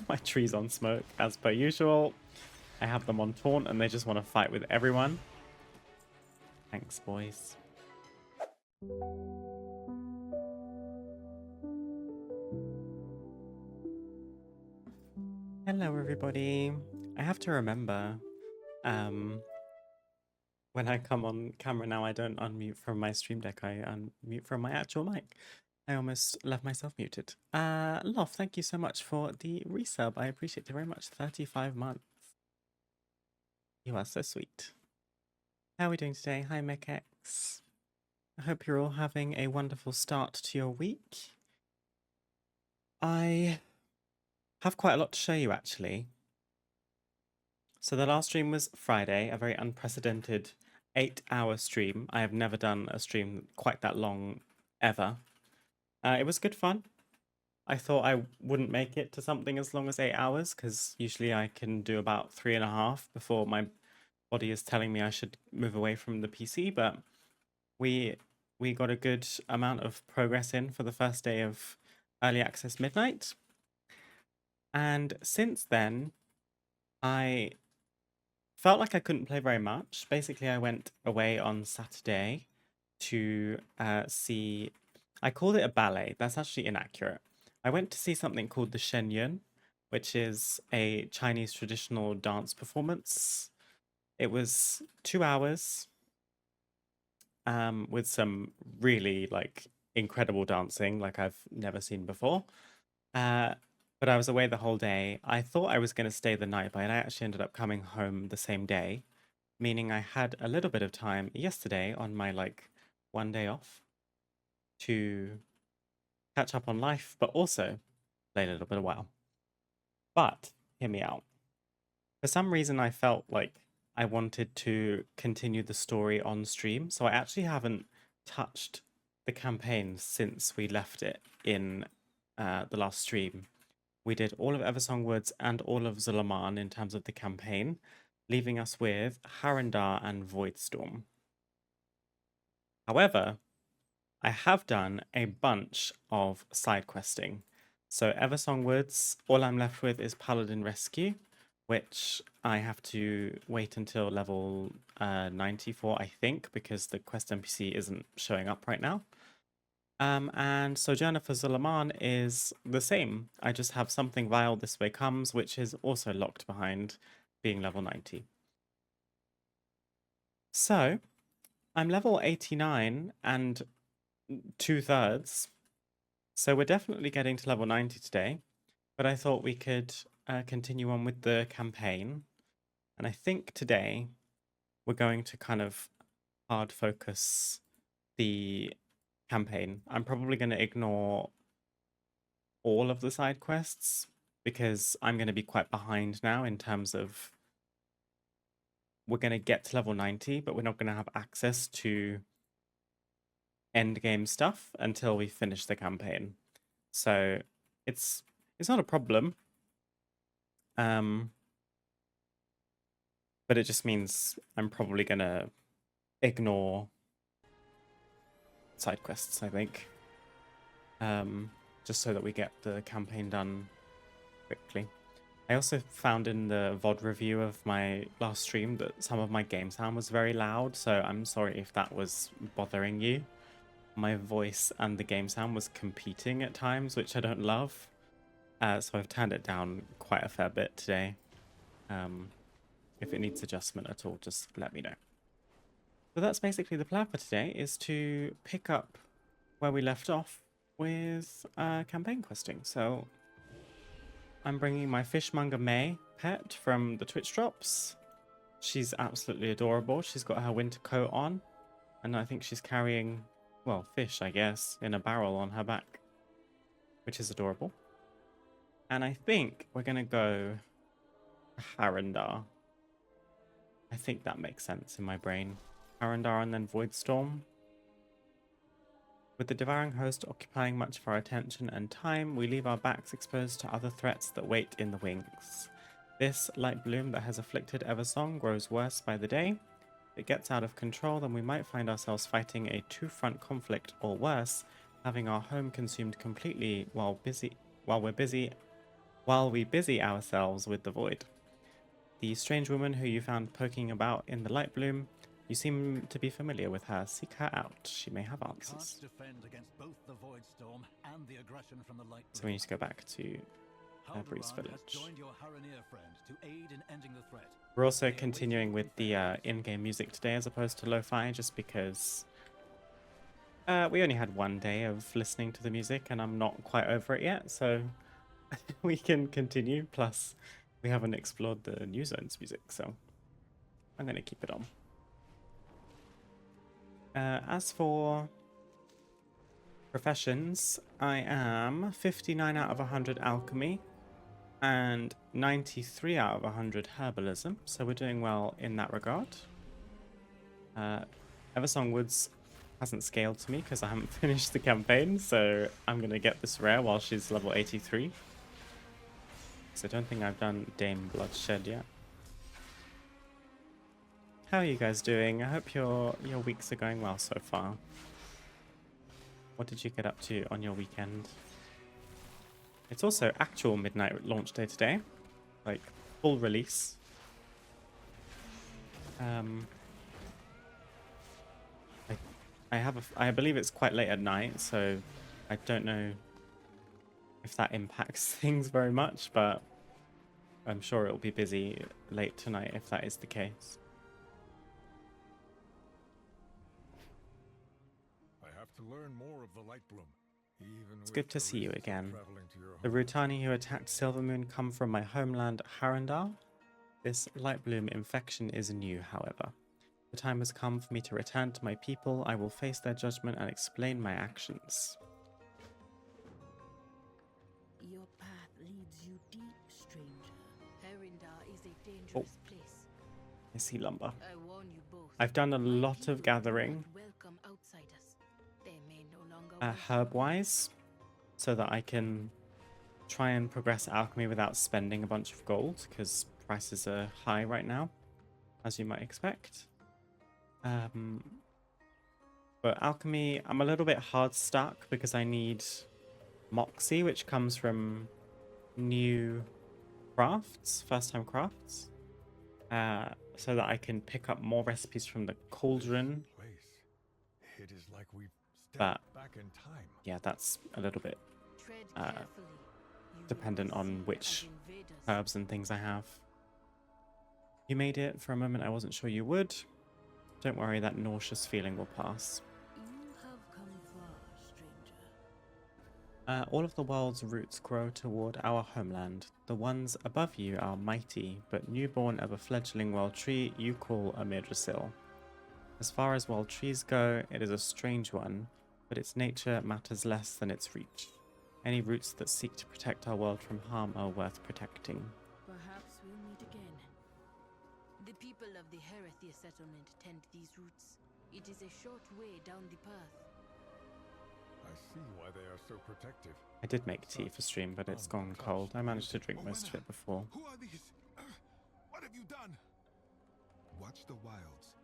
My tree's on smoke, as per usual. I have them on taunt, and they just want to fight with everyone. Thanks, boys. Hello, everybody. I have to remember, when I come on camera now, I don't unmute from my stream deck. I unmute from my actual mic. I almost left myself muted. Love, thank you so much for the resub. I appreciate it very much. 35 months. You are so sweet. How are we doing today? Hi, MechX. I hope you're all having a wonderful start to your week. I have quite a lot to show you, actually. So the last stream was Friday, a very unprecedented 8-hour stream. I have never done a stream quite that long, ever. It was good fun. I thought I wouldn't make it to something as long as 8 hours, because usually I can do about 3.5 before my body is telling me I should move away from the PC, but we got a good amount of progress in for the first day of Early Access Midnight. And since then, I felt like I couldn't play very much. Basically, I went away on Saturday to see... I called it a ballet. That's actually inaccurate. I went to see something called the Shen Yun, which is a Chinese traditional dance performance. It was 2 hours with some really incredible dancing like I've never seen before. But I was away the whole day. I thought I was going to stay the night, but I actually ended up coming home the same day, meaning I had a little bit of time yesterday on my 1 day off to catch up on life, but also play a little bit of WoW. But hear me out. For some reason, I felt like I wanted to continue the story on stream, so I actually haven't touched the campaign since we left it in the last stream. We did all of Eversong Woods and all of Zulaman in terms of the campaign, leaving us with Harandar and Voidstorm. However, I have done a bunch of side questing. So Eversong Woods, all I'm left with is Paladin Rescue, which I have to wait until level 94, I think, because the quest NPC isn't showing up right now. And Sojourner for Zulaman is the same. I just have something vile this way comes, which is also locked behind being level 90. So I'm level 89 and 2/3. So we're definitely getting to level 90 today, but I thought we could continue on with the campaign. And I think today we're going to kind of hard focus the campaign. I'm probably going to ignore all of the side quests because I'm going to be quite behind now in terms of we're going to get to level 90, but we're not going to have access to end game stuff until we finish the campaign. So it's not a problem. But it just means I'm probably going to ignore side quests, I think. Just so that we get the campaign done quickly. I also found in the VOD review of my last stream that some of my game sound was very loud, so I'm sorry if that was bothering you. My voice and the game sound was competing at times, which I don't love. So I've turned it down quite a fair bit today. If it needs adjustment at all, just let me know. So that's basically the plan for today, is to pick up where we left off with campaign questing. So I'm bringing my fishmonger May pet from the Twitch drops. She's absolutely adorable. She's got her winter coat on, and I think she's carrying, well, fish, I guess, in a barrel on her back, which is adorable. And I think we're going to go Harandar. I think that makes sense in my brain. Harandar and then Voidstorm. With the devouring host occupying much of our attention and time, we leave our backs exposed to other threats that wait in the wings. This light bloom that has afflicted Eversong grows worse by the day. If it gets out of control, then we might find ourselves fighting a two-front conflict, or worse, having our home consumed completely while we're busy while we busy ourselves with the void. The strange woman who you found poking about in the light bloom, you seem to be familiar with her. Seek her out. She may have answers. Defend against both the void storm and the aggression from the light. So we need to go back to Bruce Harandar Village. has joined your Harandar friend to aid in ending the threat. We're also continuing with the in-game music today as opposed to lo-fi, just because we only had one day of listening to the music and I'm not quite over it yet, so we can continue. Plus, we haven't explored the New Zones music, so I'm going to keep it on. As for professions, I am 59 out of 100 alchemy and 93 out of 100 herbalism, so we're doing well in that regard. Eversong Woods hasn't scaled to me because I haven't finished the campaign, so I'm going to get this rare while she's level 83. So I don't think I've done Dame Bloodshed yet. How are you guys doing? I hope your weeks are going well so far. What did you get up to on your weekend? It's also actual midnight launch day today, like full release. I believe it's quite late at night, so I don't know if that impacts things very much, but I'm sure it'll be busy late tonight if that is the case. To learn more of the light bloom. It's good to see you again. The Rutani who attacked Silvermoon come from my homeland Harandar. This light bloom infection is new, however. The time has come for me to return to my people. I will face their judgment and explain my actions. Your path leads you deep, stranger. Harandar is a dangerous place. I see lumber. I warn you both. I've done a lot of gathering. Welcome outsiders. They may no longer herb-wise, so that I can try and progress alchemy without spending a bunch of gold, because prices are high right now, as you might expect. But alchemy, I'm a little bit hard stuck because I need Moxie, which comes from new crafts, first-time crafts, so that I can pick up more recipes from the cauldron. It is like we've But back in time. yeah, that's a little bit dependent on which herbs and things I have. You made it. For a moment I wasn't sure you would. Don't worry, that nauseous feeling will pass. You have come far, stranger. All of the world's roots grow toward our homeland. The ones above you are mighty, but newborn of a fledgling wild tree you call a Midrasil. As far as wild trees go, it is a strange one, but its nature matters less than its reach. Any roots that seek to protect our world from harm are worth protecting. Perhaps we'll meet again. The people of the Herethia settlement tend these roots. It is a short way down the path. I see why they are so protective. I did make tea for stream, but it's gone cold. I managed to drink most of it before. Who are these? What have you done? Watch the wilds.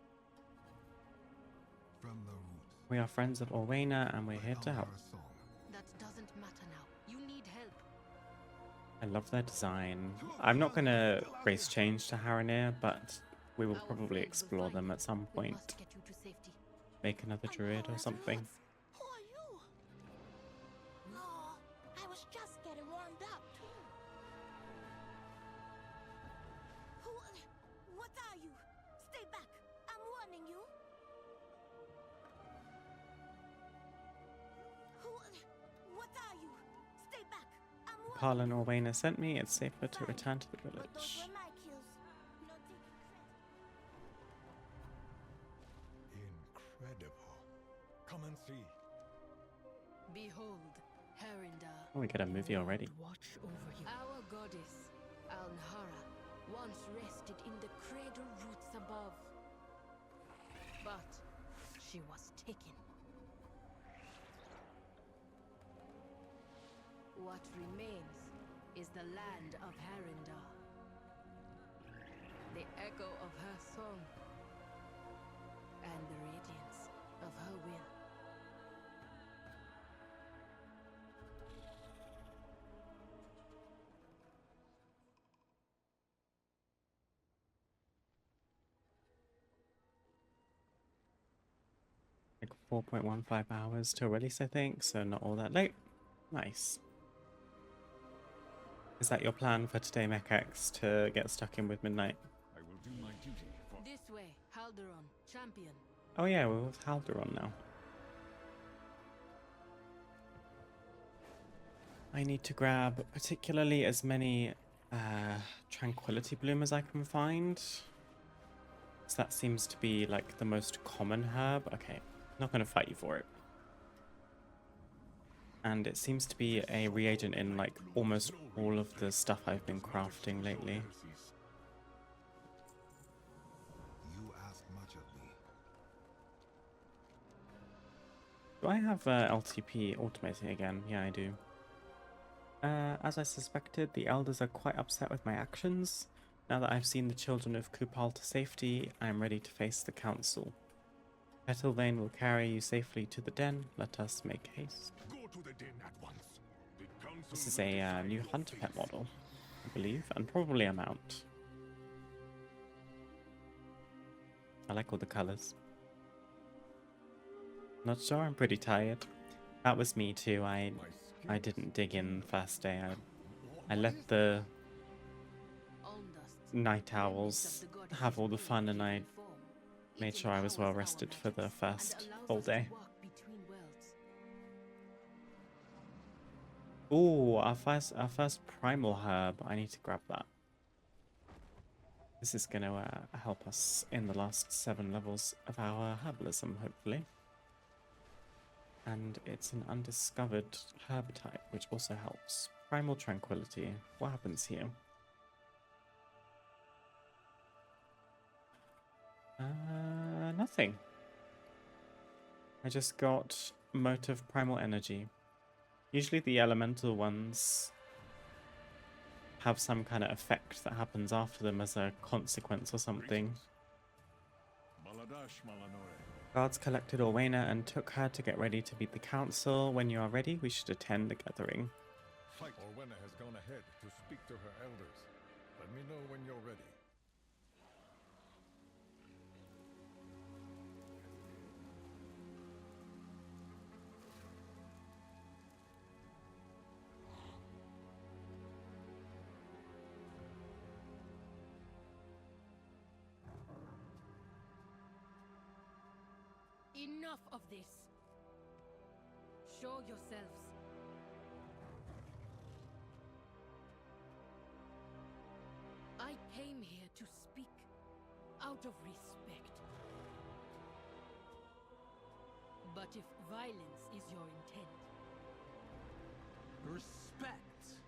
From the roots. We are friends of Orwena, and we're here to help. That doesn't matter now. You need help. I love their design. I'm not going to race change to Harandar, but we will probably explore them at some point. Get you to safety. Make another druid or something. Who are you? No, I was just getting warmed up. What are you? Stay back. I'm warning you. What are you? Stay back. I'm warning Carl and Orwena sent me. It's safer to return to the But those village. were my kills. Not taking credit. Incredible. Come and see. Behold, Harandar. Oh, we get a movie already. Watch over you. Our goddess, Alnhara, once rested in the cradle roots above. But she was taken. What remains is the land of Harandar. The echo of her song. And the radiance of her will. Like 4.15 hours till release, I think, so not all that late. Nice. Is that your plan for today, MechX, to get stuck in with Midnight? I will do my duty for... This way, Halderon, champion. Oh yeah, we're with Halderon now. I need to grab particularly as many Tranquility Bloom as I can find. So that seems to be like the most common herb. Okay, not going to fight you for it. And it seems to be a reagent in like almost all of the stuff I've been crafting lately. You ask much of me. Do I have LTP automating again? Yeah, I do. As I suspected, the elders are quite upset with my actions. Now that I've seen the children of Kupal to safety, I am ready to face the council. Petalvane will carry you safely to the den. Let us make haste. Go to the den at once. The council This is will a decide new your hunter fate. pet model, I believe, and probably a mount. I like all the colors. Not sure, I'm pretty tired. That was me too. I didn't dig in first day. I let the Almdust, night members owls of the goddess's have all the faith fun, and I form. made It sure I was well empowers our rested for the magics first and allows full us to day. walk between worlds. Ooh, our first primal herb. I need to grab that. This is going to help us in the last 7 levels of our herbalism, hopefully. And it's an undiscovered herb type, which also helps. Primal Tranquility. What happens here? Nothing. I just got Motive Primal Energy. Usually the elemental ones have some kind of effect that happens after them as a consequence or something. Maladash Malanore. Guards collected Orwena and took her to get ready to meet the council. When you are ready, we should attend the gathering. Fight. Orwena has gone ahead to speak to her elders. Let me know when you're ready. Enough of this. Show yourselves. I came here to speak out of respect. But if violence is your intent, Respect?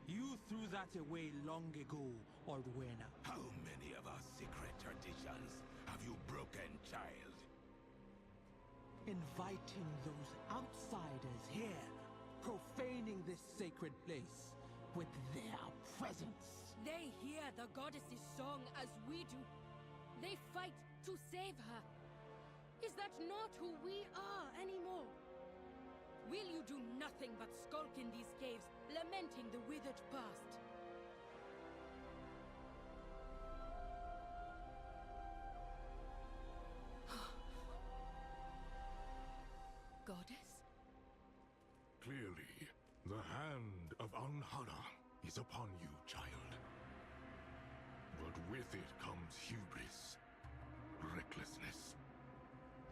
You threw that away long ago, Orwena. How many of our secret traditions have you broken, child? Inviting those outsiders here, profaning this sacred place with their presence. they hear the goddess's song as we do. They fight to save her. Is that not who we are anymore? Will you do nothing but skulk in these caves, lamenting the withered past? Goddess? Clearly, the hand of Anhara is upon you, child. But with it comes hubris, recklessness.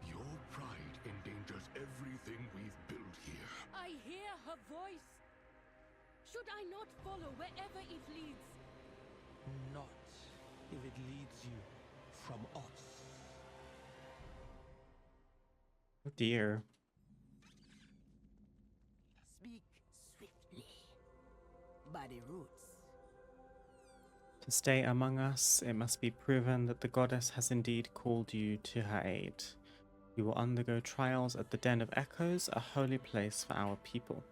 Your pride endangers everything we've built here. I hear her voice. Should I not follow wherever it leads? Not if it leads you from us. Oh dear. Speak swiftly. By the roots. To stay among us, it must be proven that the goddess has indeed called you to her aid. You will undergo trials at the Den of Echoes, a holy place for our people.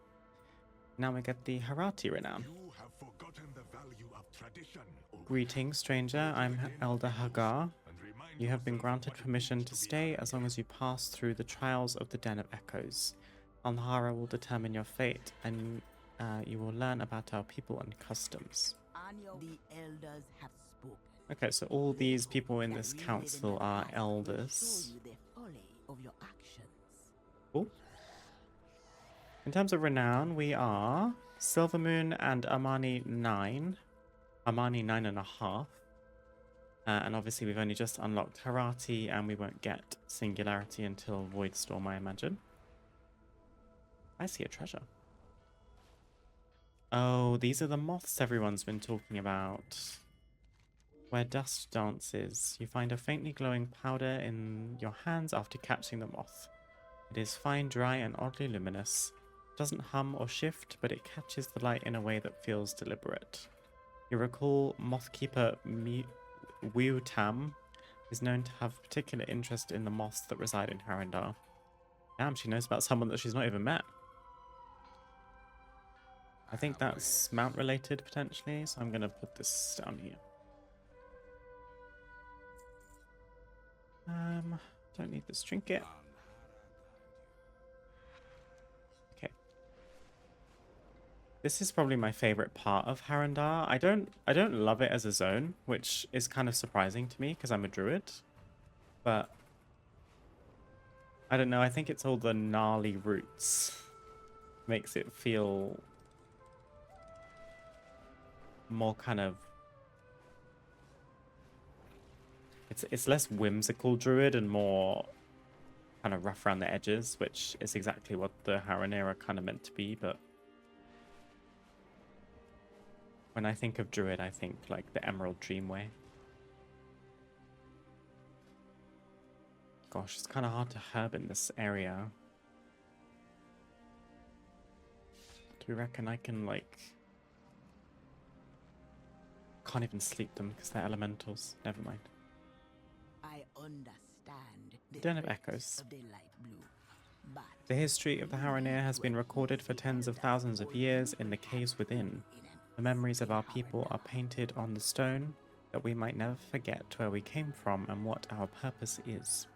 Now we get the Harati renown. You have forgotten the value of tradition. Greetings, stranger. I'm Elder Hagar. And remind You have been yourself granted what it permission means to be stay alive. as long as you pass through the trials of the Den of Echoes. Alhara will determine your fate, and you will learn about our people and customs. The elders have spoken. Okay, so all these people in That this we live council the are past will elders. show you the folly of your actions. Cool. In terms of renown, we are Silvermoon and Armani 9. Armani 9.5. And obviously we've only just unlocked Harati, and we won't get Singularity until Voidstorm, I imagine. I see a treasure. Oh, these are the moths everyone's been talking about. Where dust dances, you find a faintly glowing powder in your hands after catching the moth. It is fine, dry, and oddly luminous. It doesn't hum or shift, but it catches the light in a way that feels deliberate. You recall Mothkeeper Wu Tam is known to have particular interest in the moths that reside in Harandar. Damn, she knows about someone that she's not even met. I think that's mount related potentially, so I'm going to put this down here. Don't need this trinket. Okay. This is probably my favorite part of Harandar. I don't love it as a zone, which is kind of surprising to me because I'm a druid. But I don't know, I think it's all the gnarly roots makes it feel more kind of, it's less whimsical druid and more kind of rough around the edges, which is exactly what the Harandar are kind of meant to be. But when I think of druid, I think like the Emerald Dreamway. Gosh, it's kind of hard to herb in this area. Do you reckon I can like... Can't even sleep them because they're elementals. Never mind. I understand. We don't have echoes. Of the light blue, but The history of the Harandar has been recorded for tens of thousands of years in the caves within. The memories of our people are painted on the stone, that we might never forget where we came from and what our purpose is.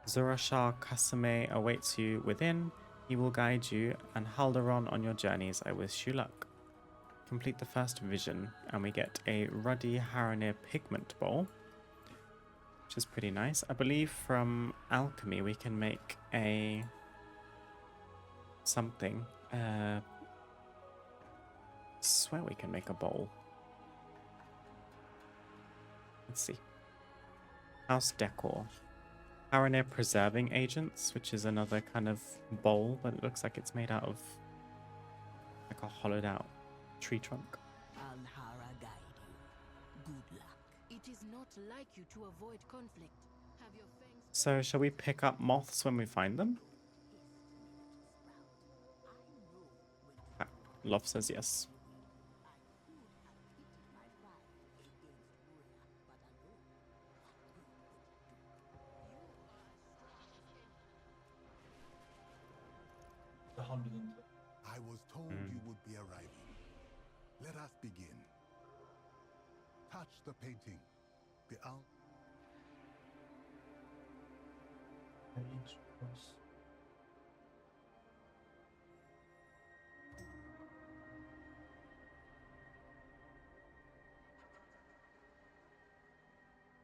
Zorashar Kasame awaits you within. He will guide you, and Haldaron on your journeys. I wish you luck. Complete the first vision, and we get a Ruddy Harandar pigment bowl, which is pretty nice. I believe from alchemy we can make a something. Swear we can make a bowl. Let's see. House decor. Harandar preserving agents, which is another kind of bowl, but it looks like it's made out of like a hollowed out tree trunk. Alhara guide you. Good luck. It is not like you to avoid conflict. Have your fangs... So shall we pick up moths when we find them? Ah, Love says yes. I was told you would be arriving. Let us begin. Touch the painting. The out.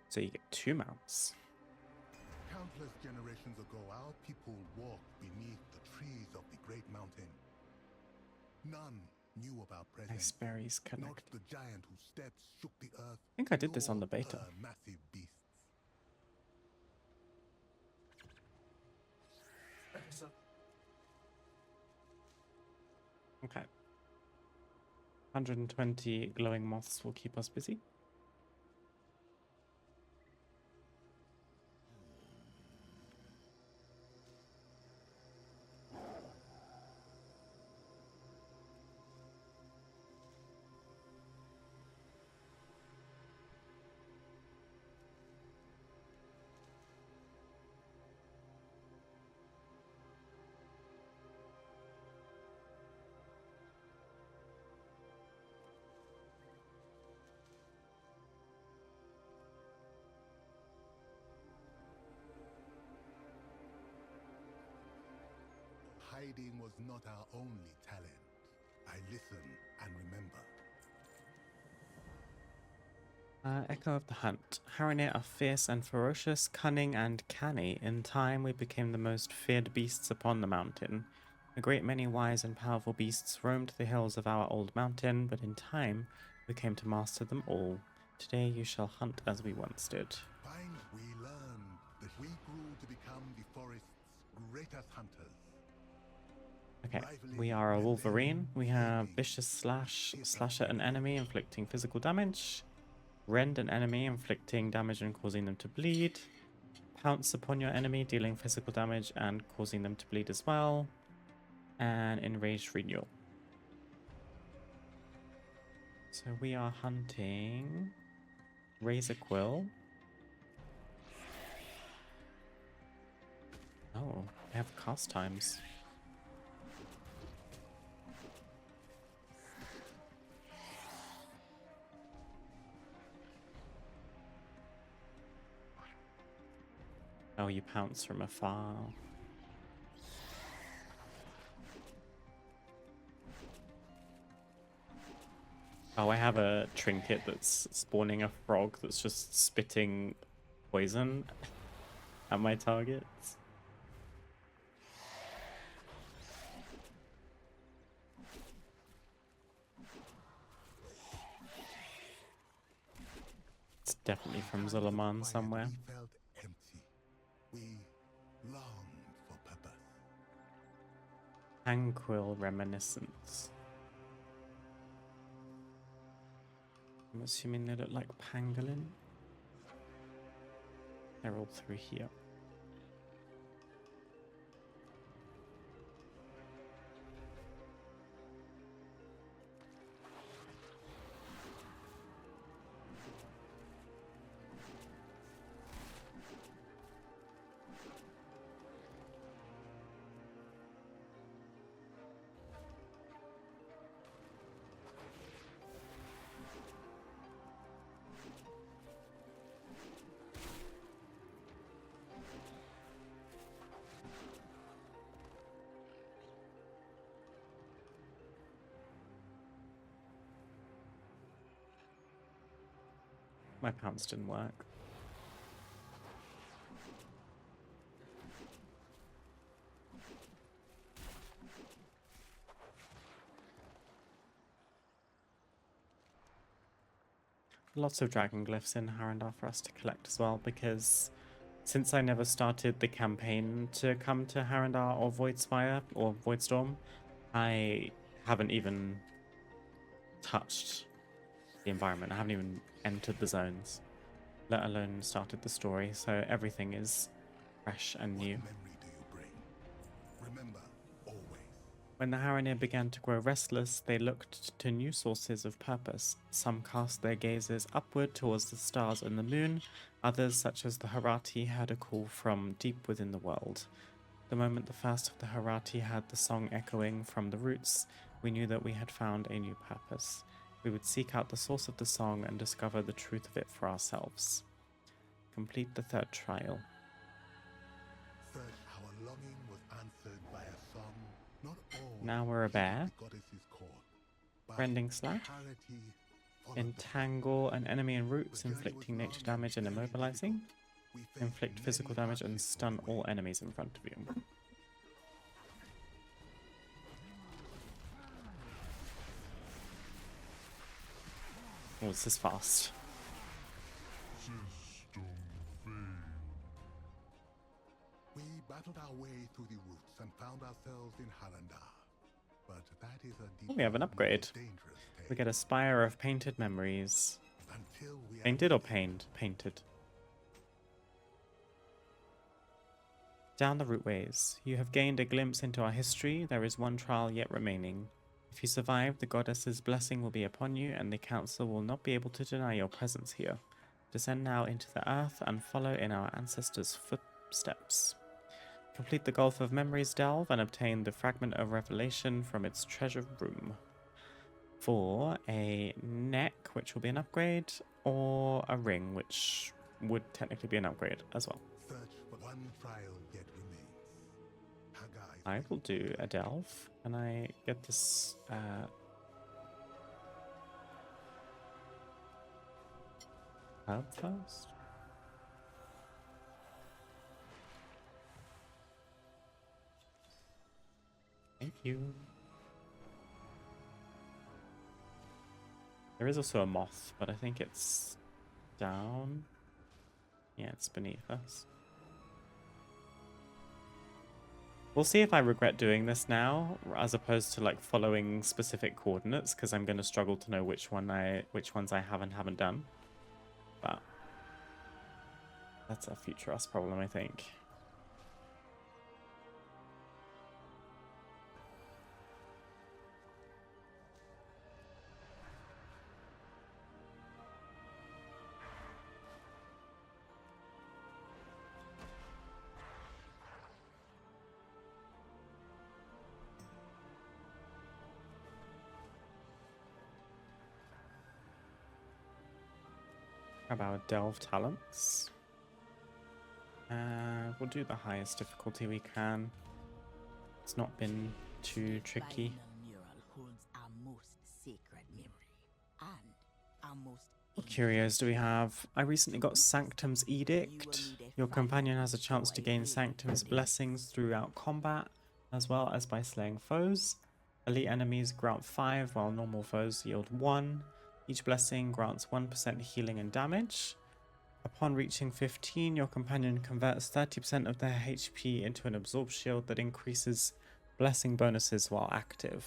So you get 2 mounts. Countless generations ago, our people walked beneath the trees of the great mountain. None knew about present. Nice berries Not connect. the giant whose steps shook the earth. I think I did this on the nor beta. massive beasts. Okay. 120 glowing moths will keep us busy. Hiding was not our only talent. I listen and remember. Echo of the Hunt. Harandar are fierce and ferocious, cunning and canny. In time, we became the most feared beasts upon the mountain. A great many wise and powerful beasts roamed the hills of our old mountain, but in time, we came to master them all. Today, you shall hunt as we once did. Find we learned that we grew to become the forest's greatest hunters. Okay, we are a Wolverine. We have Vicious slash at an enemy, inflicting physical damage. Rend an enemy, inflicting damage and causing them to bleed. Pounce upon your enemy, dealing physical damage and causing them to bleed as well. And Enraged Renewal. So we are hunting Razor Quill. Oh, they have cast times. Oh, you pounce from afar. Oh, I have a trinket that's spawning a frog that's just spitting poison at my targets. It's definitely from Zulaman somewhere. We felt empty. We longed for purpose. Tranquil Reminiscence. I'm assuming they look like pangolin. They're all through here. My pounce didn't work. Lots of dragon glyphs in Harandar for us to collect as well, because since I never started the campaign to come to Harandar or Voidspire or Voidstorm, I haven't even touched the environment. I haven't even entered the zones, let alone started the story, so everything is fresh and new. What memory do you bring? Remember, always. When the Harandar began to grow restless, they looked to new sources of purpose. Some cast their gazes upward towards the stars and the moon, others, such as the Harati, heard a call from deep within the world. The moment the first of the Harati heard the song echoing from the roots, we knew that we had found a new purpose. We would seek out the source of the song and discover the truth of it for ourselves. Complete the third trial. Third, our longing was answered by a song. Not all Now we're a bear. the goddesses called, but Rending Slash. clarity followed Entangle an enemy in roots, The journey inflicting was nature long damage and very immobilizing. difficult. We faced Inflict physical many damage and hardships stun on the all way. enemies in front of you. Oh, this is fast. We battled our way through the roots and found ourselves in Harandar. But that is a Oh, we have an deeper, more upgrade. dangerous We tale. get a Spire of Painted Memories. Until we are Painted or ready. pained? Painted. Down the routeways. You have gained a glimpse into our history. There is one trial yet remaining. If you survive, the goddess's blessing will be upon you, and the council will not be able to deny your presence here. Descend now into the earth and follow in our ancestors' footsteps. Complete the Gulf of Memories delve and obtain the Fragment of Revelation from its treasure room. For a neck, which will be an upgrade, or a ring, which would technically be an upgrade as well. Search for one trial yet remains. Haggai's I will do a delve. Can I get this? herb first. Thank you. There is also a moth, but I think it's down. Yeah, it's beneath us. We'll see if I regret doing this now, as opposed to like following specific coordinates, because I'm going to struggle to know which ones I have and haven't done. But that's a future us problem, I think. How about Delve Talents? We'll do the highest difficulty we can. It's not been too tricky. Mural holds our most sacred memory and our most What curios do we have? I recently got Sanctum's Edict. Your companion has a chance to gain Sanctum's blessings throughout combat, as well as by slaying foes. Elite enemies grant 5, while normal foes yield 1. Each blessing grants 1% healing and damage. Upon reaching 15, your companion converts 30% of their HP into an absorb shield that increases blessing bonuses while active.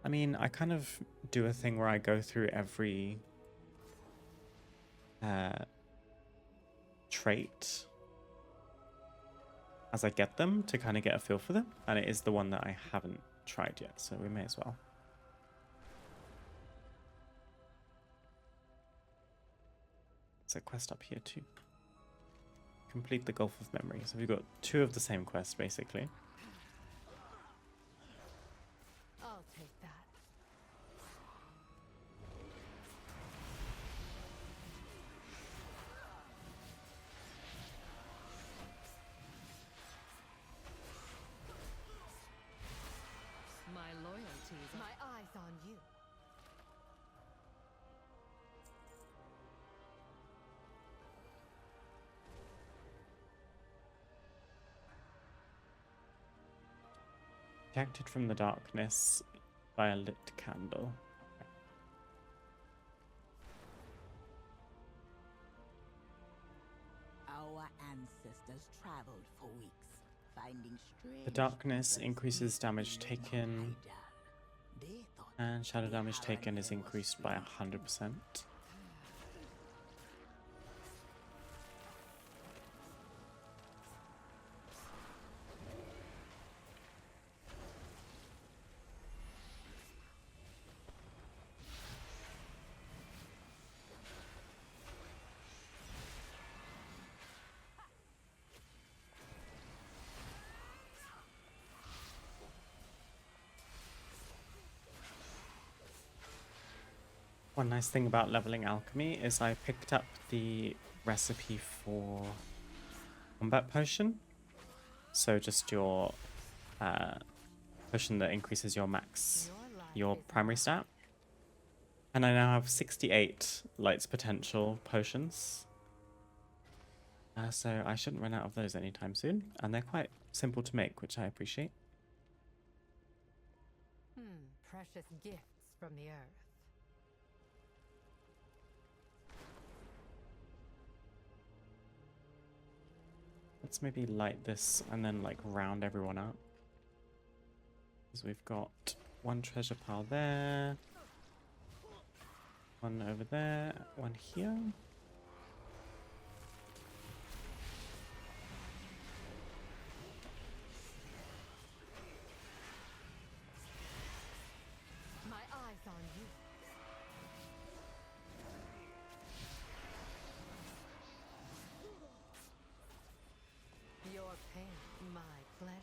I mean, I kind of do a thing where I go through every trait as I get them to kind of get a feel for them, and it is the one that I haven't tried yet, so we may as well. There's a quest up here too. Complete the Gulf of Memory. So we've got 2 of the same quest basically. I'll take that. My loyalties. My eyes on you. Protected from the darkness by a lit candle. Our ancestors traveled for weeks, finding strange The darkness secrets increases damage hidden in taken, They thought and shadow the damage taken is Harandar was increased by free. 100%. One nice thing about leveling alchemy is I picked up the recipe for combat potion. So just your potion that increases your your primary stat. And I now have 68 lights potential potions. So I shouldn't run out of those anytime soon. And they're quite simple to make, which I appreciate. Precious gifts from the earth. Let's maybe light this and then like round everyone up. Because we've got 1 treasure pile there, 1 over there, 1 here. My eyes on you. Your pain, my pleasure.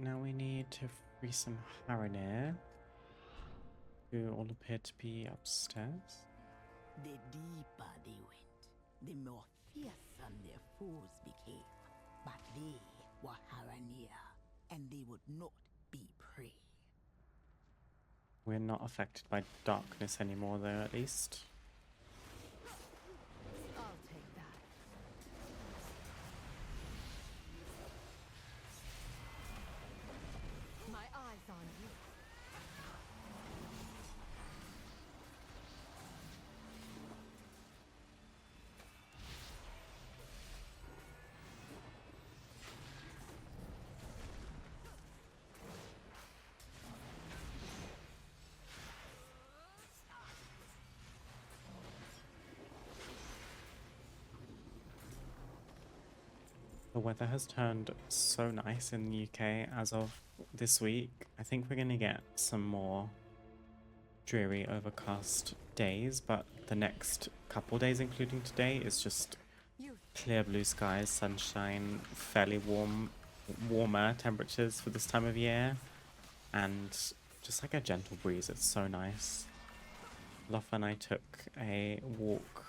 now we need to free some Harandar, who all appear to be upstairs. The deeper they went, the more fearsome their foes became. But they were Harandar, and they would not be prey. We're not affected by darkness anymore, though, at least. I'll take that. My eyes on you. The weather has turned so nice in the UK as of this week. I think we're going to get some more dreary overcast days, but the next couple days, including today, is just clear blue skies, sunshine, fairly warmer temperatures for this time of year, and just like a gentle breeze. It's so nice. Luff and I took a walk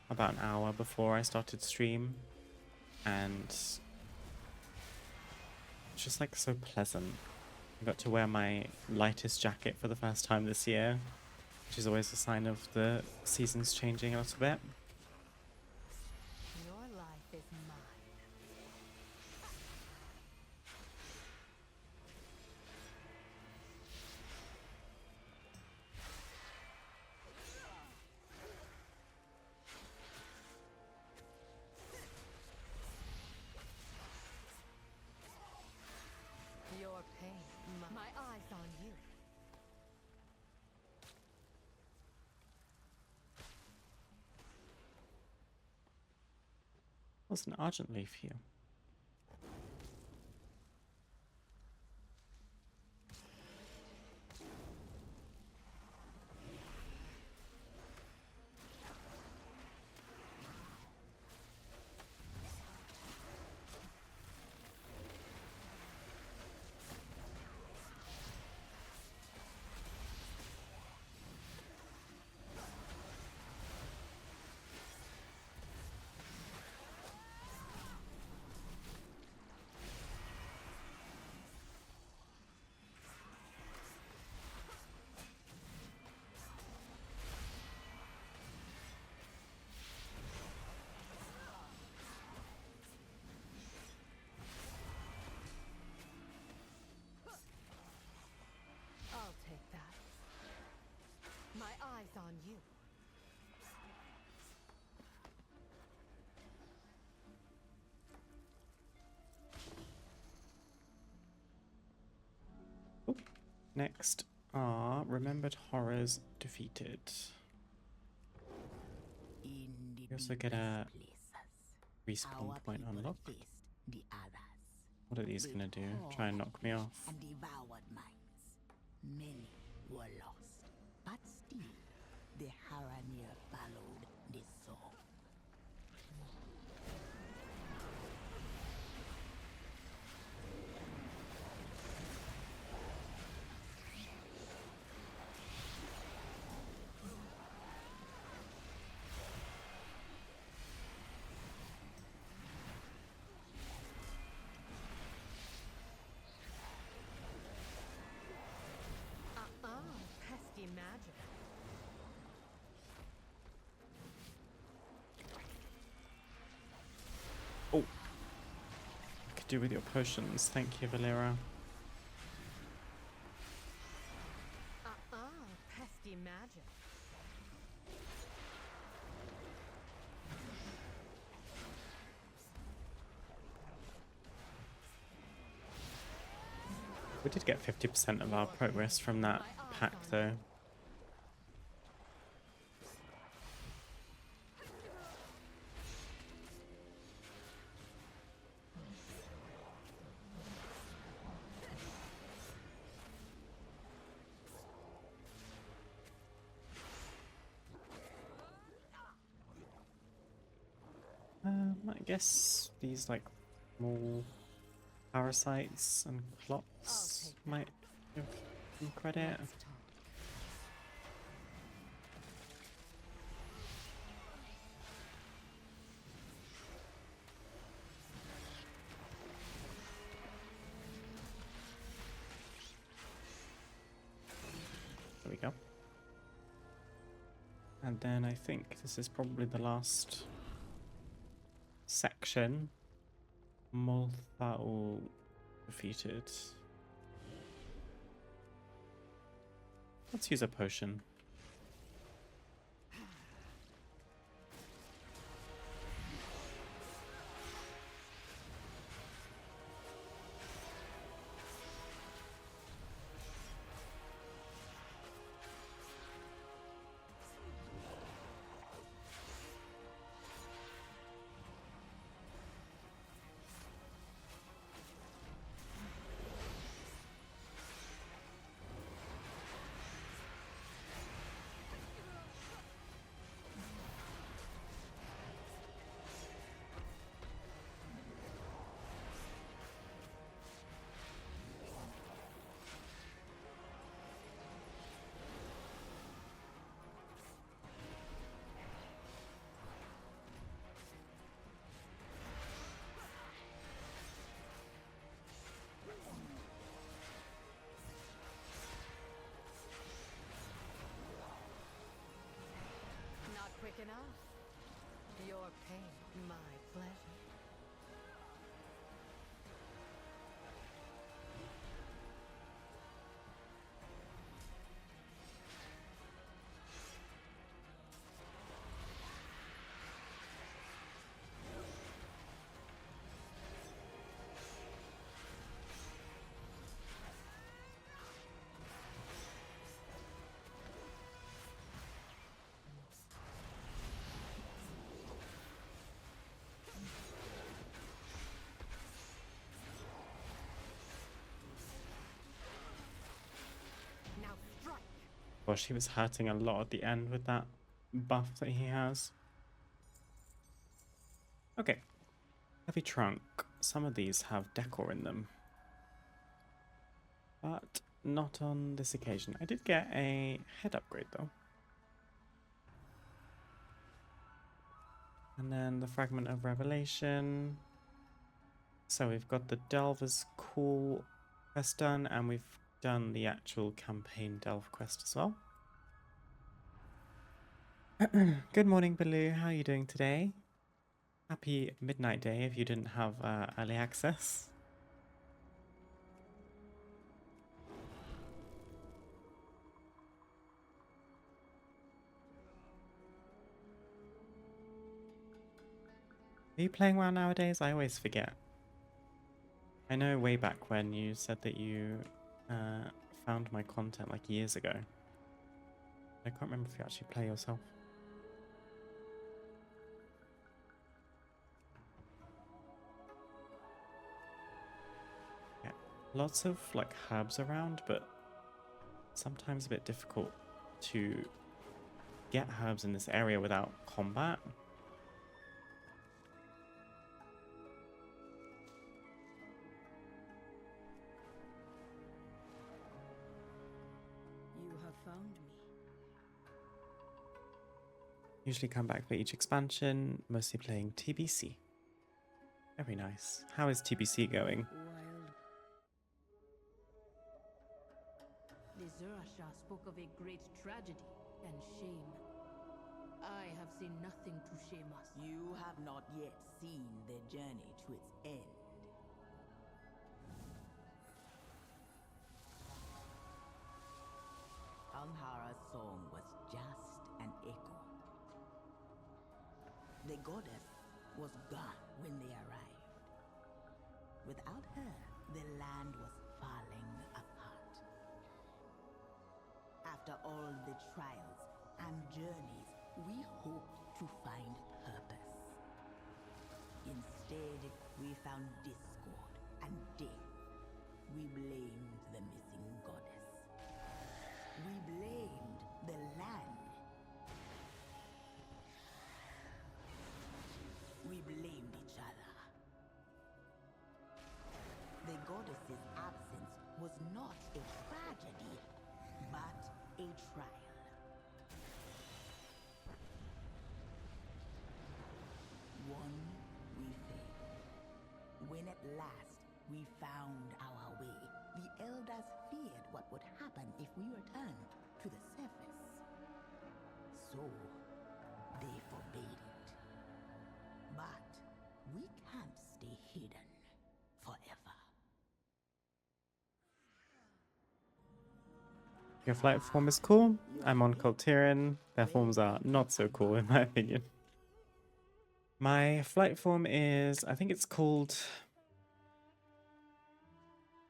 about an hour before I started stream, and it's just like so pleasant. I got to wear my lightest jacket for the first time this year, which is always a sign of the seasons changing a little bit. Your life is mine. Your pain, my eyes on you. What's an Argent Leaf here? I'll take that. My eyes on you. Next are Remembered Horrors Defeated. In the We also get a deepest places, respawn our point people unlocked. faced the others. What are these They gonna do? tore Try and knock me off? and devoured minds. Many were lost, but still, the Harandar followed the song. Pesky magic. Oh! Could do with your potions. Thank you, Valera. Pesky magic. We did get 50% of our progress from that pack, though. I guess these, like, small parasites and clots might give some credit. Let's talk. There we go. And then I think this is probably the last section. Multhal defeated. Let's use a potion. Not quick enough. Your pain, my pleasure. Now strike. Gosh, he was hurting a lot at the end with that buff that he has. Okay. Heavy trunk. Some of these have decor in them. But not on this occasion. I did get a head upgrade though. And then the Fragment of Revelation. So we've got the Delver's Call quest done, and we've done the actual campaign Delve quest as well. Good morning, Baloo. How are you doing today? Happy midnight day if you didn't have early access. Are you playing WoW nowadays? I always forget. I know way back when you said that you found my content like years ago. I can't remember if you actually play yourself. Yeah, lots of like herbs around, but sometimes a bit difficult to get herbs in this area without combat. You have found me. Usually come back for each expansion, mostly playing TBC. Very nice. How is TBC going? Wild. The Zurashah spoke of a great tragedy and shame. I have seen nothing to shame us. You have not yet seen the journey to its end. Alhara's song was just an echo. The goddess was gone when they arrived. Without her, the land was falling apart. After all the trials and journeys, we hoped to find purpose. Instead, we found discord and death. We blamed the missing goddess. We blamed the land. We blamed each other. goddess's absence was not a tragedy, but a trial. One, we failed. When at last we found our way, the elders feared what would happen if we returned to the surface. So, they forbade it. But we can't stay hidden forever. Your flight form is cool. I'm on Colterian. Their forms are not so cool in my opinion. My flight form is, I think it's called,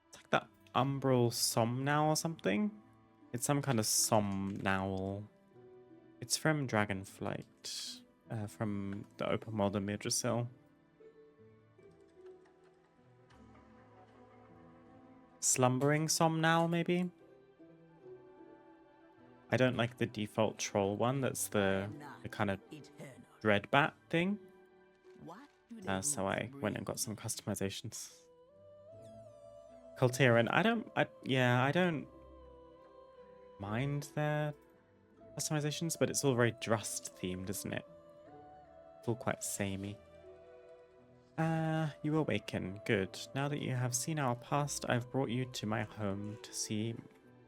it's like that Umbral Somnow or something. It's some kind of Somnowl. It's from Dragonflight, from the open world of Midrasil. Slumbering Somnowl, maybe? I don't like the default troll one. That's the kind of dreadbat thing. So I went and got some customizations. Colterian, I don't mind their customizations, but it's all very Drust themed, isn't it? It's all quite samey. You awaken. Good. Now that you have seen our past, I've brought you to my home to see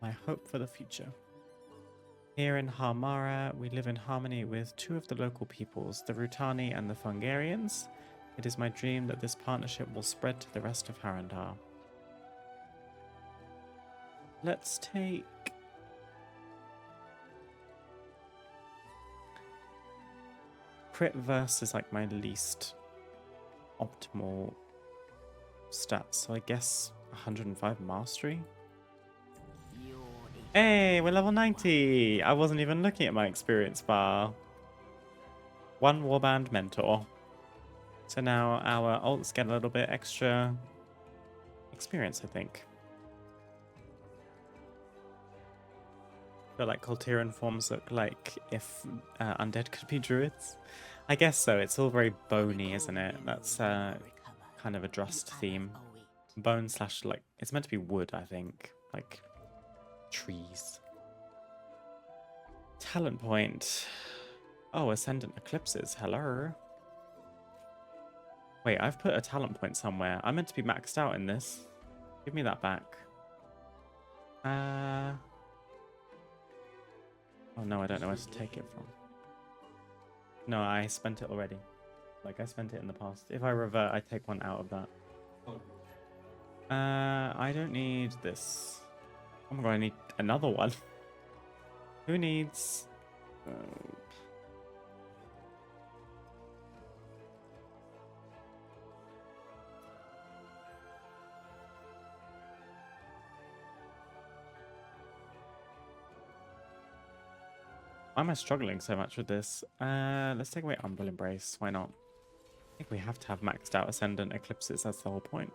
my hope for the future. Here in Harmara, we live in harmony with two of the local peoples, the Rutani and the Fungarians. It is my dream that this partnership will spread to the rest of Harandar. Let's take... Crit verse is like my least optimal stats, so I guess 105 mastery. Hey, we're level 90! I wasn't even looking at my experience bar. One warband mentor. So now our alts get a little bit extra experience, I think. I feel like Colterian forms look like if undead could be druids. I guess so. It's all very bony, isn't it? That's kind of a Drust theme. Bone slash, like, it's meant to be wood, I think. Like, trees. Talent point. Oh, Ascendant Eclipses. Hello. Wait, I've put a talent point somewhere. I'm meant to be maxed out in this. Give me that back. Oh no, I don't know where to take it from. No, I spent it already. Like, I spent it in the past. If I revert, I take one out of that. I don't need this. Oh my god, I need another one. Who needs... Why am I struggling so much with this? Let's take away Umbral Embrace. Why not? I think we have to have maxed out Ascendant Eclipses. That's the whole point.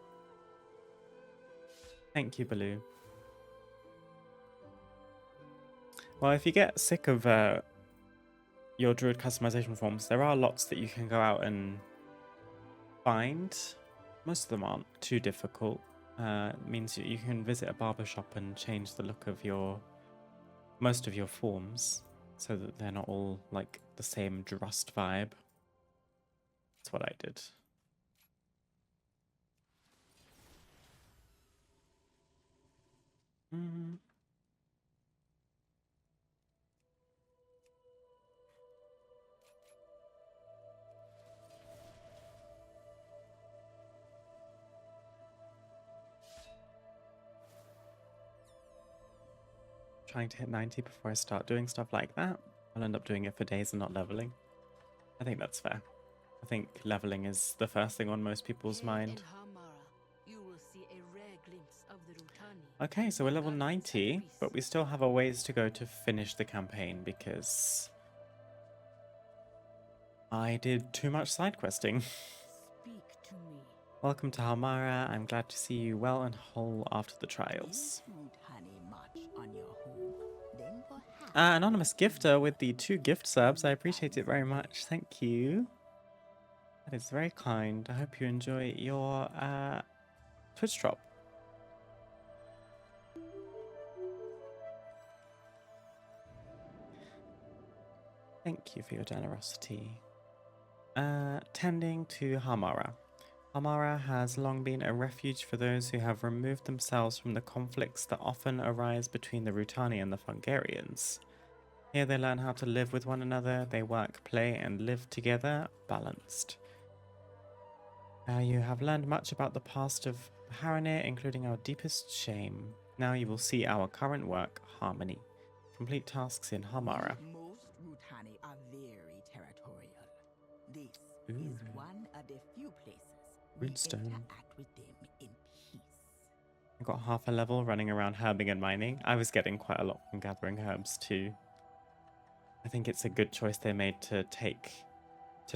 Thank you, Baloo. Well, if you get sick of your Druid customization forms, there are lots that you can go out and find. Most of them aren't too difficult. It means you can visit a barbershop and change the look of most of your forms, so that they're not all like the same Drust vibe. That's what I did. Trying to hit 90 before I start doing stuff like that. I'll end up doing it for days and not leveling. I think that's fair. I think leveling is the first thing on most people's mind. Okay, so we're level 90, but we still have a ways to go to finish the campaign because I did too much side questing. Speak to me. Welcome to Harmara. I'm glad to see you well and whole after the trials. Anonymous gifter with the 2 gift subs. I appreciate it very much. Thank you. That is very kind. I hope you enjoy your Twitch drop. Thank you for your generosity. Tending to Hamara. Hamara has long been a refuge for those who have removed themselves from the conflicts that often arise between the Rutani and the Fungarians. Here they learn how to live with one another, they work, play, and live together, balanced. You have learned much about the past of Haranir, including our deepest shame. Now you will see our current work, Harmony. Complete tasks in Hamara. Most Rutani are very territorial. This Ooh. is one of the few places Runestone. we interact with them in peace. I got half a level running around herbing and mining. I was getting quite a lot from gathering herbs too. I think it's a good choice they made to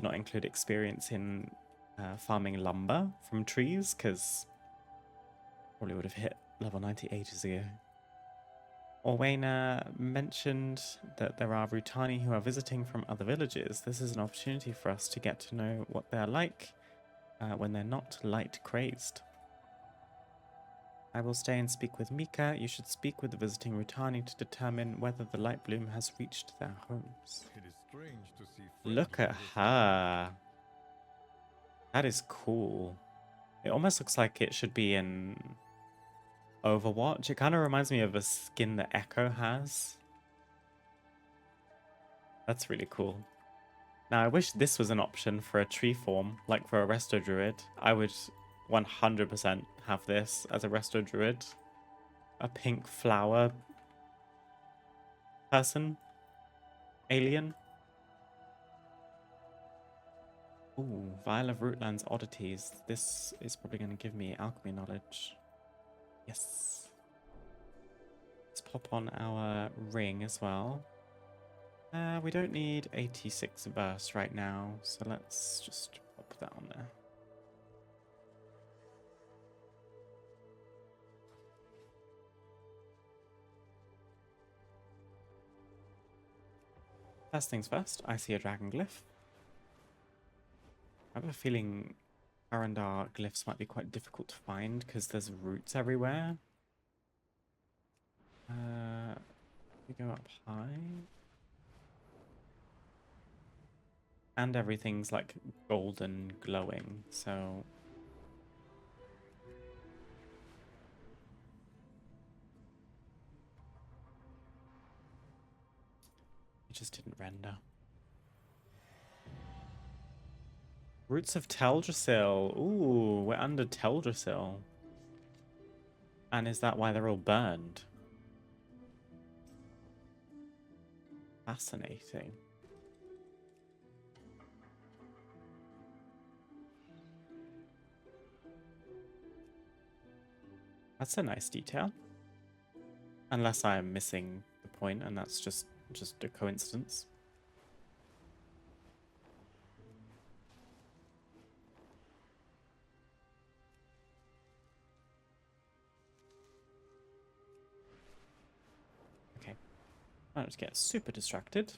not include experience in farming lumber from trees, because probably would have hit level 90 ages ago. Orwena mentioned that there are Rutani who are visiting from other villages. This is an opportunity for us to get to know what they're like when they're not light crazed. I will stay and speak with Mika. You should speak with the visiting Rutani to determine whether the light bloom has reached their homes. It is strange to see. Look friends at resist her. That is cool. It almost looks like it should be in Overwatch. It kind of reminds me of a skin that Echo has. That's really cool. Now, I wish this was an option for a tree form, like for a Resto Druid. I would 100% have this as a Resto Druid. A pink flower person. Alien. Ooh, Vial of Rootland's Oddities. This is probably going to give me alchemy knowledge. Yes. Let's pop on our ring as well. We don't need 86 burst right now, so let's just pop that on there. First things first, I see a dragon glyph. I have a feeling Harandar glyphs might be quite difficult to find because there's roots everywhere. We go up high. And everything's like golden glowing, so... It just didn't render. Roots of Teldrassil. Ooh, we're under Teldrassil. And is that why they're all burned? Fascinating. That's a nice detail. Unless I am missing the point and that's just a coincidence. Okay. I just get super distracted.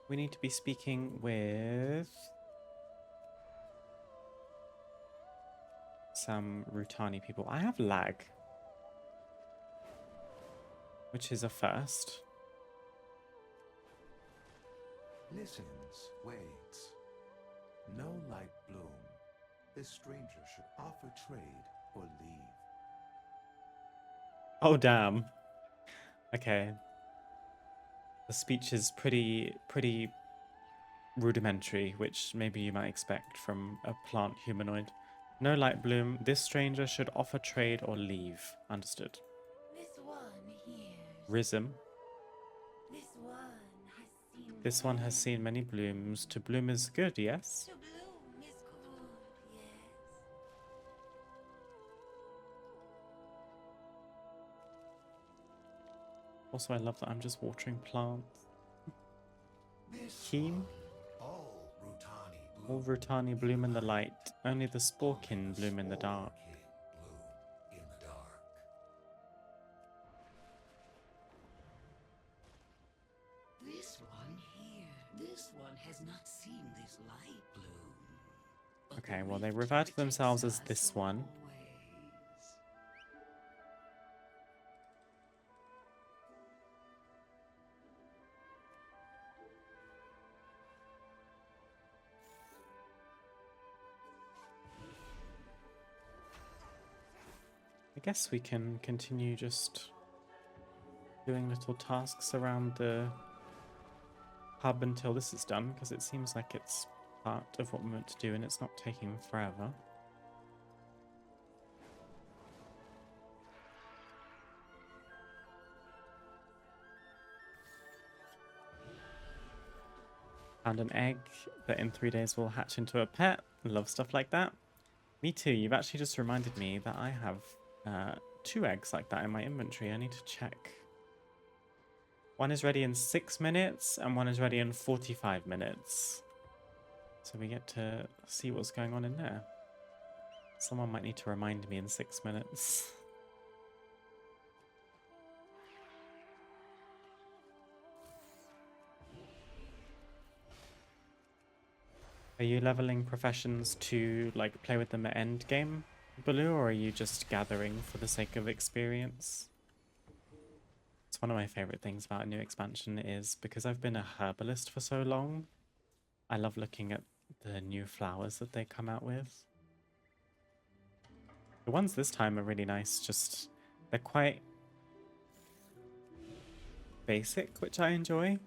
We need to be speaking with some Rutani people. I have lag, which is a first. Listens, waits. No light bloom. This stranger should offer trade or leave. Oh, damn. Okay. The speech is pretty rudimentary, which maybe you might expect from a plant humanoid. No light bloom. This stranger should offer trade or leave. Understood. This one hears. Rhythm. This one has seen many blooms. To bloom is good, yes? To bloom is good, yes. Also, I love that I'm just watering plants. This Keen? one, all Rutani All bloom. Rutani bloom in the light. Only the Sporkin bloom in the dark. Bloom in the dark. This one here. This one has not seen this light bloom. But Okay, the well, they rift refer to protects themselves as us this one. always. guess we can continue just doing little tasks around the hub until this is done, because it seems like it's part of what we're meant to do and it's not taking forever. Found an egg that in 3 days will hatch into a pet. Love stuff like that. Me too. You've actually just reminded me that I have 2 eggs like that in my inventory. I need to check. One is ready in 6 minutes and one is ready in 45 minutes. So we get to see what's going on in there. Someone might need to remind me in 6 minutes. Are you leveling professions to like play with them at end game, Baloo, or are you just gathering for the sake of experience? It's one of my favorite things about a new expansion is because I've been a herbalist for so long, I love looking at the new flowers that they come out with. The ones this time are really nice, just they're quite basic, which I enjoy.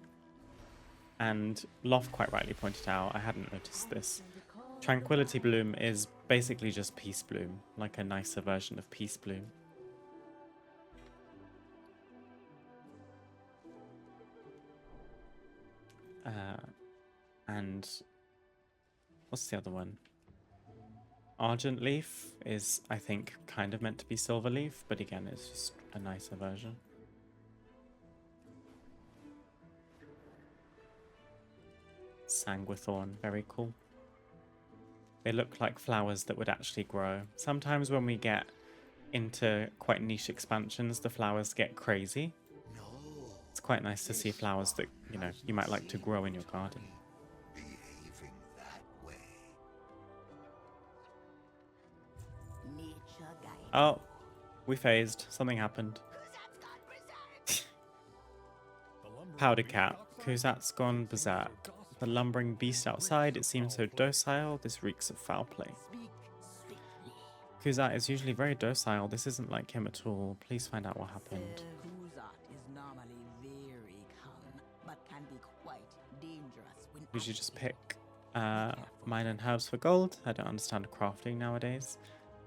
And Loft quite rightly pointed out, I hadn't noticed this. Tranquility Bloom is basically just Peace Bloom, like a nicer version of Peace Bloom. And what's the other one? Argent Leaf is, I think, kind of meant to be Silver Leaf, but again, it's just a nicer version. Sanguithorn, very cool. They look like flowers that would actually grow. Sometimes when we get into quite niche expansions, the flowers get crazy. It's quite nice to see flowers that, you know, you might like to grow in your garden. Behaving that way. Oh, we phased. Something happened. Powder Cat. Kuzat's gone berserk. The lumbering beast outside, it seems so docile. This reeks of foul play. Kuzat is usually very docile. This isn't like him at all. Please find out what happened. Kuzat is normally very calm, but can be quite dangerous when Usually just pick mine and herbs for gold. I don't understand crafting nowadays.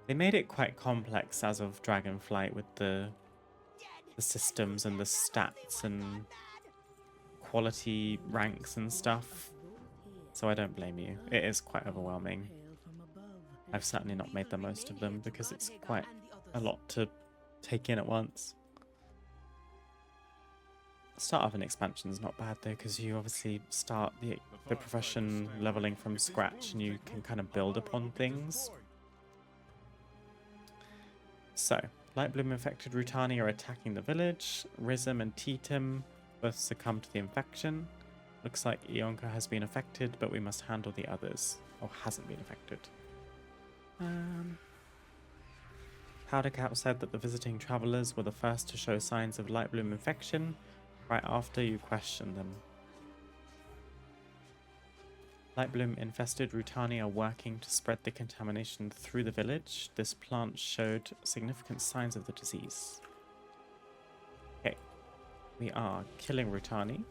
They made it quite complex as of Dragonflight with the systems and the stats and quality ranks and stuff. So I don't blame you. It is quite overwhelming. I've certainly not made the most of them because it's quite a lot to take in at once. The start of an expansion is not bad though, because you obviously start the profession leveling from scratch and you can kind of build upon things. So, Lightbloom infected Rutani are attacking the village. Rizm and Teetum both succumb to the infection. Looks like Ionka has been affected, but we must handle the others. Or hasn't been affected. Powdercat said that the visiting travelers were the first to show signs of Lightbloom infection right after you questioned them. Lightbloom infested Rutani are working to spread the contamination through the village. This plant showed significant signs of the disease. Okay, we are killing Rutani.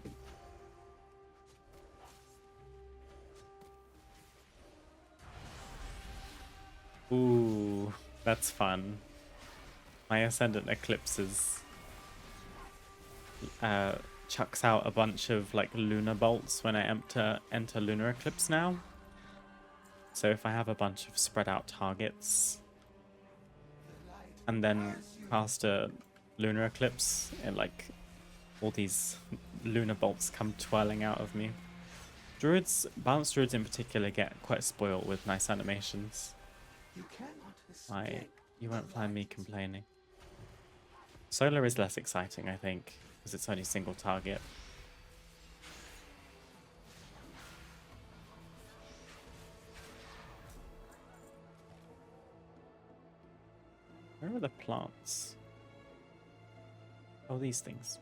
Ooh, that's fun. My Ascendant Eclipses chucks out a bunch of like lunar bolts when I enter lunar eclipse now. So if I have a bunch of spread out targets and then cast a lunar eclipse, and like all these lunar bolts come twirling out of me. Druids, balanced druids in particular, get quite spoiled with nice animations. You won't find me complaining. Solar is less exciting, I think, because it's only single target. Where are the plants? Oh, these things.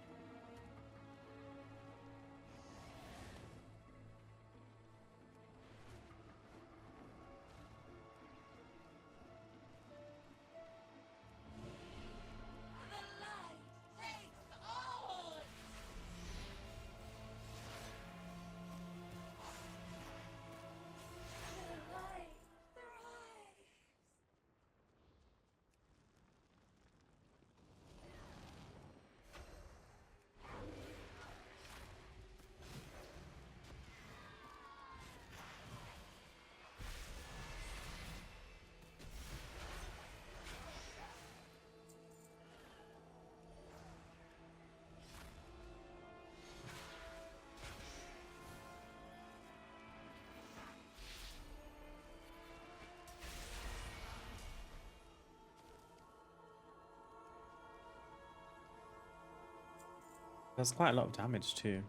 Does quite a lot of damage too.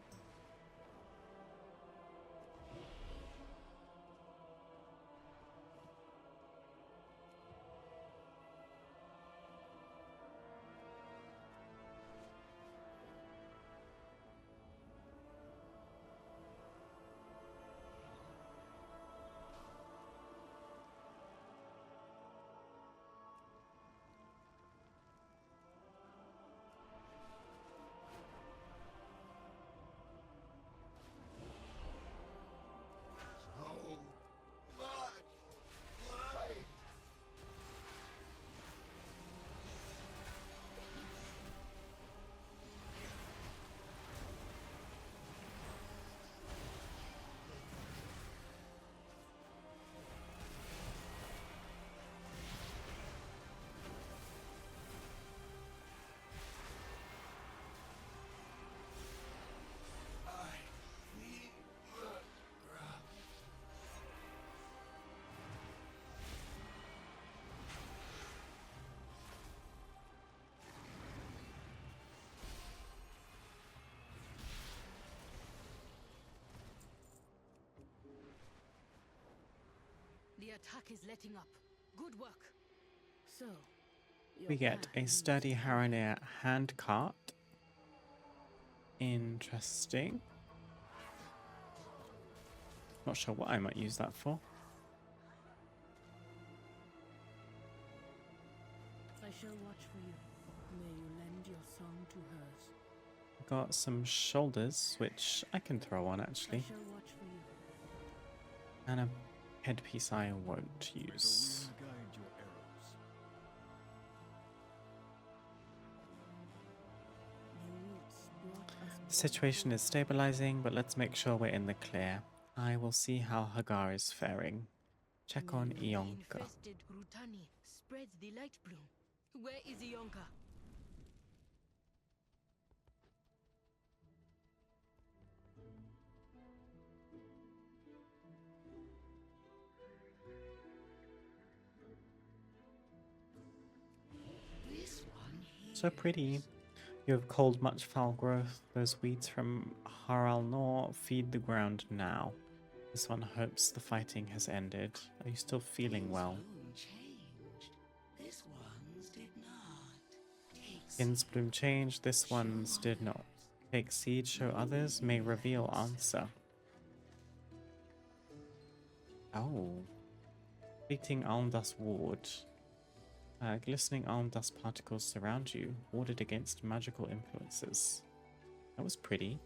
The attack is letting up. Good work. So, We get a sturdy Harandar handcart. Interesting. Not sure what I might use that for. I shall watch for you. May you lend your song to hers. Got some shoulders, which I can throw on I actually. shall watch for you. And a headpiece I won't May the use. wind guide your arrows. The roots brought us The situation is stabilizing, but let's make sure we're in the clear. I will see how Hagar is faring. Check on The Ionka. infested Rutani spreads the light bloom. Where is Ionka? This one here. So pretty. You have culled much foul growth. Those weeds from Haralnor feed the ground now. This one hopes the fighting has ended. Are you still feeling well? Bloom changed. This one's did not. Take Skin's bloom changed, this one's did not. Take seed, show others, may reveal answer. Oh. Fleeting alm dust ward. Glistening alm dust particles surround you, warded against magical influences. That was pretty.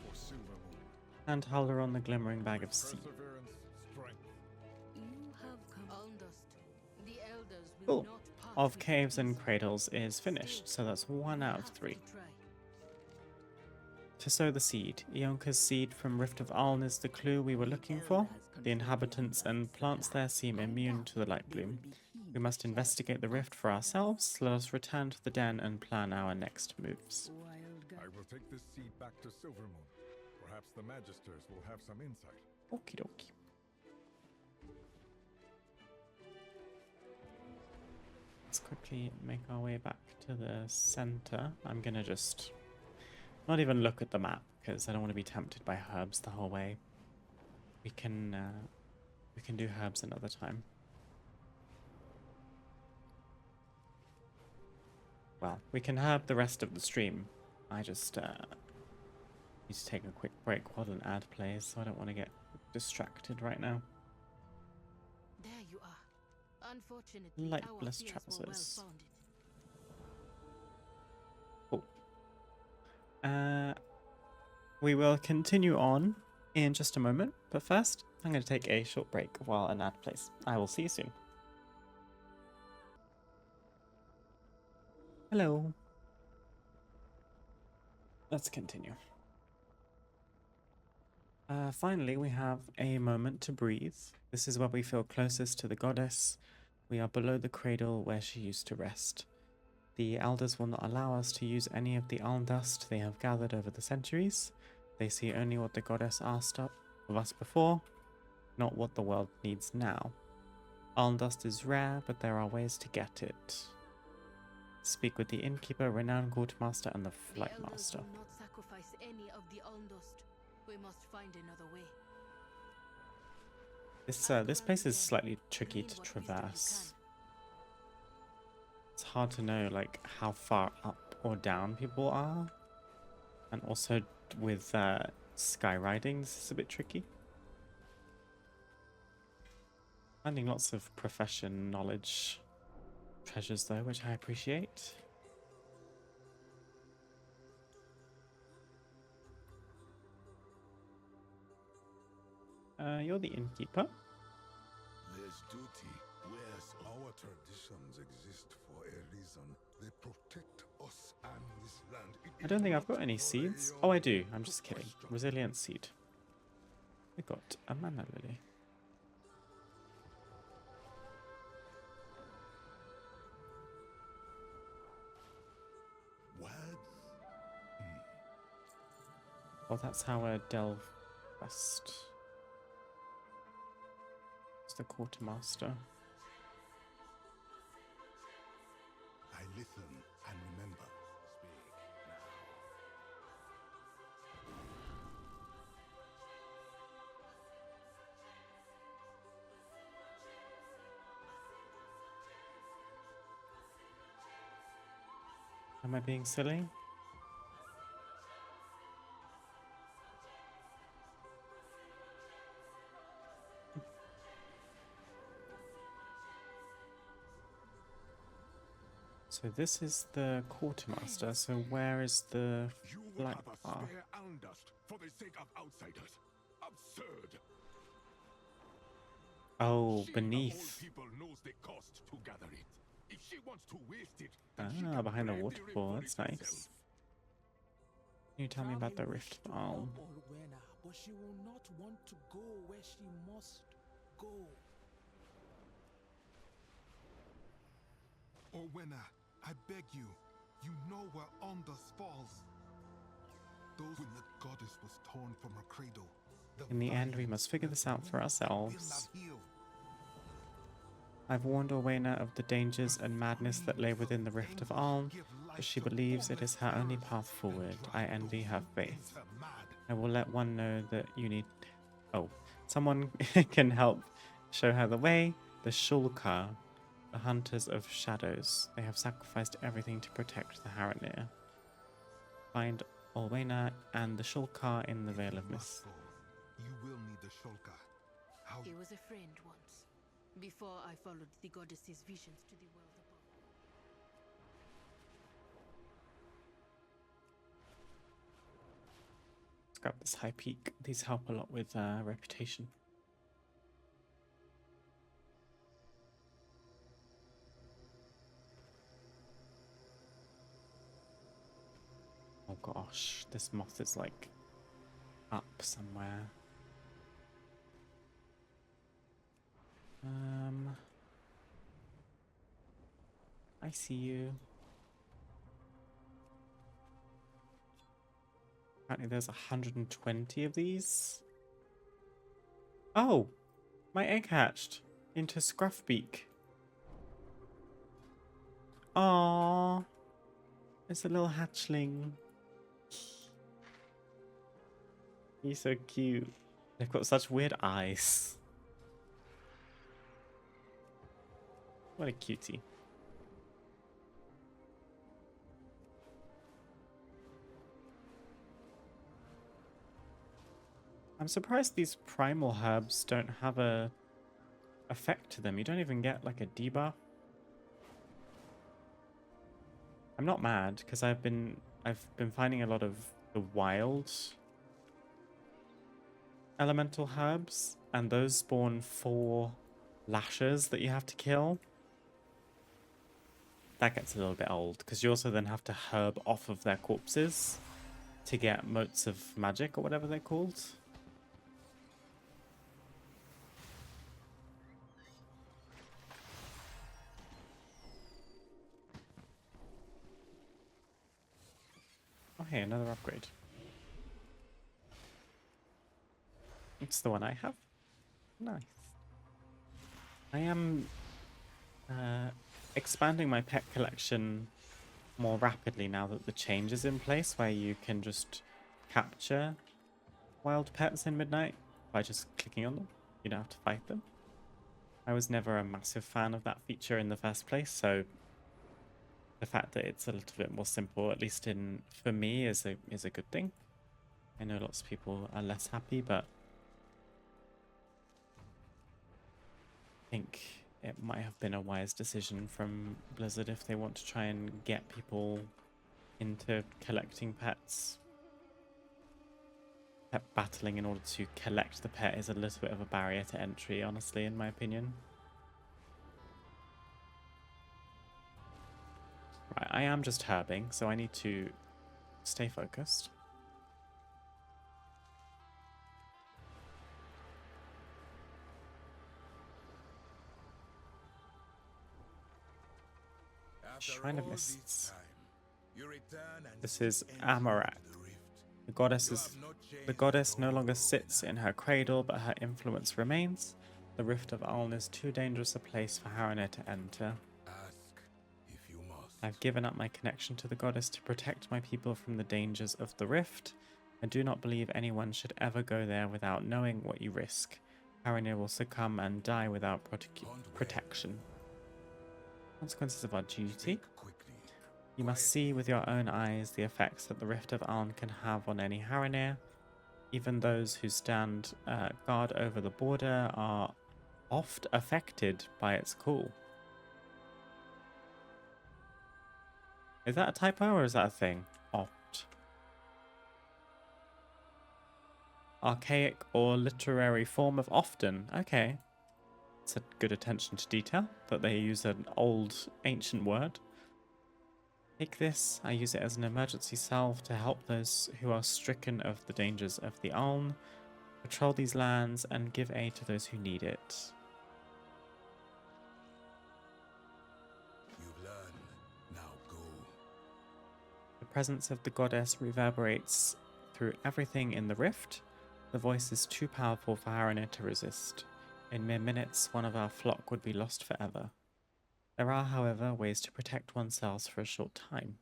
For Silvermoon. And Howler on the glimmering bag of seed. Perseverance, strength. You have come. Almdust. The elders will Cool. not part Of with Caves and peace. Cradles is finished, so that's 1 out of Have to 3. try. To sow the seed. Ionka's seed from Rift of Aln is the clue we were looking for. The inhabitants and plants there seem immune to the light bloom. We must investigate the rift for ourselves. Let us return to the den and plan our next moves. Wild I guy. will take this seed back to Silvermoon. Perhaps the Magisters will have some insight. Okie dokie. Let's quickly make our way back to the center. I'm gonna just not even look at the map because I don't want to be tempted by herbs the whole way. We can do herbs another time. Well, we can herb the rest of the stream. I just need to take a quick break while an ad plays, so I don't want to get distracted right now. There you are. Unfortunately, Light our blessed fears were trousers. well-founded. We will continue on in just a moment, but first, I'm going to take a short break while an ad plays. I will see you soon. Hello. Let's continue. Finally, we have a moment to breathe. This is where we feel closest to the goddess. We are below the cradle where she used to rest. The elders will not allow us to use any of the alm dust they have gathered over the centuries. They see only what the goddess asked of us before, not what the world needs now. Aln dust is rare, but there are ways to get it. Speak with the innkeeper, renowned quartermaster, and the flight The elders master. will not sacrifice any of the Alndust. We must find another way. This place is slightly tricky to traverse. It's hard to know like how far up or down people are, and also with skyriding, this is a bit tricky. Finding lots of profession knowledge treasures though, which I appreciate. You're the innkeeper. There's duty. Where's Our traditions exist for a reason. They protect us and this land. I don't think I've got any seeds. Oh, I do. I'm just kidding. Resilient seed. I got a mana lily. Words? Well, that's how I delve west. It's the quartermaster. I listen and remember. Am I being silly? So this is the quartermaster. So where is the You will flight have us path? spare Alndust for the sake of outsiders. Absurd. Oh, She, of all beneath. people, knows the cost to gather it. If she wants to waste it, Ah, then she can behind the brave waterfall. rift That's for nice. herself. Can you tell me about the Travel rift to Isle? help Orwena, but she will not want to go where she must go. Orwena, I beg you. You know where Ondas falls. Those when the goddess was torn from her cradle. In the end, we vines must figure that this out for will ourselves. not heal. I've warned Orwena of the dangers and madness that lay within the Rift of Aln, but she believes it is her only path forward. I envy her faith. I will let one know that you need... Oh, someone can help show her the way. The Shulkar, the Hunters of Shadows. They have sacrificed everything to protect the Haranir. Find Orwena and the Shulkar in the Vale of Mist. You will need the Shulka. How He was a friend once, before I followed the goddess's visions to the world above. Let's grab this high peak. These help a lot with reputation. Oh gosh, this moth is like up somewhere. I see you. Apparently there's 120 of these. Oh, my egg hatched into Scruffbeak. Aww, it's a little hatchling. He's so cute. They've got such weird eyes. What a cutie. I'm surprised these primal herbs don't have a effect to them. You don't even get like a debuff. I'm not mad because I've been finding a lot of the wild elemental herbs, and those spawn 4 lashes that you have to kill. That gets a little bit old because you also then have to herb off of their corpses to get motes of magic or whatever they're called. Oh hey, another upgrade. It's the one I have. Nice. I am expanding my pet collection more rapidly now that the change is in place, where you can just capture wild pets in Midnight by just clicking on them. You don't have to fight them. I was never a massive fan of that feature in the first place, so the fact that it's a little bit more simple, at least for me, is a good thing. I know lots of people are less happy, but I think it might have been a wise decision from Blizzard if they want to try and get people into collecting pets. Pet battling in order to collect the pet is a little bit of a barrier to entry, honestly, in my opinion. Right, I am just herbing, so I need to stay focused. Shrine of Mists. This is Amarat. The goddess no longer sits in her cradle, but her influence remains. The Rift of Aln is too dangerous a place for Harandar to enter. I've given up my connection to the goddess to protect my people from the dangers of the Rift. I do not believe anyone should ever go there without knowing what you risk. Harandar will succumb and die without protection. Consequences of our duty. You must see with your own eyes the effects that the Rift of Aln can have on any Harandar. Even those who stand guard over the border are oft affected by its call. Is that a typo or is that a thing? Oft. Archaic or literary form of often. Okay. It's a good attention to detail that they use an old ancient word. Take this. I use it as an emergency salve to help those who are stricken of the dangers of the Aln. Patrol these lands and give aid to those who need it. You've learned. Now go. The presence of the goddess reverberates through everything in the rift. The voice is too powerful for Harandar to resist. In mere minutes, one of our flock would be lost forever. There are, however, ways to protect oneself for a short time.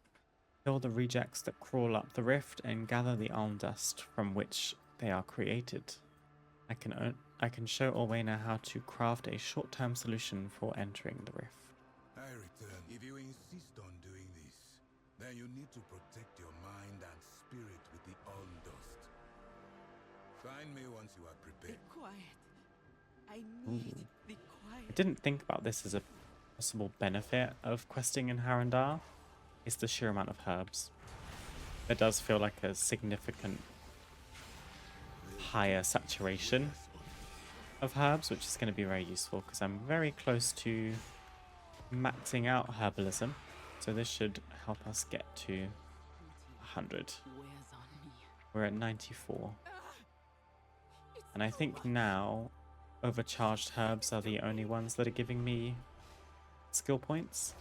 Kill the rejects that crawl up the rift and gather the alm dust from which they are created. I can show Orwena how to craft a short-term solution for entering the rift. I return. If you insist on doing this, then you need to protect your mind and spirit with the alm dust. Find me once you are prepared. Be quiet. I need the quiet. I didn't think about this as a possible benefit of questing in Harandar. Is the sheer amount of herbs. It does feel like a significant higher saturation of herbs, which is going to be very useful because I'm very close to maxing out herbalism. So this should help us get to 100. We're at 94. And I think now overcharged herbs are the only ones that are giving me skill points.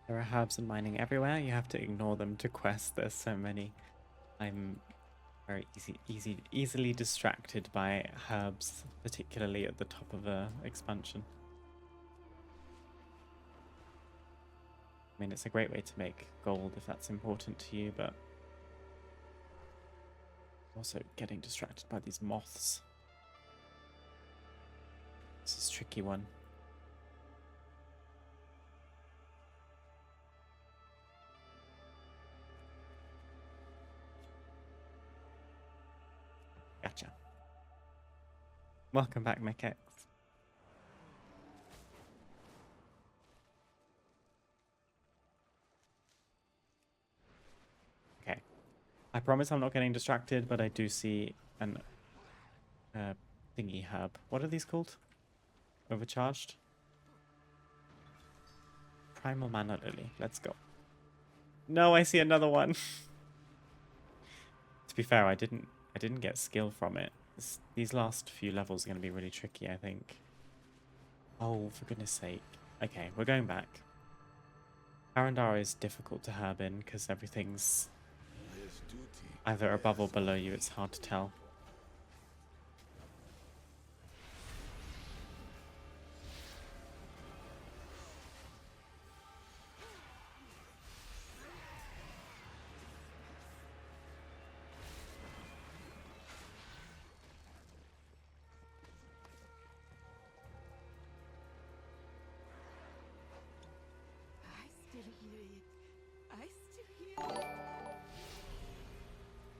There are herbs and mining everywhere. You have to ignore them to quest. There's so many. I'm very easily distracted by herbs, particularly at the top of a expansion. I mean, it's a great way to make gold if that's important to you, but also getting distracted by these moths. This is a tricky one. Gotcha. Welcome back, MechX. Okay. I promise I'm not getting distracted, but I do see an thingy herb. What are these called? Overcharged? Primal Mana Lily. Let's go. No, I see another one. To be fair, I didn't get skill from it. These last few levels are going to be really tricky, I think. Oh, for goodness sake. Okay, we're going back. Harandar is difficult to herb in because everything's either above or below you. It's hard to tell. I still hear it. I still hear it.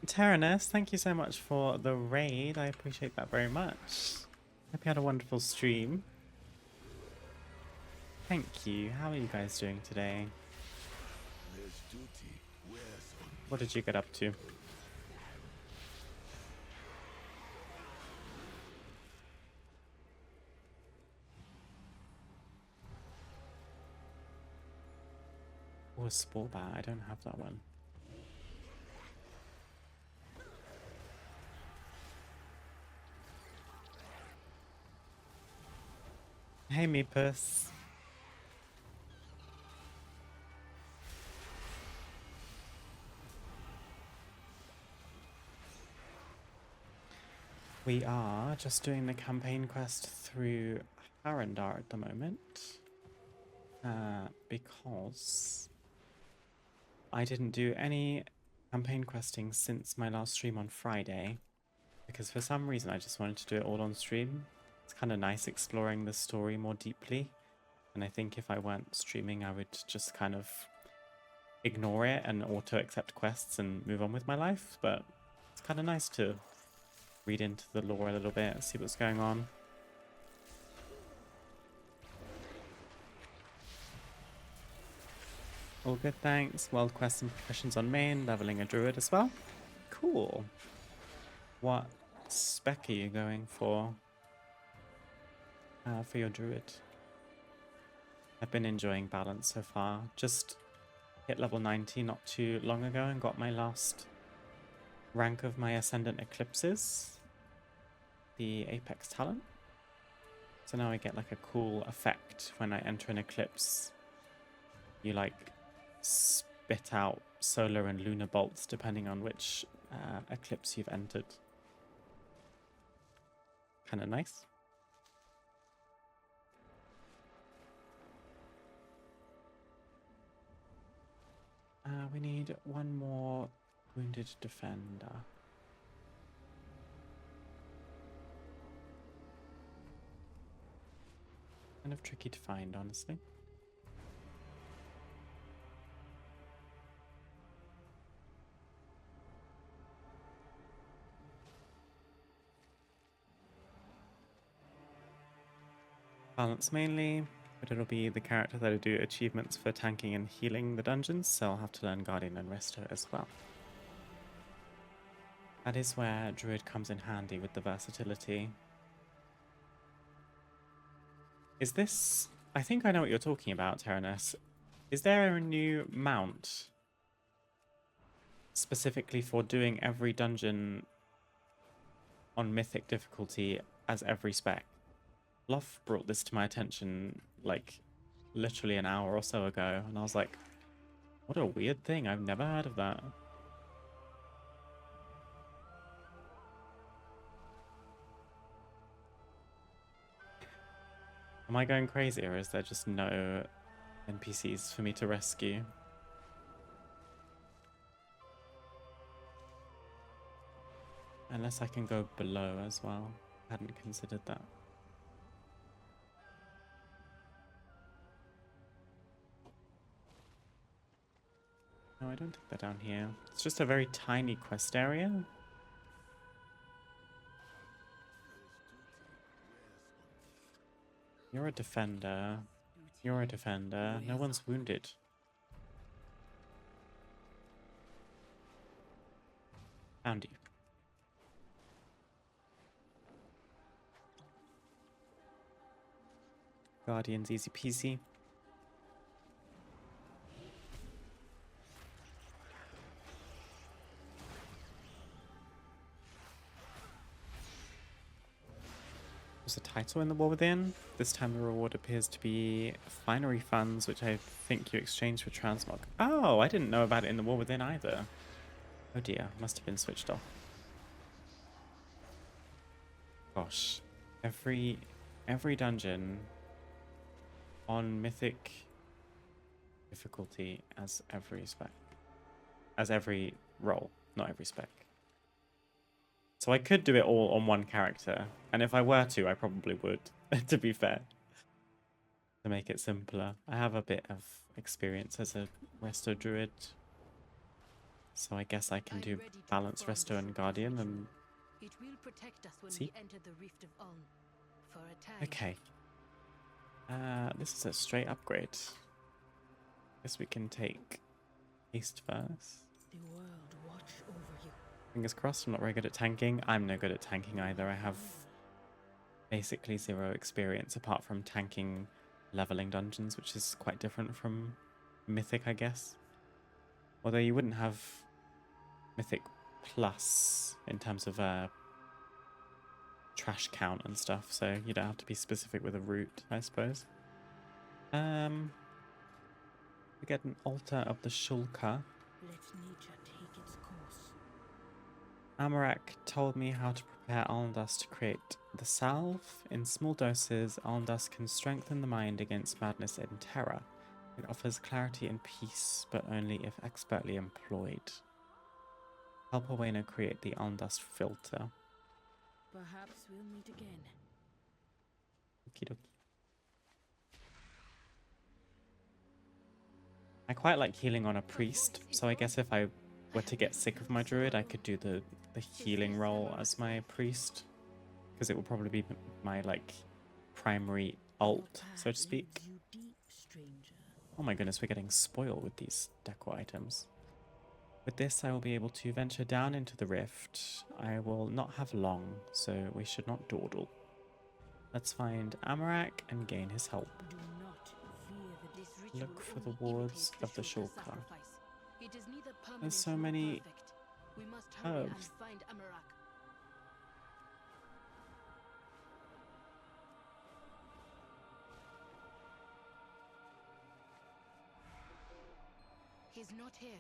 Tyrannus, thank you so much for the raid. I appreciate that very much. Hope you had a wonderful stream. Thank you. How are you guys doing today? What did you get up to? Oh, a spore bat. I don't have that one. Hey, me puss. We are just doing the campaign quest through Harandar at the moment. Because I didn't do any campaign questing since my last stream on Friday. Because for some reason I just wanted to do it all on stream. It's kind of nice exploring the story more deeply. And I think if I weren't streaming, I would just kind of ignore it and auto-accept quests and move on with my life. But it's kind of nice to read into the lore a little bit, see what's going on. All good, thanks. World quests and professions on main, leveling a druid as well. Cool. What spec are you going for your druid? I've been enjoying balance so far. Just hit level 90 not too long ago and got my last rank of my Ascendant Eclipses, the Apex talent. So now I get like a cool effect when I enter an eclipse. You like spit out solar and lunar bolts depending on which eclipse you've entered. Kind of nice. We need one more wounded defender. Kind of tricky to find, honestly. Balance mainly, but it'll be the character that'll do achievements for tanking and healing the dungeons, so I'll have to learn Guardian and Resto as well. That is where Druid comes in handy with the versatility. Is this... I think I know what you're talking about, Tyrannus. Is there a new mount specifically for doing every dungeon on Mythic difficulty as every spec? Loth brought this to my attention like literally an hour or so ago, and I was like, what a weird thing, I've never heard of that. Am I going crazy, or is there just no NPCs for me to rescue? Unless I can go below as well. Hadn't considered that. No, I don't think they're down here. It's just a very tiny quest area. You're a defender. You're a defender. No one's wounded. Found you. Guardian's easy peasy. There's a title in the War Within. This time the reward appears to be finery funds, which I think you exchange for transmog. Oh, I didn't know about it in the War Within either. Oh dear, must have been switched off. Gosh, every dungeon on mythic difficulty as every role, not every spec. So I could do it all on one character, and if I were to, I probably would, to be fair. To make it simpler. I have a bit of experience as a resto druid, so I guess I can do balance resto and guardian and it will protect us when see. we enter the Rift of Ulm for a time. Okay. This is a straight upgrade. Guess we can take haste first. The world watch over you. Fingers crossed. I'm not very good at tanking. I'm no good at tanking either. I have basically 0 experience apart from tanking leveling dungeons, which is quite different from mythic, I guess. Although you wouldn't have mythic plus in terms of trash count and stuff, so you don't have to be specific with a route, I suppose. We get an altar of the Shulker. Let nature take its course. Amarak told me how to prepare Alndust to create the salve. In small doses, Alndust can strengthen the mind against madness and terror. It offers clarity and peace, but only if expertly employed. Help Owena create the Alndust filter. Perhaps we'll meet again. Okie dokie. I quite like healing on a priest, so I guess if I were to get sick of my druid, I could do the healing role as my priest, because it will probably be my like primary ult, so to speak. Oh my goodness, we're getting spoiled with these decor items. With this, I will be able to venture down into the rift. I will not have long, so we should not dawdle. Let's find Amarak and gain his help. Do not fear this ritual. Look for the only wards imitates of the Shulker Shulker. sacrifice. It is neither permanent There's so nor many perfect. We must hurry and herbs. find Amarak. He's not here.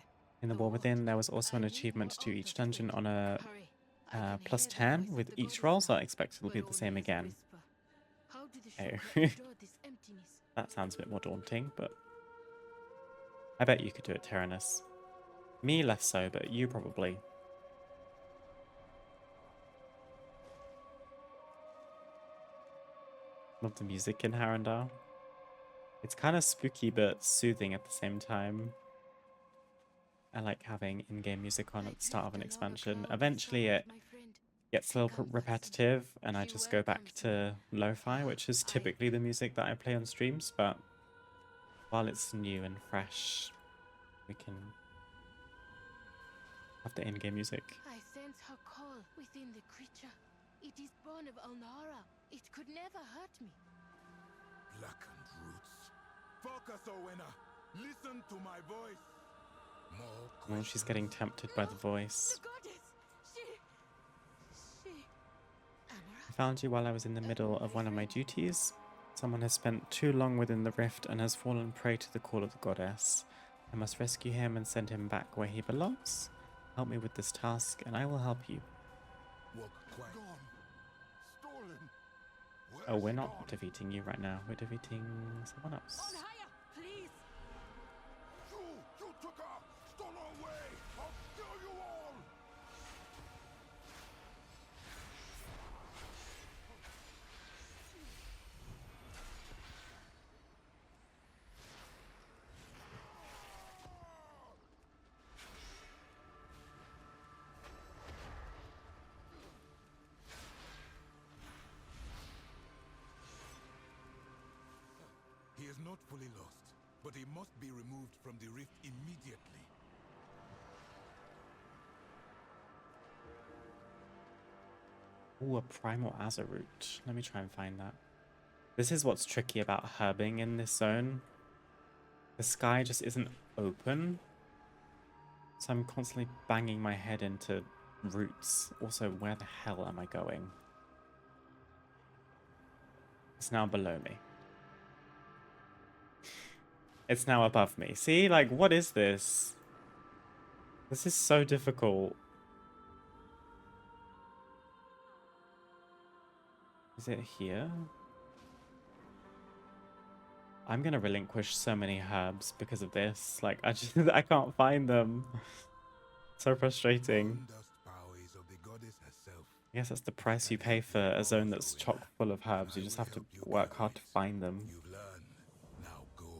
In the War Within, there was also an achievement to each dungeon on a Hurry. I can plus hear the 10 voice of with the each goddess roll, so I now, expect it'll but be the only same as a again. whisper. How do the Oh. Shulker endure this emptiness? That sounds a bit more daunting, but I bet you could do it, Tyrannus. Me less so, but you probably. Love the music in Harandar. It's kind of spooky but soothing at the same time. I like having in-game music on at the start of an expansion. Eventually it gets a little repetitive and I just go back to lo-fi, which is typically the music that I play on streams, but while it's new and fresh, we can have the in-game music. I sense her call within the creature. It is born of Alnara. It could never hurt me. Blackened roots. Focus, Owena. Listen to my voice. More Oh, she's getting tempted by the voice. The goddess! She... I found you while I was in the middle of one of my duties. Someone has spent too long within the rift and has fallen prey to the call of the goddess. I must rescue him and send him back where he belongs. Help me with this task and I will help you. Walk quiet. Gone. Stolen. Oh, Where's we're she not gone? defeating you right now. We're defeating someone On else. higher, please! You took her. Stole her away. I'll kill you all. He is not fully lost, but he must be removed from the rift immediately. Ooh, a primal Azza root. Let me try and find that. This is what's tricky about herbing in this zone. The sky just isn't open. So I'm constantly banging my head into roots. Also, where the hell am I going? It's now below me. It's now above me. See, like, what is this? This is so difficult. Is it here? I'm gonna relinquish so many herbs because of this. Like, I can't find them. So frustrating. I guess that's the price you pay for a zone that's chock full of herbs. You just have to work hard to find them.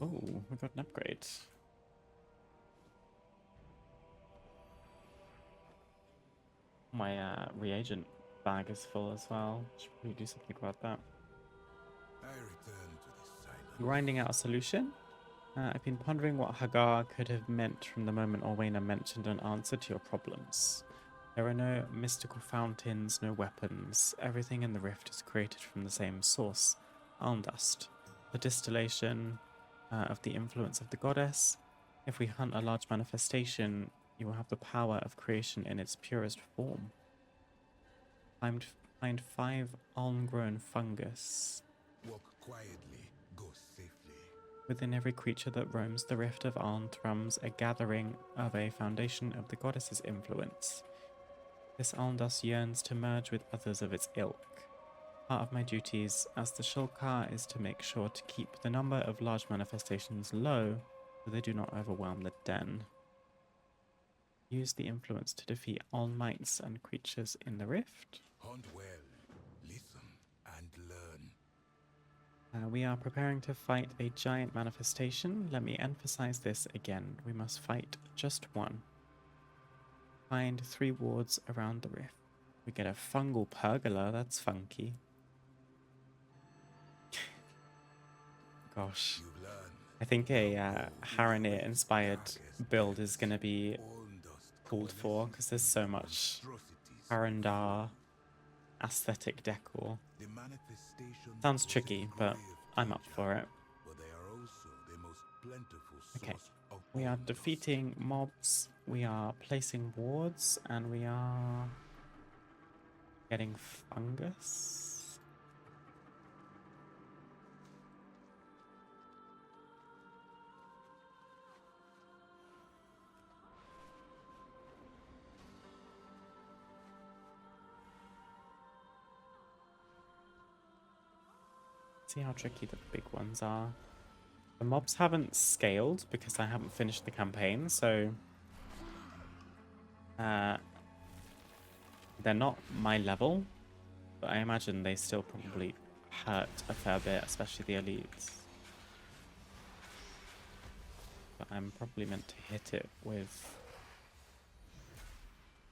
Oh, we got an upgrade. My reagent bag is full as well. Should probably do something about that. Grinding out a solution. I've been pondering what Hagar could have meant from the moment Orwena mentioned an answer to your problems. There are no mystical fountains, no weapons. Everything in the rift is created from the same source, Almdust, the distillation of the influence of the goddess. If we hunt a large manifestation, you will have the power of creation in its purest form. Find 5 alm-grown fungus. Walk quietly, go safely. Within every creature that roams the rift of Alm thrums a gathering of a foundation of the goddess's influence. This Almdust yearns to merge with others of its ilk. Part of my duties as the Shulkar is to make sure to keep the number of large manifestations low so they do not overwhelm the den. Use the influence to defeat all mites and creatures in the rift. Hunt well, listen, and learn. We are preparing to fight a giant manifestation. Let me emphasize this again. We must fight just one. Find 3 wards around the rift. We get a fungal pergola. That's funky. Gosh. I think a Harandar inspired build is going to be called for because there's so much Harandar aesthetic decor. Sounds tricky, but I'm up for it. Okay, we are defeating mobs, we are placing wards, and we are getting fungus. See how tricky the big ones are. The mobs haven't scaled because I haven't finished the campaign, so they're not my level, but I imagine they still probably hurt a fair bit, especially the elites. But I'm probably meant to hit it with...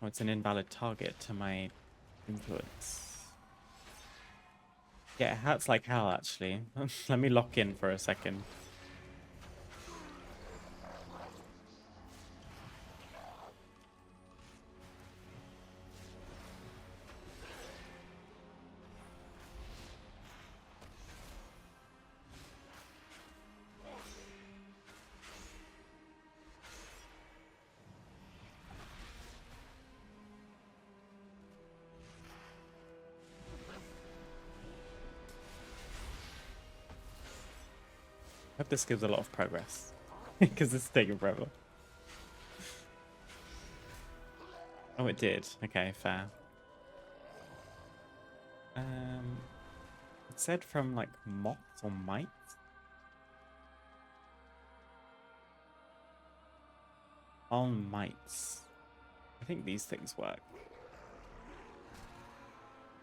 Oh, it's an invalid target to my influence. Yeah, it hurts like hell, actually. Let me lock in for a second. I hope this gives a lot of progress, because it's taking forever. Oh, it did. Okay, fair. It said from, like, moths or mites? All mites. I think these things work.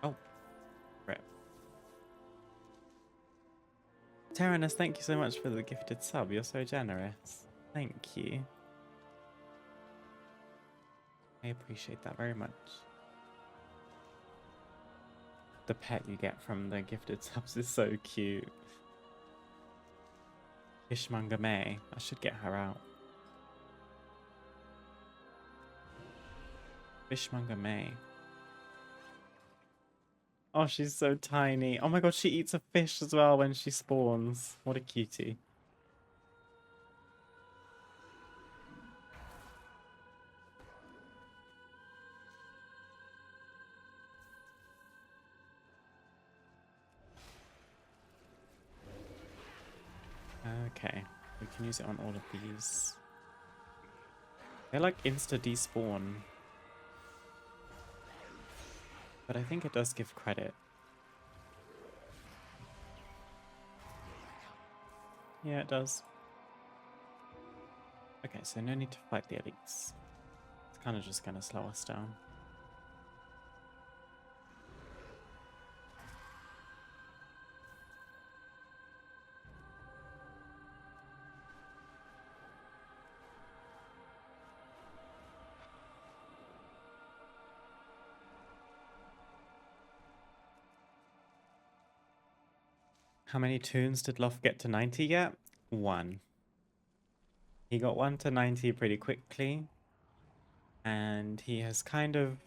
Oh, rip. Tyrannus, thank you so much for the gifted sub. You're so generous. Thank you. I appreciate that very much. The pet you get from the gifted subs is so cute. Fishmonger May. I should get her out. Fishmonger May. Oh, she's so tiny. Oh my god, she eats a fish as well when she spawns. What a cutie. Okay, we can use it on all of these. They like insta despawn, but I think it does give credit. Yeah, it does. Okay, so no need to fight the elites. It's kind of just going to slow us down. How many tunes did Loth get to 90 yet? 1. He got 1 to 90 pretty quickly. And he has kind of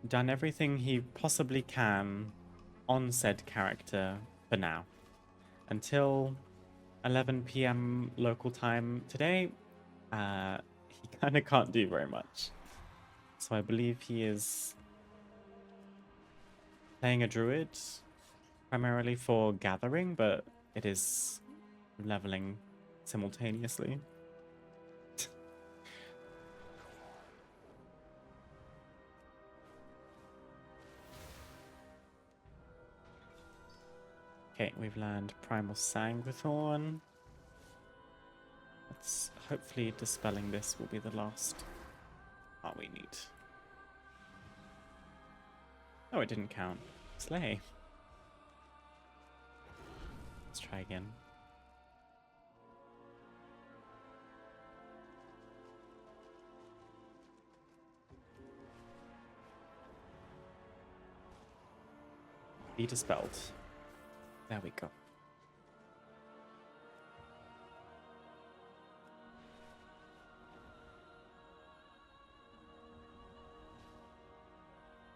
done everything he possibly can on said character for now. Until 11 p.m. local time today, he kind of can't do very much. So I believe he is playing a druid, primarily for gathering, but it is leveling simultaneously. Okay, we've learned Primal Sanguithorn. Let's hopefully dispelling this will be the last part we need. Oh, it didn't count. Slay. Let's try again. Be dispelled. There we go.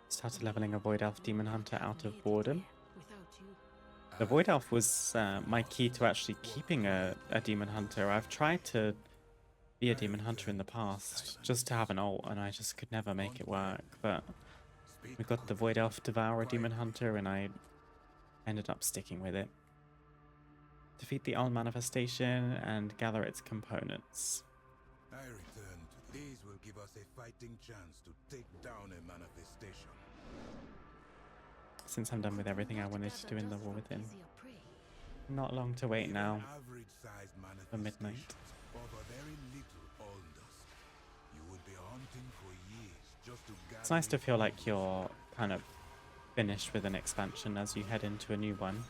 Started leveling a Void Elf Demon Hunter out of boredom. The Void Elf was my key to actually keeping a Demon Hunter. I've tried to be a Demon Hunter in the past, just to have an ult, and I just could never make it work, but we got the Void Elf Devourer Demon Hunter, and I ended up sticking with it. Defeat the Owl Manifestation and gather its components. I return to these will give us a fighting chance to take down a manifestation. Since I'm done with everything I wanted to do in the War Within. Not long to wait now for midnight. It's nice to feel like you're kind of finished with an expansion as you head into a new one.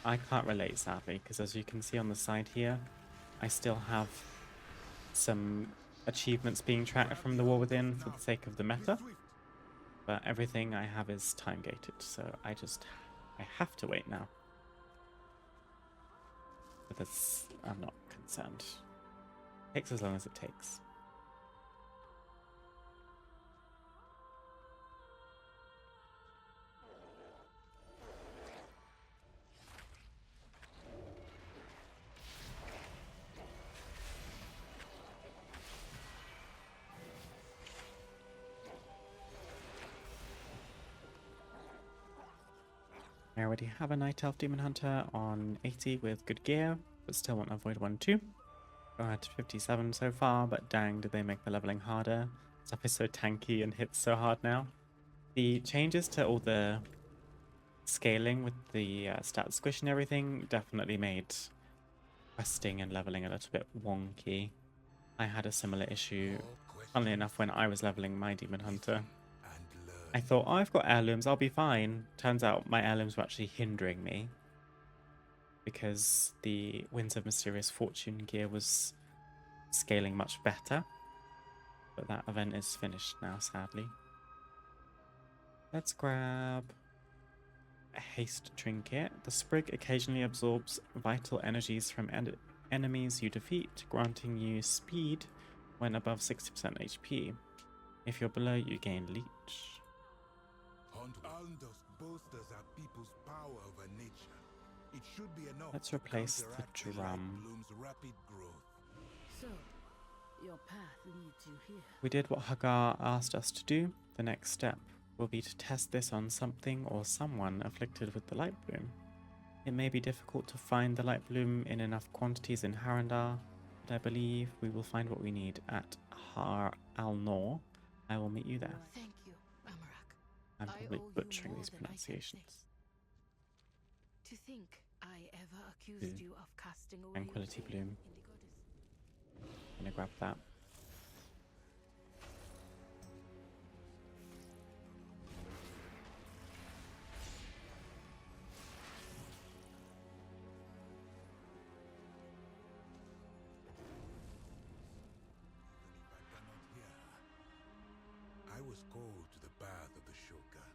I can't relate, sadly, because as you can see on the side here, I still have some achievements being tracked from the War Within for the sake of the meta. But everything I have is time gated, so I have to wait now. But that's, I'm not concerned. It takes as long as it takes. I already have a Night Elf Demon Hunter on 80 with good gear, but still want to avoid 1 too. We're at 57 so far, but dang, did they make the leveling harder. Stuff is so tanky and hits so hard now. The changes to all the scaling with the stat squish and everything definitely made questing and leveling a little bit wonky. I had a similar issue, funnily enough, when I was leveling my Demon Hunter. I thought, oh, I've got heirlooms, I'll be fine. Turns out my heirlooms were actually hindering me, because the Winds of Mysterious Fortune gear was scaling much better. But that event is finished now, sadly. Let's grab a haste trinket. The sprig occasionally absorbs vital energies from enemies you defeat, granting you speed when above 60% HP. If you're below, you gain leech. Let's replace the drum. So, your path leads you here. We did what Hagar asked us to do. The next step will be to test this on something or someone afflicted with the light bloom. It may be difficult to find the light bloom in enough quantities in Harandar, but I believe we will find what we need at Har al-Nor. I will meet you there. Thank you, Amarak. I'm I probably owe you butchering more these than I can say. pronunciations. To think I ever accused you of casting away Tranquility your faith bloom. in the goddess. I'm gonna grab that. Even if I cannot hear her. I was called to the path of the Shoka,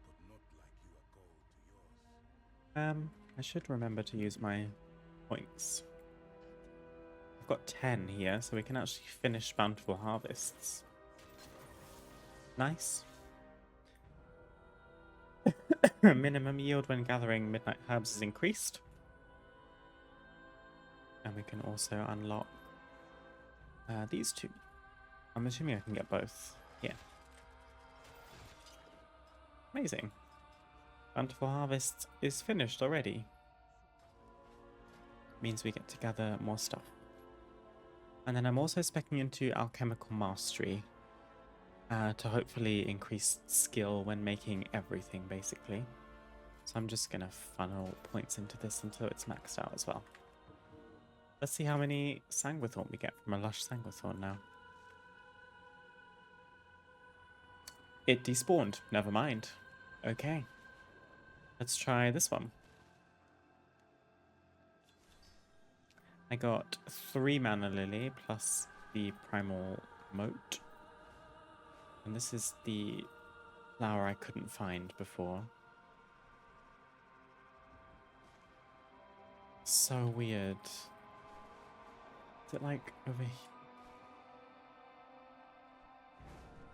but not like you are called to yours. I should remember to use my points. I've got 10 here, so we can actually finish bountiful harvests. Nice. Minimum yield when gathering midnight herbs is increased. And we can also unlock these two. I'm assuming I can get both. Yeah. Amazing. Bountiful Harvest is finished already. Means we get to gather more stuff. And then I'm also speccing into Alchemical Mastery to hopefully increase skill when making everything, basically. So I'm just going to funnel points into this until it's maxed out as well. Let's see how many Sanguithorn we get from a Lush Sanguithorn now. It despawned. Never mind. Okay. Let's try this one. I got 3 Mana Lily plus the Primal Moat. And this is the flower I couldn't find before. So weird. Is it like over here?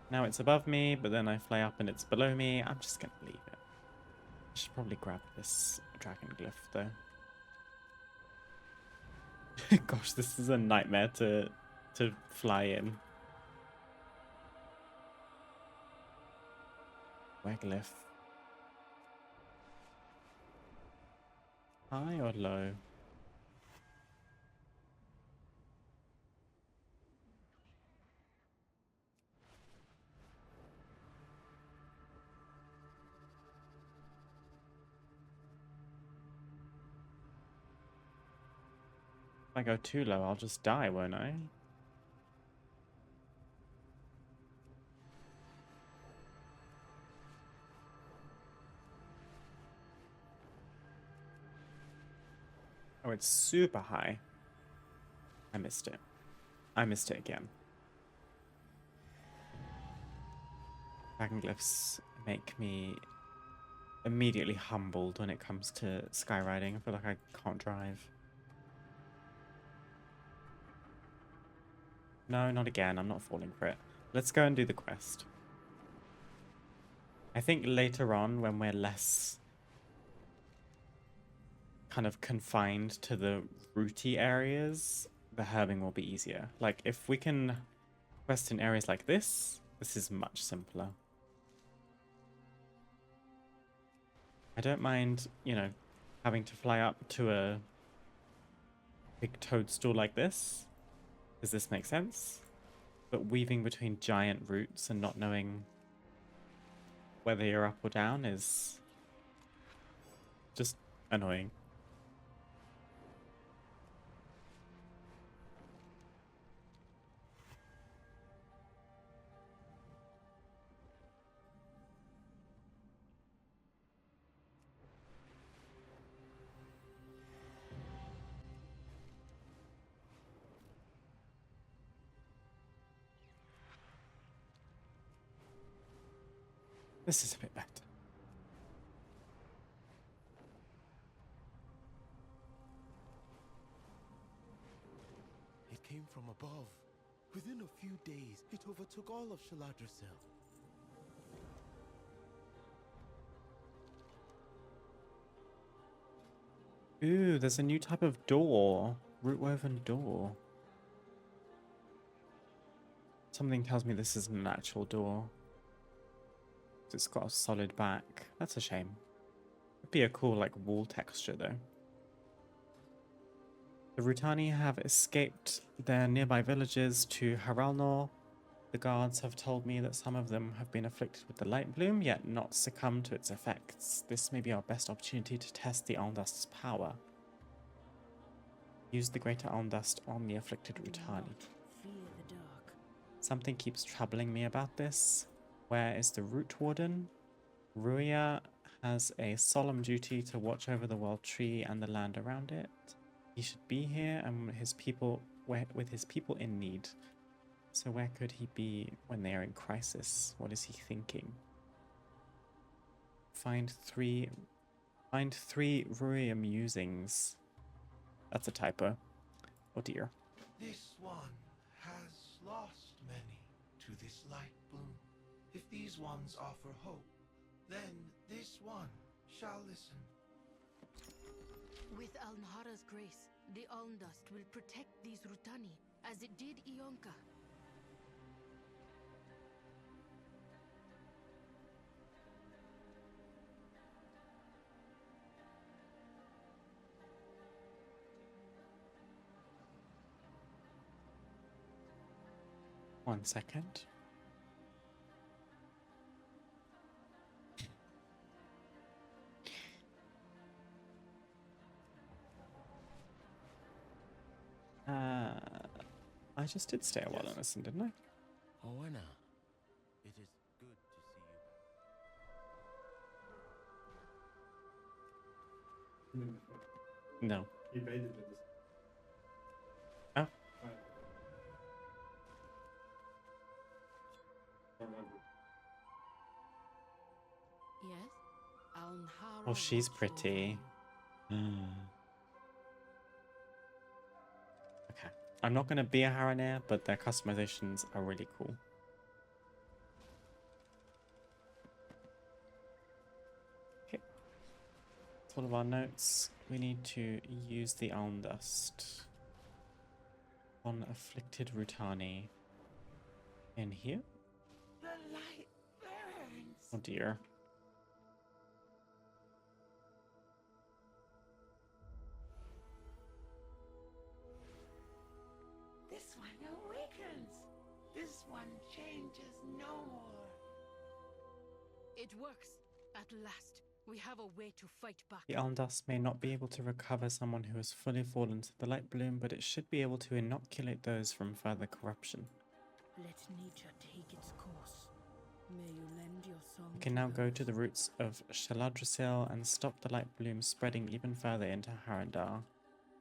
Now it's above me, but then I fly up and it's below me. I'm just gonna leave it. I should probably grab this dragon glyph though. Gosh, this is a nightmare to fly in. Where glyph? High or low? If I go too low, I'll just die, won't I? Oh, it's super high. I missed it. I missed it again. Dragon glyphs make me immediately humbled when it comes to skywriting. I feel like I can't drive. No, not again. I'm not falling for it. Let's go and do the quest. I think later on, when we're less kind of confined to the rooty areas, the herbing will be easier. Like, if we can quest in areas like this, this is much simpler. I don't mind, you know, having to fly up to a big toadstool like this. Does this make sense? But weaving between giant roots and not knowing whether you're up or down is just annoying. This is a bit better. It came from above. Within a few days, it overtook all of Shaladrasel. Ooh, there's a new type of door. Root-woven door. Something tells me this is an actual door. It's got a solid back. That's a shame. would be a cool like wall texture though. The Rutani have escaped their nearby villages to Haralnor. The guards have told me that some of them have been afflicted with the light bloom, yet not succumbed to its effects. This may be our best opportunity to test the Alndast's power. Use the greater Alndast on the afflicted Rutani. Fear the dark. Something keeps troubling me about this. Where is the Root Warden? Ruya has a solemn duty to watch over the World Tree and the land around it. He should be here and with his people in need. So where could he be when they are in crisis? What is he thinking? Find three Ruya musings. That's a typo. Oh dear. This one has lost many to this light bloom. If these ones offer hope, then this one shall listen. With Alnhara's grace, the Alndast will protect these Rutani, as it did Ionka. One second. I just did stay a while and listen, didn't I? Owenna, it is good to see you. No. He baited with this. Oh. Yes? Alnhara. Oh, she's watch over pretty. you. Okay. I'm not going to be a Harandar, but their customizations are really cool. Okay. That's all of our notes. We need to use the Alndast on afflicted Rutani. In here? The light burns. Oh dear. This one awakens. This one changes no more. It works. At last, we have a way to fight back. The Alndast may not be able to recover someone who has fully fallen to the light bloom, but it should be able to inoculate those from further corruption. Let nature take its course. May you lend your song. We can now go to the roots of Shaladrasil and stop the light bloom spreading even further into Harandar.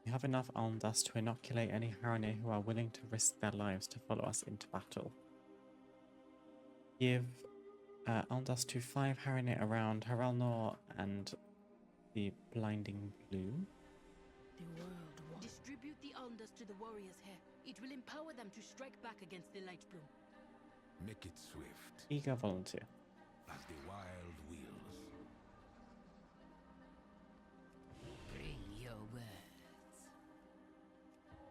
We have enough Alndast to inoculate any Harandar who are willing to risk their lives to follow us into battle. Give Alndast to 5 Harandar around Haralnor and the blinding bloom. The world wants. Distribute the Alndast to the warriors here. It will empower them to strike back against the light bloom. Make it swift, Eager volunteer. as the wild wheels. Bring your words.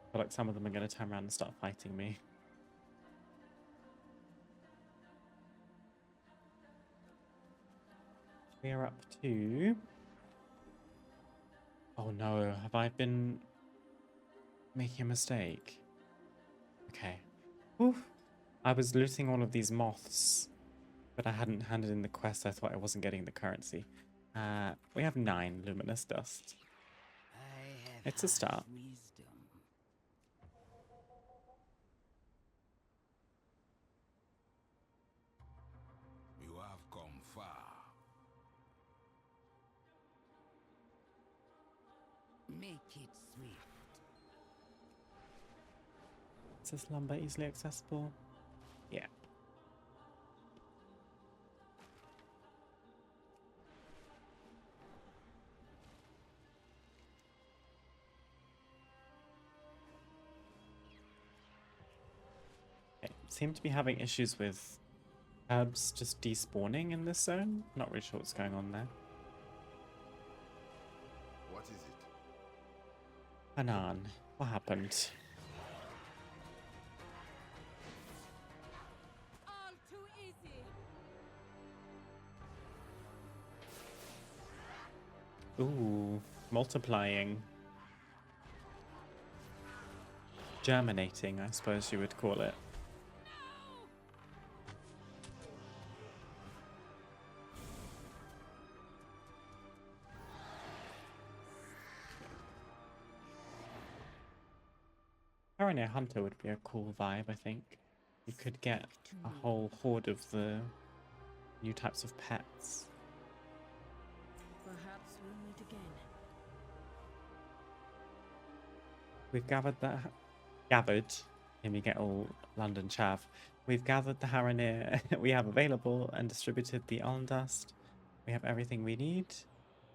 I feel like some of them are going to turn around and start fighting me. We are up to... Oh no, have I been making a mistake? Okay. Oof. I was looting all of these moths, but I hadn't handed in the quest. I thought I wasn't getting the currency. We have 9 luminous dust. I have It's a start. wisdom. You have come far. Make it swift. Is this lumber easily accessible? Yeah. Okay. Seem to be having issues with herbs just despawning in this zone. Not really sure what's going on there. What is it? Anan, what happened? All too easy. Ooh, multiplying. Germinating, I suppose you would call it. Harandar Hunter would be a cool vibe, I think. You could get a whole horde of the new types of pets. Perhaps we'll meet again. We've and we get all London chav. We've gathered the Harandar we have available and distributed the Aln dust. We have everything we need,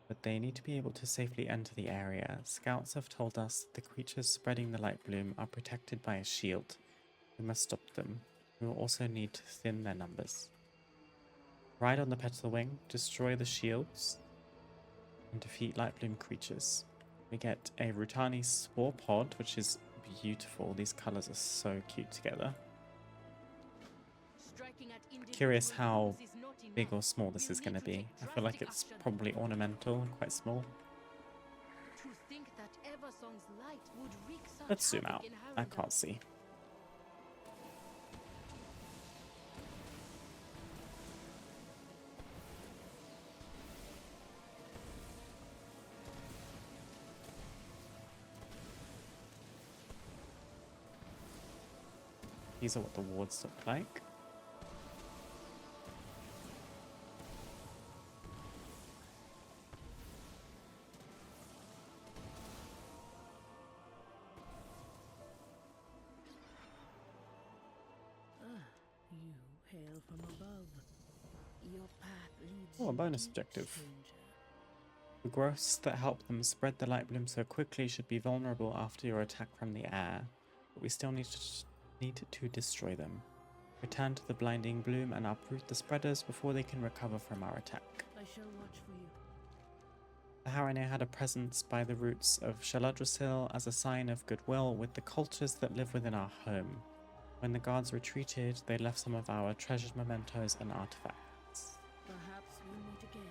but they need to be able to safely enter the area. Scouts have told us the creatures spreading the light bloom are protected by a shield. We must stop them. We will also need to thin their numbers. Ride on the Petal Wing, destroy the shields, and defeat light bloom creatures. We get a Rutani Spore Pod, which is beautiful. These colors are so cute together. Curious how big or small this is going to be. I feel like it's probably ornamental and quite small. Let's zoom out. I can't see. These are what the wards look like. You hail from above. Your path leads Oh, a bonus objective. The growths that help them spread the light bloom so quickly should be vulnerable after your attack from the air, but we still need to destroy them. Return to the blinding bloom and uproot the spreaders before they can recover from our attack. I shall watch for you. The Harandar had a presence by the roots of Shaladrasil as a sign of goodwill with the cultures that live within our home. When the guards retreated, they left some of our treasured mementos and artifacts. Perhaps we'll meet again.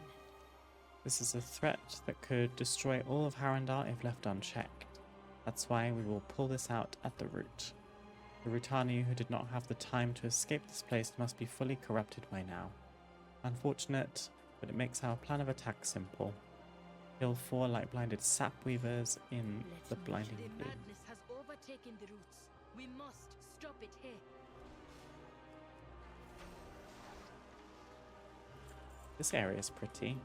This is a threat that could destroy all of Harandar if left unchecked. That's why we will pull this out at the root. The Rutani who did not have the time to escape this place must be fully corrupted by now. Unfortunate, but it makes our plan of attack simple. Kill 4 light-blinded sap weavers in the blinding bloom. The madness has overtaken the roots. We must stop it here. This area is pretty.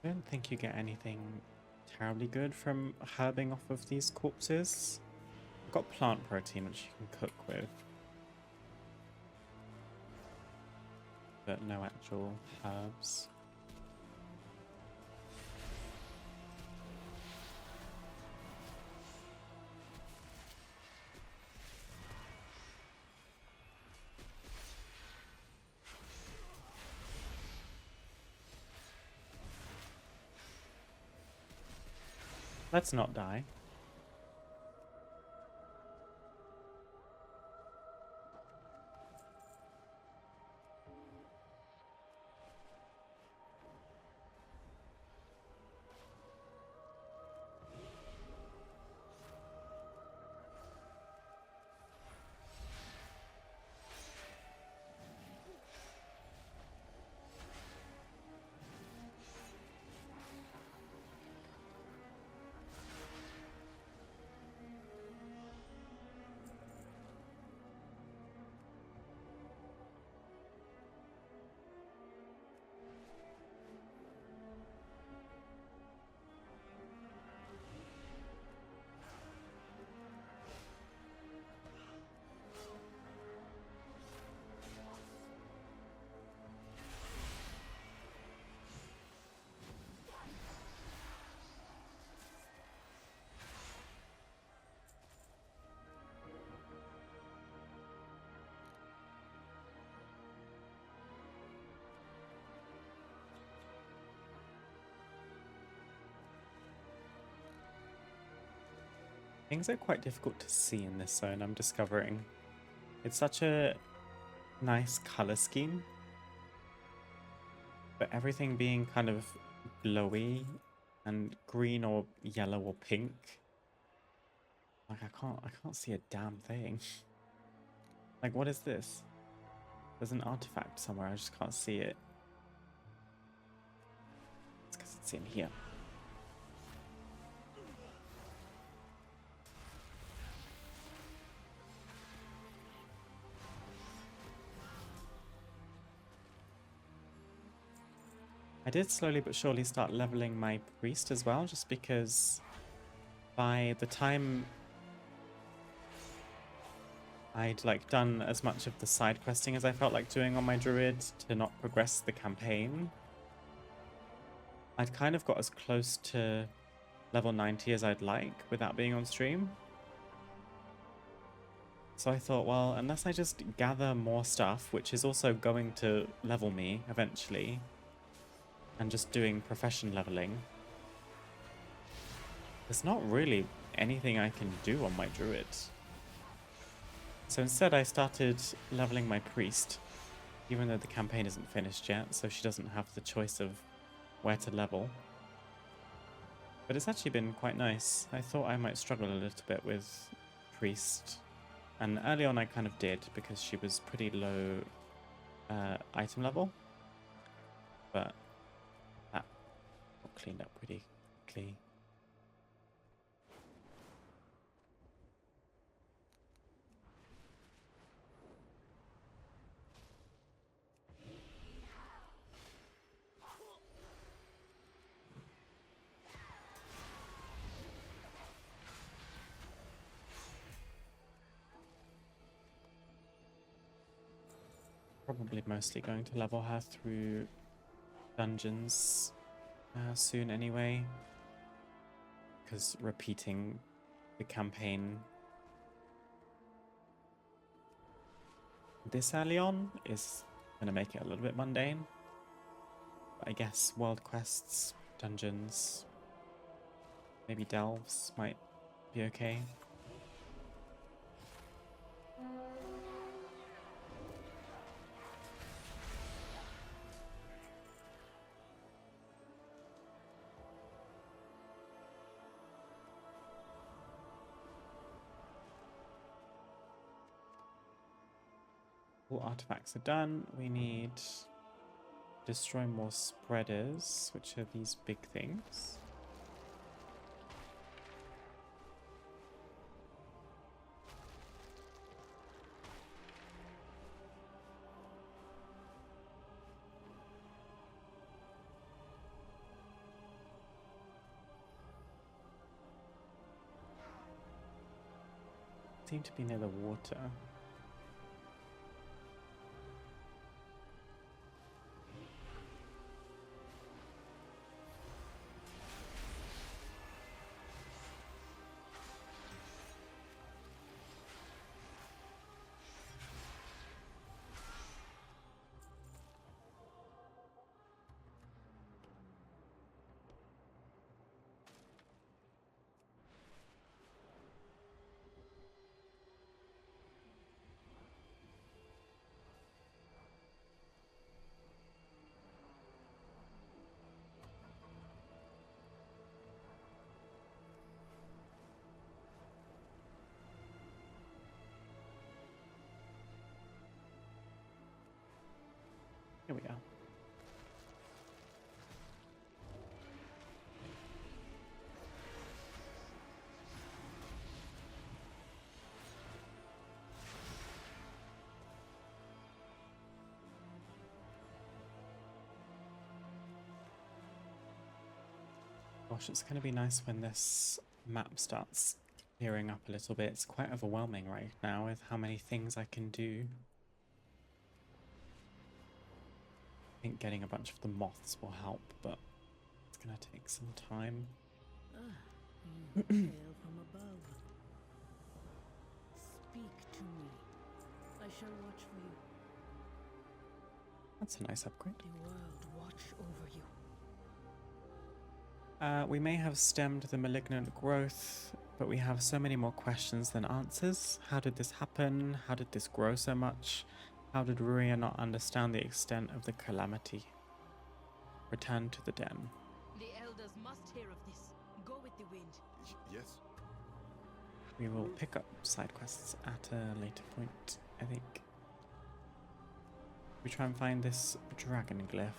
I don't think you get anything terribly good from herbing off of these corpses. I've got plant protein which you can cook with, but no actual herbs. Let's not die. Things are quite difficult to see in this zone, I'm discovering. It's such a nice color scheme, but everything being kind of glowy and green or yellow or pink. Like I can't see a damn thing. Like, what is this? There's an artifact somewhere, I just can't see it. It's because it's in here. I did slowly but surely start leveling my priest as well, just because by the time I'd like done as much of the side questing as I felt like doing on my druid to not progress the campaign, I'd kind of got as close to level 90 as I'd like without being on stream. So I thought, well, unless I just gather more stuff, which is also going to level me eventually, and just doing profession leveling, there's not really anything I can do on my druid. So instead I started leveling my priest, even though the campaign isn't finished yet, so she doesn't have the choice of where to level. But it's actually been quite nice. I thought I might struggle a little bit with priest, and early on I kind of did because she was pretty low item level, but that got cleaned up pretty quickly. Probably mostly going to level her through dungeons soon anyway, because repeating the campaign this early on is going to make it a little bit mundane. But I guess world quests, dungeons, maybe delves might be okay. All artifacts are done. We need destroy more spreaders, which are these big things. Seem to be near the water. Here we are. Gosh, it's going to be nice when this map starts clearing up a little bit. It's quite overwhelming right now with how many things I can do. I think getting a bunch of the moths will help, but it's going to take some time. You hail from above. Speak to me. I shall watch for you. That's a nice upgrade. The world watch over you. We may have stemmed the malignant growth, but we have so many more questions than answers. How did this happen? How did this grow so much? How did Ruria not understand the extent of the calamity? Return to the den. The elders must hear of this. Go with the wind. Yes. We will pick up side quests at a later point, I think. We try and find this dragon glyph.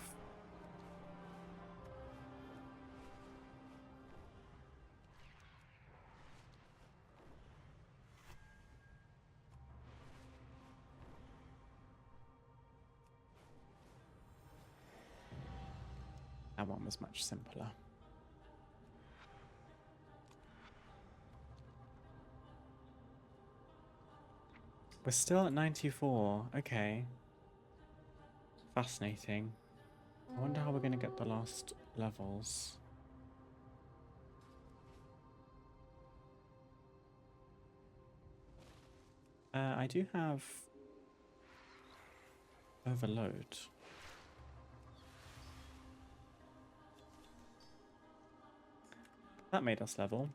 That one was much simpler. We're still at 94. Okay. Fascinating. I wonder how we're going to get the last levels. I do have overload. That made us level.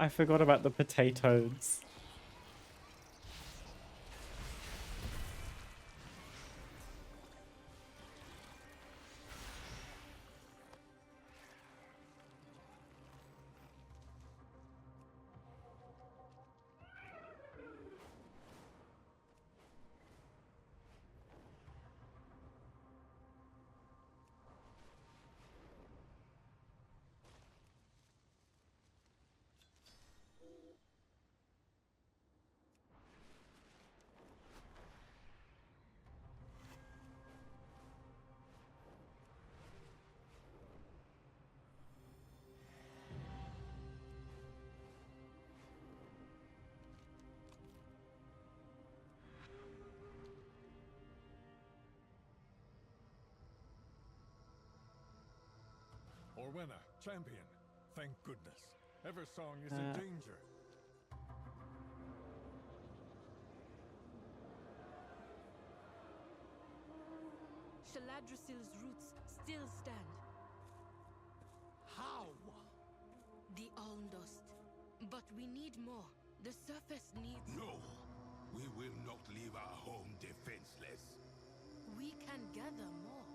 I forgot about the potatoes. Orwenna, champion. Thank goodness. Eversong is in danger. Shaladrisil's roots still stand. How? The Almdust. But we need more. The surface needs... No! We will not leave our home defenseless. We can gather more.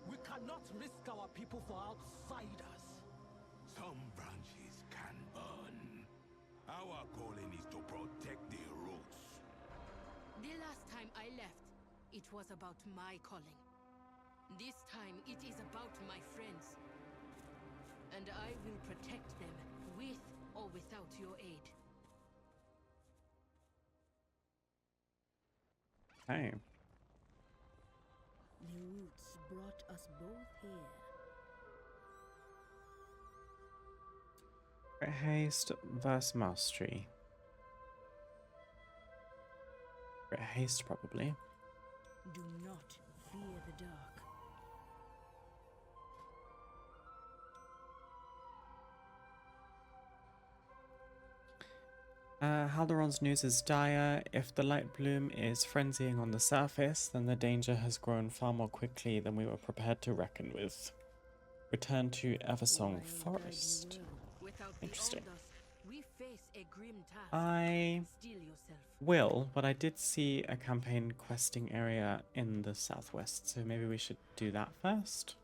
We cannot risk our people for outsiders. Some branches can burn. Our calling is to protect the roots. The last time I left, it was about my calling. This time it is about my friends. And I will protect them, with or without your aid. Okay. The roots brought us both here. Great haste versus mastery. Great haste, probably. Do not fear the dark. Haldoran's news is dire. If the light bloom is frenzying on the surface, then the danger has grown far more quickly than we were prepared to reckon with. Return to Eversong Forest. Interesting. We face a grim task. I Steel yourself. will, but I did see a campaign questing area in the southwest, so maybe we should do that first.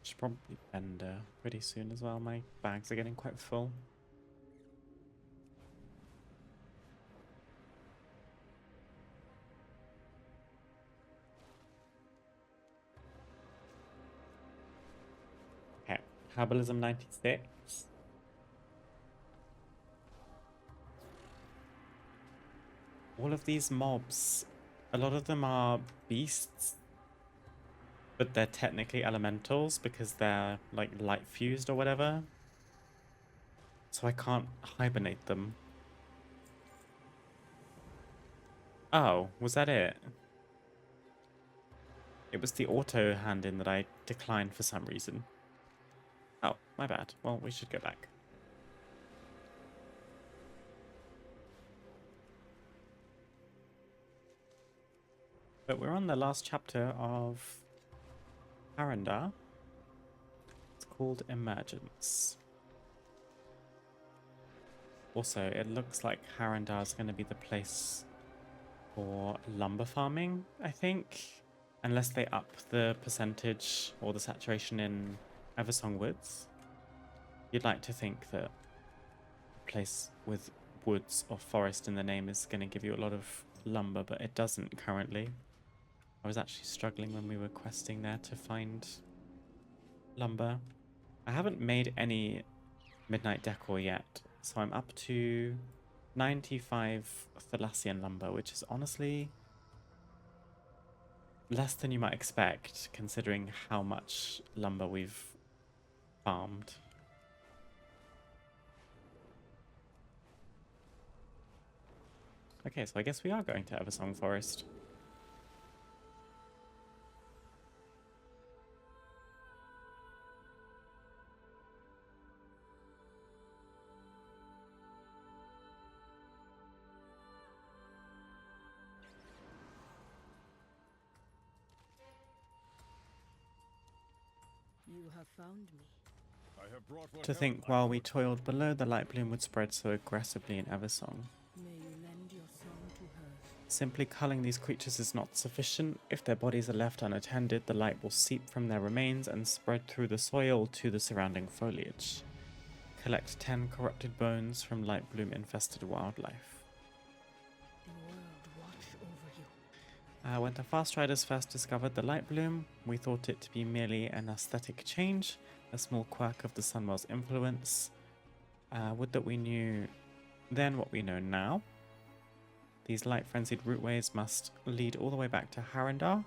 Should probably end pretty soon as well. My bags are getting quite full. Okay, Herbalism 96. All of these mobs, a lot of them are beasts, but they're technically elementals because they're like light fused or whatever. So I can't hibernate them. Oh, was that it? It was the auto hand-in that I declined for some reason. Oh, my bad. Well, we should go back. But we're on the last chapter of Harandar. It's called Emergence. Also, it looks like Harandar is going to be the place for lumber farming, I think. Unless they up the percentage or the saturation in Eversong Woods. You'd like to think that a place with woods or forest in the name is going to give you a lot of lumber, but it doesn't currently. I was actually struggling when we were questing there to find lumber. I haven't made any midnight decor yet, so I'm up to 95 Thalassian lumber, which is honestly less than you might expect, considering how much lumber we've farmed. Okay, so I guess we are going to Eversong Forest. You have found me. I have brought what To think while we toiled below, the light bloom would spread so aggressively in Eversong. May you lend your song to her. Simply culling these creatures is not sufficient. If their bodies are left unattended, the light will seep from their remains and spread through the soil to the surrounding foliage. Collect 10 corrupted bones from light bloom infested wildlife. The world watch over you. When the Fast Riders first discovered the light bloom, we thought it to be merely an aesthetic change, a small quirk of the Sunwell's influence. Would that we knew then what we know now. These light-frenzied routeways must lead all the way back to Harandar.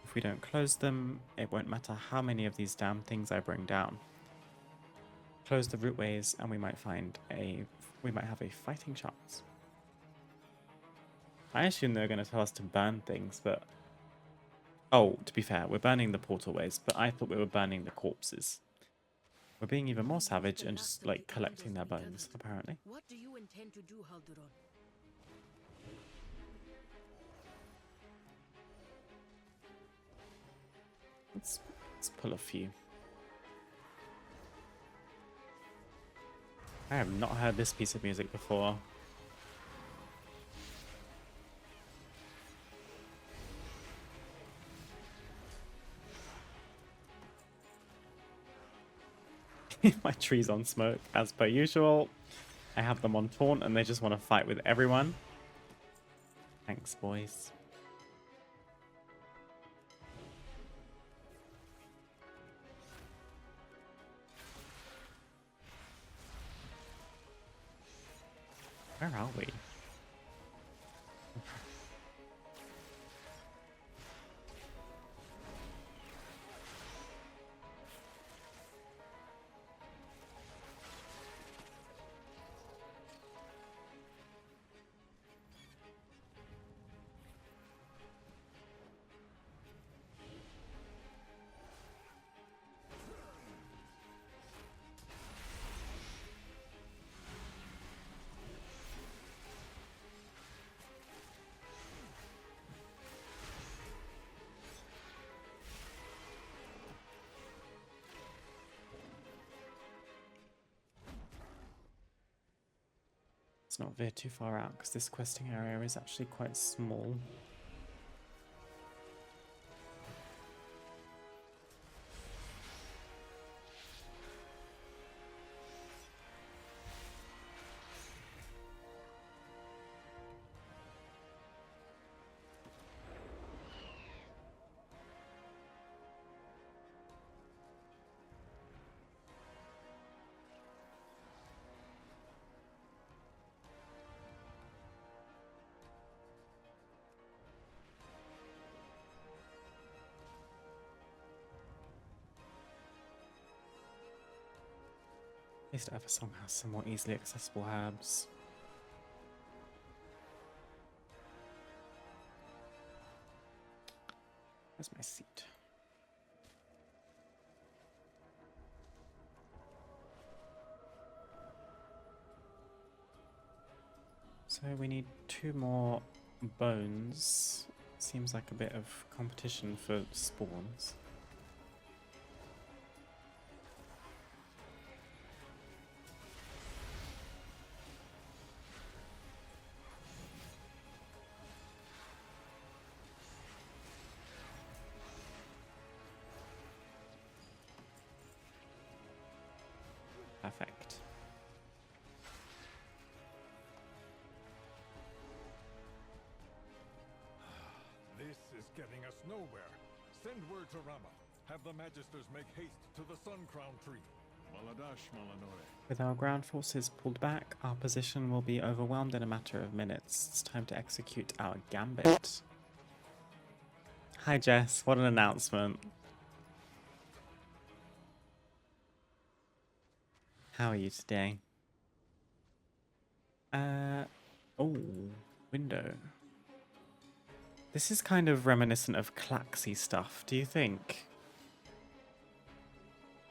If we don't close them, it won't matter how many of these damn things I bring down. Close the routeways and we might have a fighting chance. I assume they're going to tell us to burn things, but... Oh, to be fair, we're burning the portalways, but I thought we were burning the corpses. We're being even more savage and just, like, collecting their bones, apparently. What do you intend to do, Halduron? Let's pull a few. I have not heard this piece of music before. My tree's on smoke, as per usual. I have them on taunt and they just want to fight with everyone. Thanks, boys. Where are we? Let's not veer too far out because this questing area is actually quite small. At least Eversong has some more easily accessible herbs. Where's my seat? So we need 2 more bones. Seems like a bit of competition for spawns. Perfect. This is getting us nowhere. Send word to Rama. Have the Magisters make haste to the Sun Crown tree. Maladash, Malanore. With our ground forces pulled back, our position will be overwhelmed in a matter of minutes. It's time to execute our gambit. Hi Jess, what an announcement. How are you today? Oh, window. This is kind of reminiscent of Claxy stuff, do you think?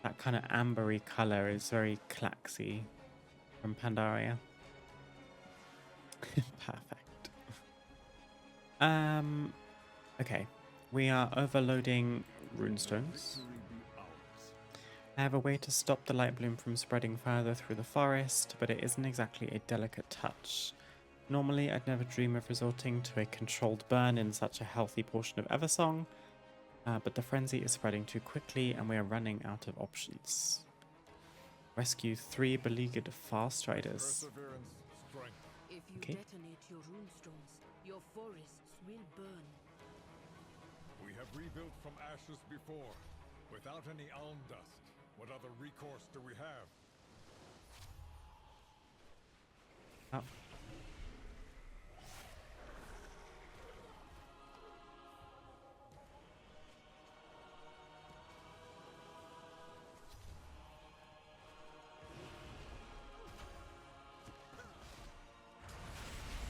That kind of ambery colour is very Claxy from Pandaria. Perfect. Okay. We are overloading runestones. I have a way to stop the light bloom from spreading further through the forest, but it isn't exactly a delicate touch. Normally, I'd never dream of resorting to a controlled burn in such a healthy portion of Eversong, but the frenzy is spreading too quickly and we are running out of options. Rescue 3 beleaguered fast riders. If you Okay. detonate your runestones, your forests will burn. We have rebuilt from ashes before, without any alm dust. What other recourse do we have? Oh.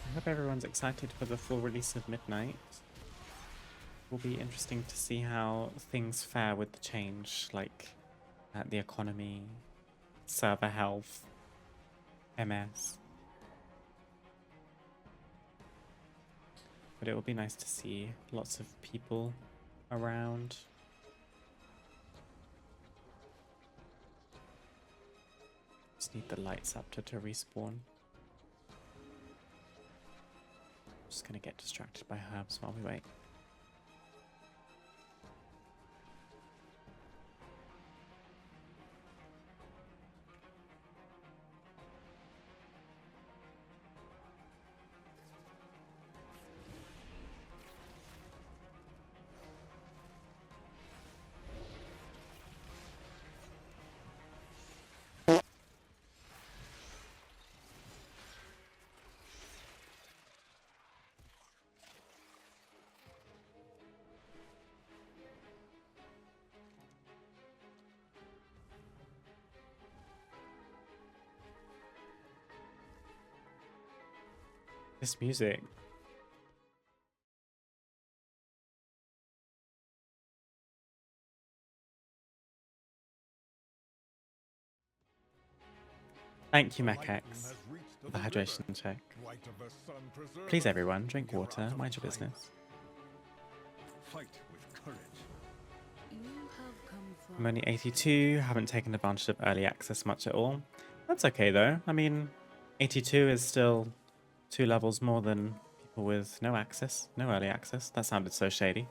I hope everyone's excited for the full release of Midnight. Will be interesting to see how things fare with the change, like the economy, server health, MS. But it will be nice to see lots of people around. Just need the lights up to respawn. Just gonna get distracted by herbs while we wait. This music. Thank you, Mechex, for the hydration check. Please, everyone, drink water, mind your business. Fight with courage. You have come far. I'm only 82, haven't taken advantage of early access much at all. That's okay, though. I mean, 82 is still 2 levels more than people with no access, no early access. That sounded so shady.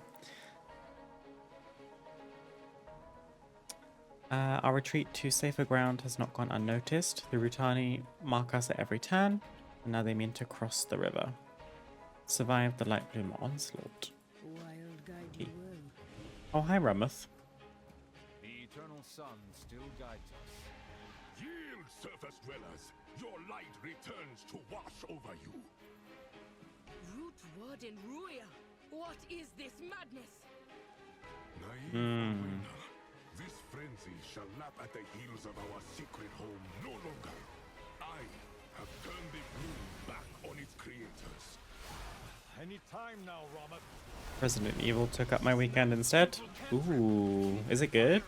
Our retreat to safer ground has not gone unnoticed. The Rutani mark us at every turn, and now they mean to cross the river. Survive the light bloom onslaught. Wild guide you well. Oh, hi, Ramuth. The eternal sun still guides us. Yield, surface dwellers! Your light returns to wash over you. Root Warden Ruya! What is this madness? Naive Arena. This frenzy shall lap at the heels of our secret home no longer. I have turned the bloom back on its creators. Any time now, Ramat. Resident Evil took up my weekend instead. Ooh, is it good?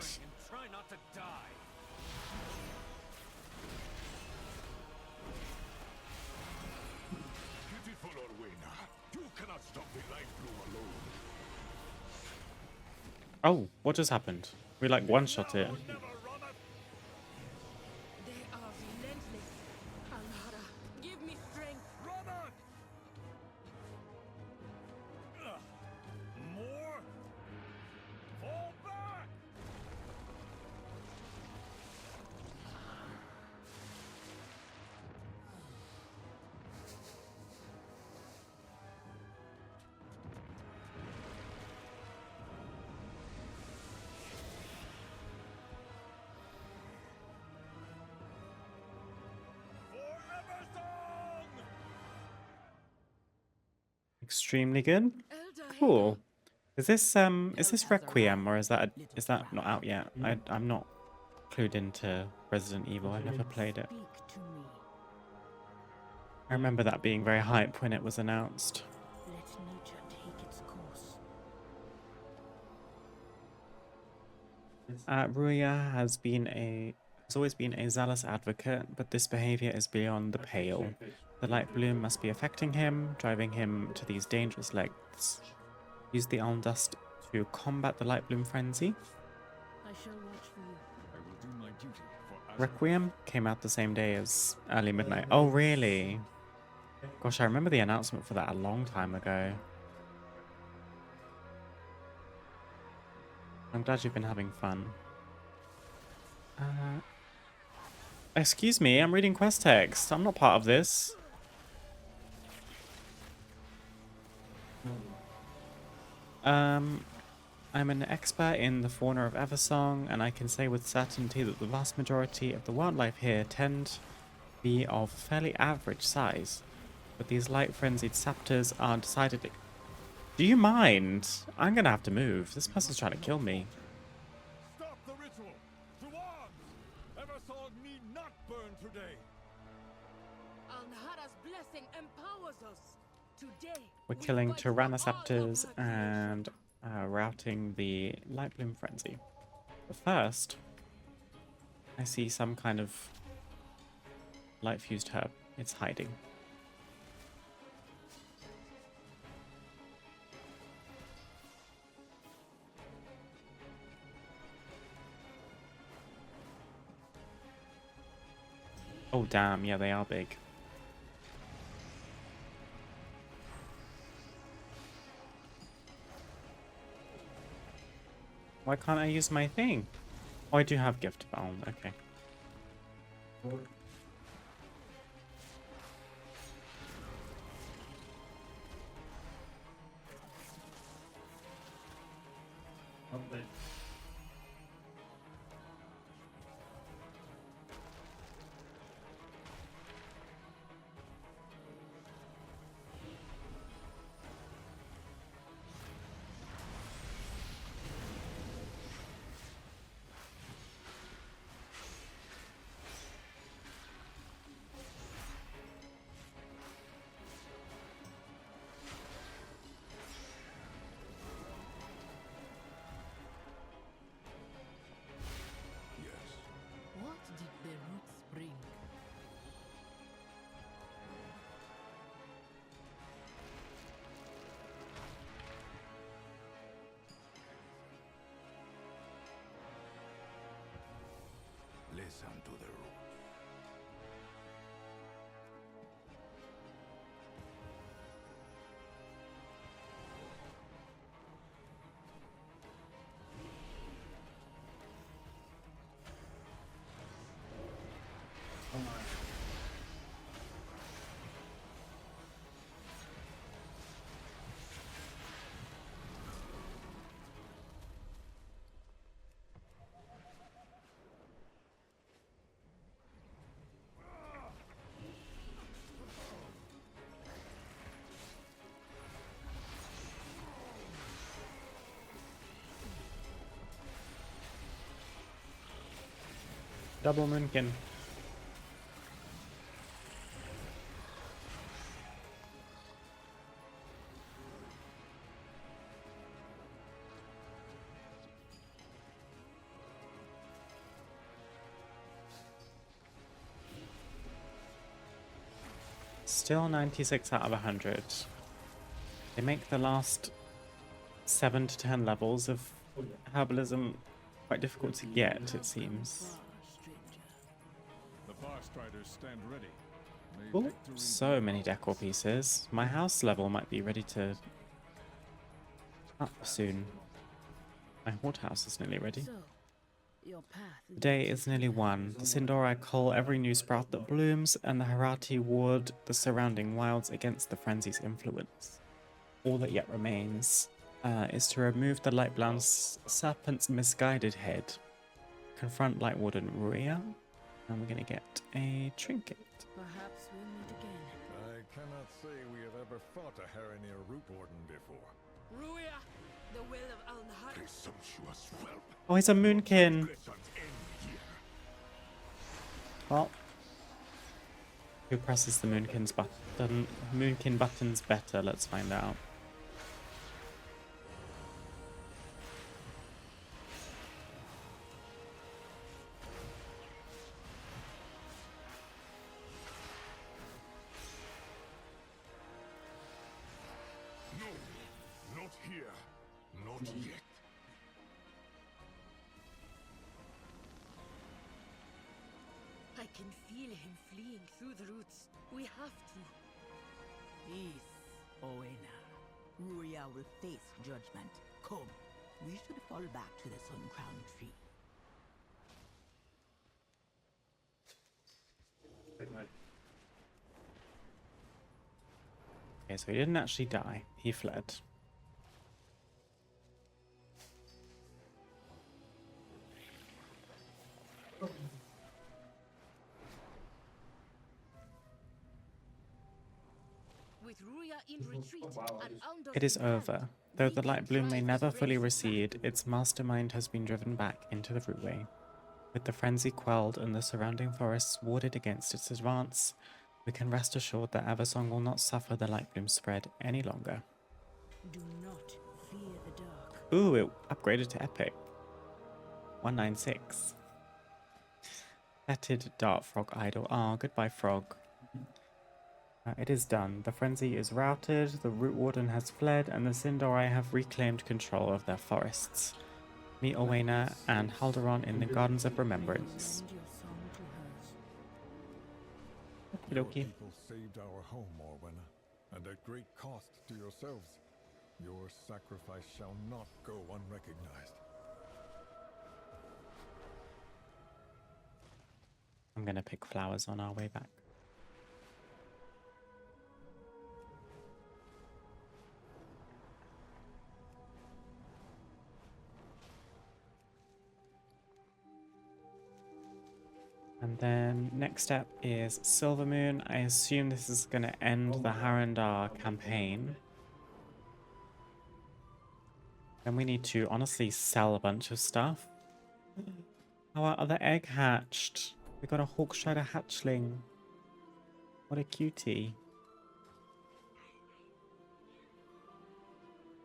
Try not to die. Beautiful Orwena, you cannot stop the light bloom alone. Oh, what just happened? We like one-shot it. Never, Ramat. They are relentless. Alhara, give me strength. Ramat! More? Fall back! Forever song! Extremely good. Elder Cool. Is this Requiem or is that not out yet? I'm not clued into Resident Evil. I never played it. Speak to me. I remember that being very hype when it was announced. Let nature take its course. Ruya has always been a zealous advocate, but this behavior is beyond the pale. The light bloom must be affecting him, driving him to these dangerous lengths. Use the Alm Dust to combat the light bloom frenzy. I shall watch for you. I will do my duty for Requiem came out the same day as Early Midnight. Oh, really? Gosh, I remember the announcement for that a long time ago. I'm glad you've been having fun. Excuse me, I'm reading quest text. I'm not part of this. I'm an expert in the fauna of Eversong, and I can say with certainty that the vast majority of the wildlife here tend to be of fairly average size. But these light-frenzied saptors are decidedly... Do you mind? I'm gonna have to move. This person's trying to kill me. Stop the ritual! To arms! Eversong need not burn today! Alhara's blessing empowers us. Today, We're we killing fight for all Tyrannosaptors of her and routing the Light Bloom Frenzy. But first, I see some kind of light-fused herb. It's hiding. Oh damn, yeah, they are big. Why can't I use my thing? Oh, I do have Gift of Alm, okay. What did the roots bring? Listen to the roots. Double Moonkin. Still 96 out of 100. They make the last 7 to 10 levels of herbalism quite difficult to get, it seems. The far striders stand ready. Oh, so many decor pieces. My house level might be ready to up soon. My horde house is nearly ready. The day is nearly won. The Sindori cull every new sprout that blooms, and the Harati ward the surrounding wilds against the frenzy's influence. All that yet remains is to remove the Lightbound Serpent's misguided head, confront Light Warden Ruia, and we're gonna get a trinket. Perhaps we'll meet again. I cannot say we have ever fought a Harandar root warden before. Ruia, the will of Alnahar. Presumptuous whelp. Oh, he's a Moonkin. Well, who presses the Moonkin buttons better? Let's find out. No, not here. Not yet. I can feel him fleeing through the roots. We have to. Peace, Owena. Ruria will face judgment. Come, we should fall back to the Sun Crown tree. Okay, so he didn't actually die. He fled. With Ruia in retreat, and Aundos It is in hand, over. Though the we light can bloom may drive never this fully race back. recede, its mastermind has been driven back into the rootway. With the frenzy quelled and the surrounding forests warded against its advance, we can rest assured that Eversong will not suffer the light bloom spread any longer. Do not fear the dark. Ooh, it upgraded to epic. 196. Fetid dart frog idol. Ah, goodbye frog. It is done. The frenzy is routed, the root warden has fled, and the Sindori have reclaimed control of their forests. Meet Owena and Halderon in the Gardens of Remembrance. Lend your song to hers. Your Okie dokie. people saved our home, Orwena, and at great cost to yourselves. Your sacrifice shall not go unrecognized. I'm gonna pick flowers on our way back. And then next step is Silvermoon. I assume this is going to end the Harandar campaign. Then we need to honestly sell a bunch of stuff. Oh, our other egg hatched. We got a Hawkstrider hatchling. What a cutie.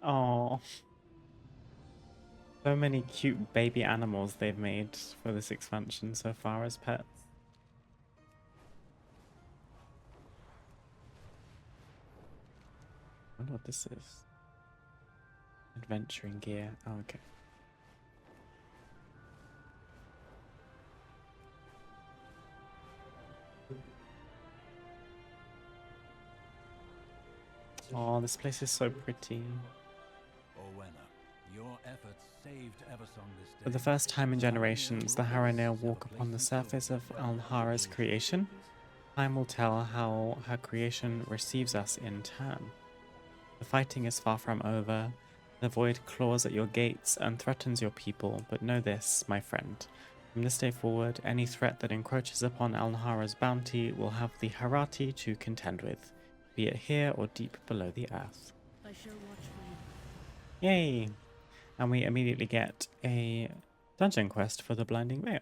Oh. So many cute baby animals they've made for this expansion so far as pets. I wonder what this is. Adventuring gear. Oh, okay. Oh, this place is so pretty. Owena, your efforts saved Eversong this day. For the first time in generations, the Haranair walk upon the surface of Alnahara's creation. Time will tell how her creation receives us in turn. The fighting is far from over. The void claws at your gates and threatens your people, but know this, my friend. From this day forward, any threat that encroaches upon Alnahara's bounty will have the Harati to contend with, be it here or deep below the earth. I shall watch for you. Yay! And we immediately get a dungeon quest for the Blinding Veil.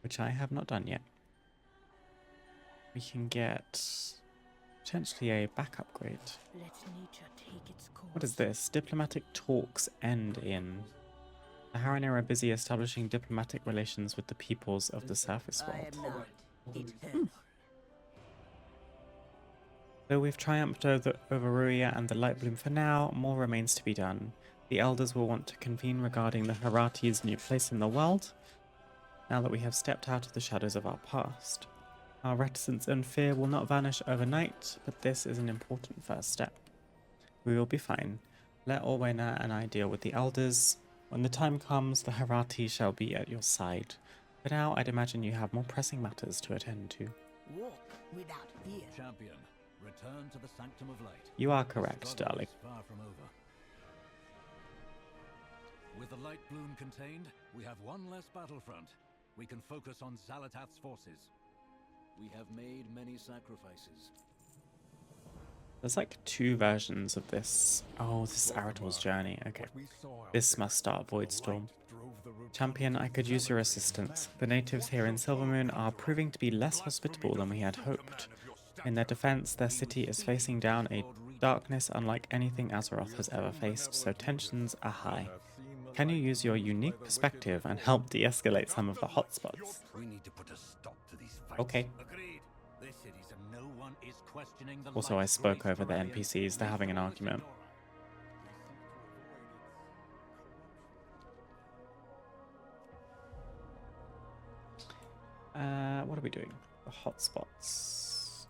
which I have not done yet. We can get potentially a back upgrade. Let nature take its course. What is this? Diplomatic talks end in. The Harandar are busy establishing diplomatic relations with the peoples of the surface I world. am not eternal. Though we've triumphed over Ruia and the Lightbloom for now, more remains to be done. The elders will want to convene regarding the Harati's new place in the world, now that we have stepped out of the shadows of our past. Our reticence and fear will not vanish overnight, but this is an important first step. We will be fine. Let Orwena and I deal with the elders. When the time comes, the Harati shall be at your side. For now, I'd imagine you have more pressing matters to attend to. Walk without fear. Champion, return to the Sanctum of Light. You are The correct, struggle darling. is far from over. With the light bloom contained, we have one less battlefront. We can focus on Zalatath's forces. We have made many sacrifices. There's like two versions of this. Oh, this is Arator's journey. Okay. This must start Voidstorm. Champion, I could use your assistance. The natives here in Silvermoon are proving to be less hospitable than we had hoped. In their defense, their city is facing down a darkness unlike anything Azeroth has ever faced, so tensions are high. Can you use your unique perspective and help de-escalate some of the hotspots? We need to put a stop to these fights. Okay. Agreed. This city's and no one is questioning the Also, I light's spoke grace over the meridian. NPCs. They're having an argument. What are we doing? The hotspots.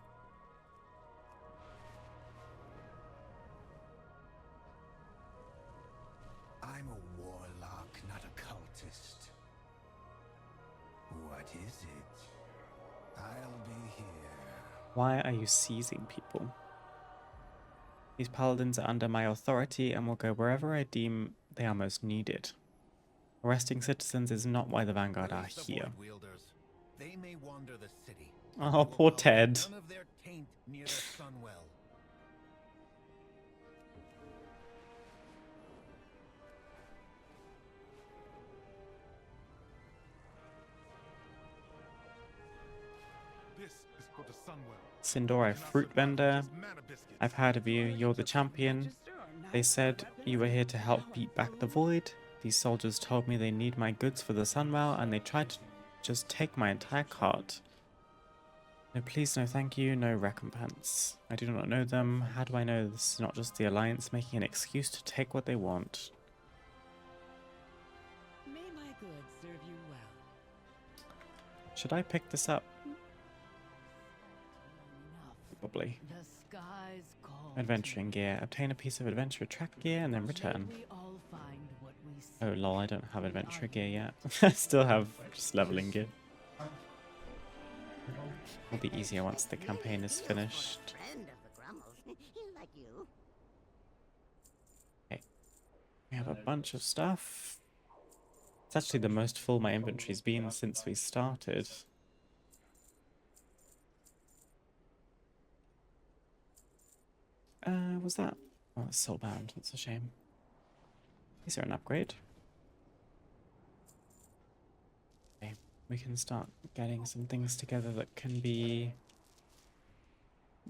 I'm a warlock, not a cultist. What is it? I'll be here. Why are you seizing people? These paladins are under my authority and will go wherever I deem they are most needed. Arresting citizens is not why the Vanguard are here. They may wander the city. Oh, poor Ted. None of their taint near the Sunwell. This is for the Sunwell. Sindora, fruit vendor. I've heard of you. You're the champion. They said you were here to help beat back the void. These soldiers told me they need my goods for the Sunwell, and they tried to just take my entire cart. No, please, no thank you, no recompense. I do not know them. How do I know this is not just the Alliance making an excuse to take what they want? May my goods serve you well. Should I pick this up? Probably. The skies call. Adventuring gear. Obtain a piece of adventure track gear and then return. We all find what we seek. Oh lol, I don't have adventure gear yet. I still have just leveling gear. It'll be easier once the campaign is finished. Friend of the Grummles, like you. Okay. We have a bunch of stuff. It's actually the most full my inventory's been since we started. Was that? Oh, it's soulbound. That's a shame. Is there an upgrade? Okay, we can start getting some things together that can be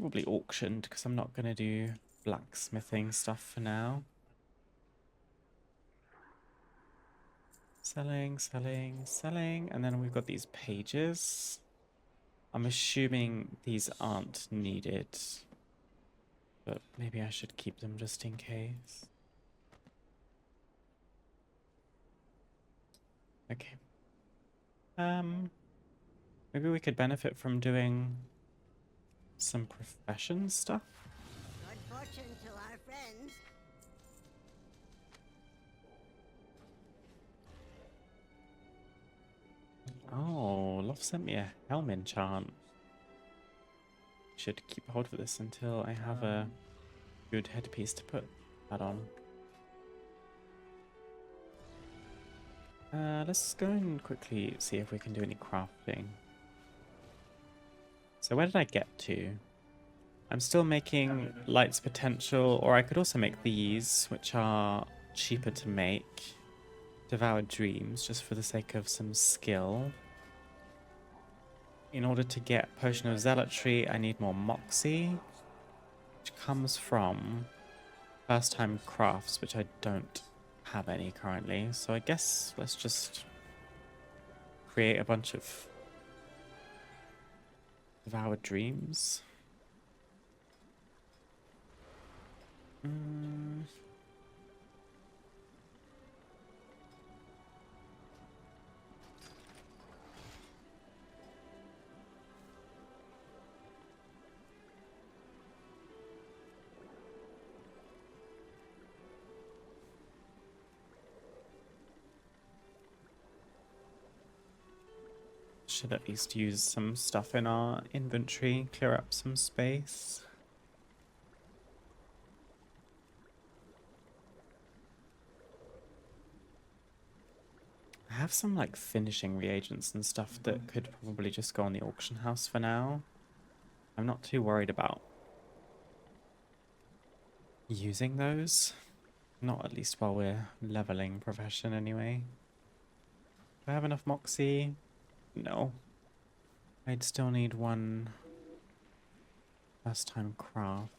probably auctioned, because I'm not going to do blacksmithing stuff for now. Selling, selling, selling, and then we've got these pages. I'm assuming these aren't needed, but maybe I should keep them just in case. Okay. Maybe we could benefit from doing some profession stuff. Good fortune to our friends. Oh, Love sent me a helm enchant. Should keep hold of this until I have a good headpiece to put that on. Let's go and quickly see if we can do any crafting. So where did I get to? I'm still making Light's Potential, or I could also make these, which are cheaper to make. Devoured Dreams, just for the sake of some skill. in order to get Potion of Zealotry, I need more Moxie, which comes from first time crafts, which I don't have any currently. So I guess let's just create a bunch of Devoured Dreams. Should at least use some stuff in our inventory, clear up some space. I have some like finishing reagents and stuff that could probably just go on the auction house for now. I'm not too worried about using those. Not at least while we're leveling profession anyway. Do I have enough Moxie? No. I'd still need one first time craft.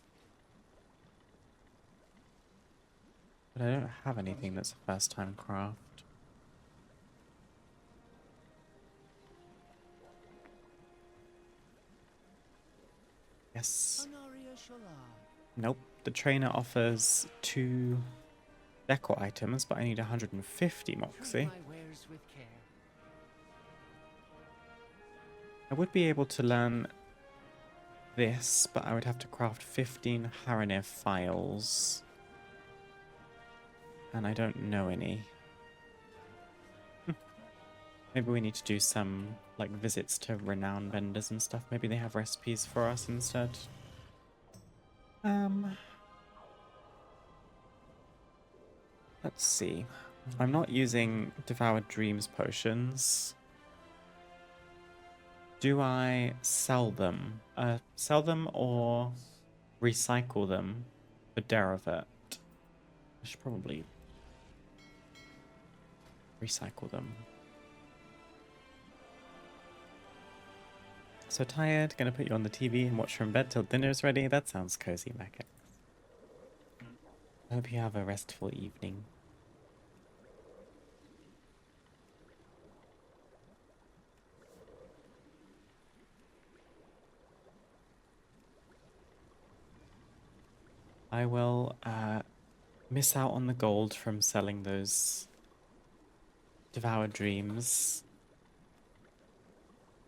But I don't have anything that's a first time craft. Yes. Nope. The trainer offers 2 decor items, but I need 150 Moxie. I would be able to learn this, but I would have to craft 15 Harandar files. And I don't know any. Maybe we need to do some like visits to renowned vendors and stuff. Maybe they have recipes for us instead. Let's see. I'm not using Devoured Dreams potions. Do I sell them? Sell them or recycle them for Derivat? I should probably recycle them. So tired, gonna put you on the TV and watch from bed till dinner's ready. That sounds cozy, Mac. I hope you have a restful evening. I will miss out on the gold from selling those Devoured Dreams.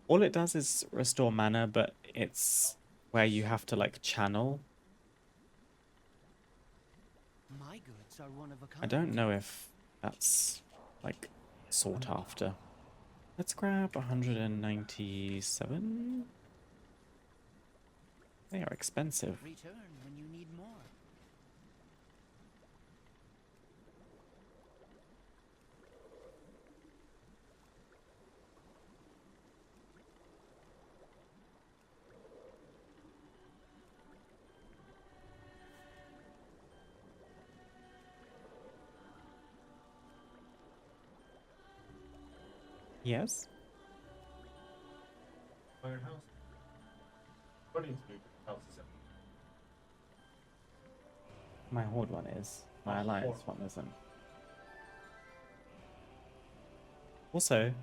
All it does is restore mana, but it's where you have to like channel. My goods are one of a kind. I don't know if that's like sought after. Let's grab 197. They are expensive. Return when you need more. Yes. Firehouse. What is the house is it? My Horde one is. My Alliance one isn't. Also,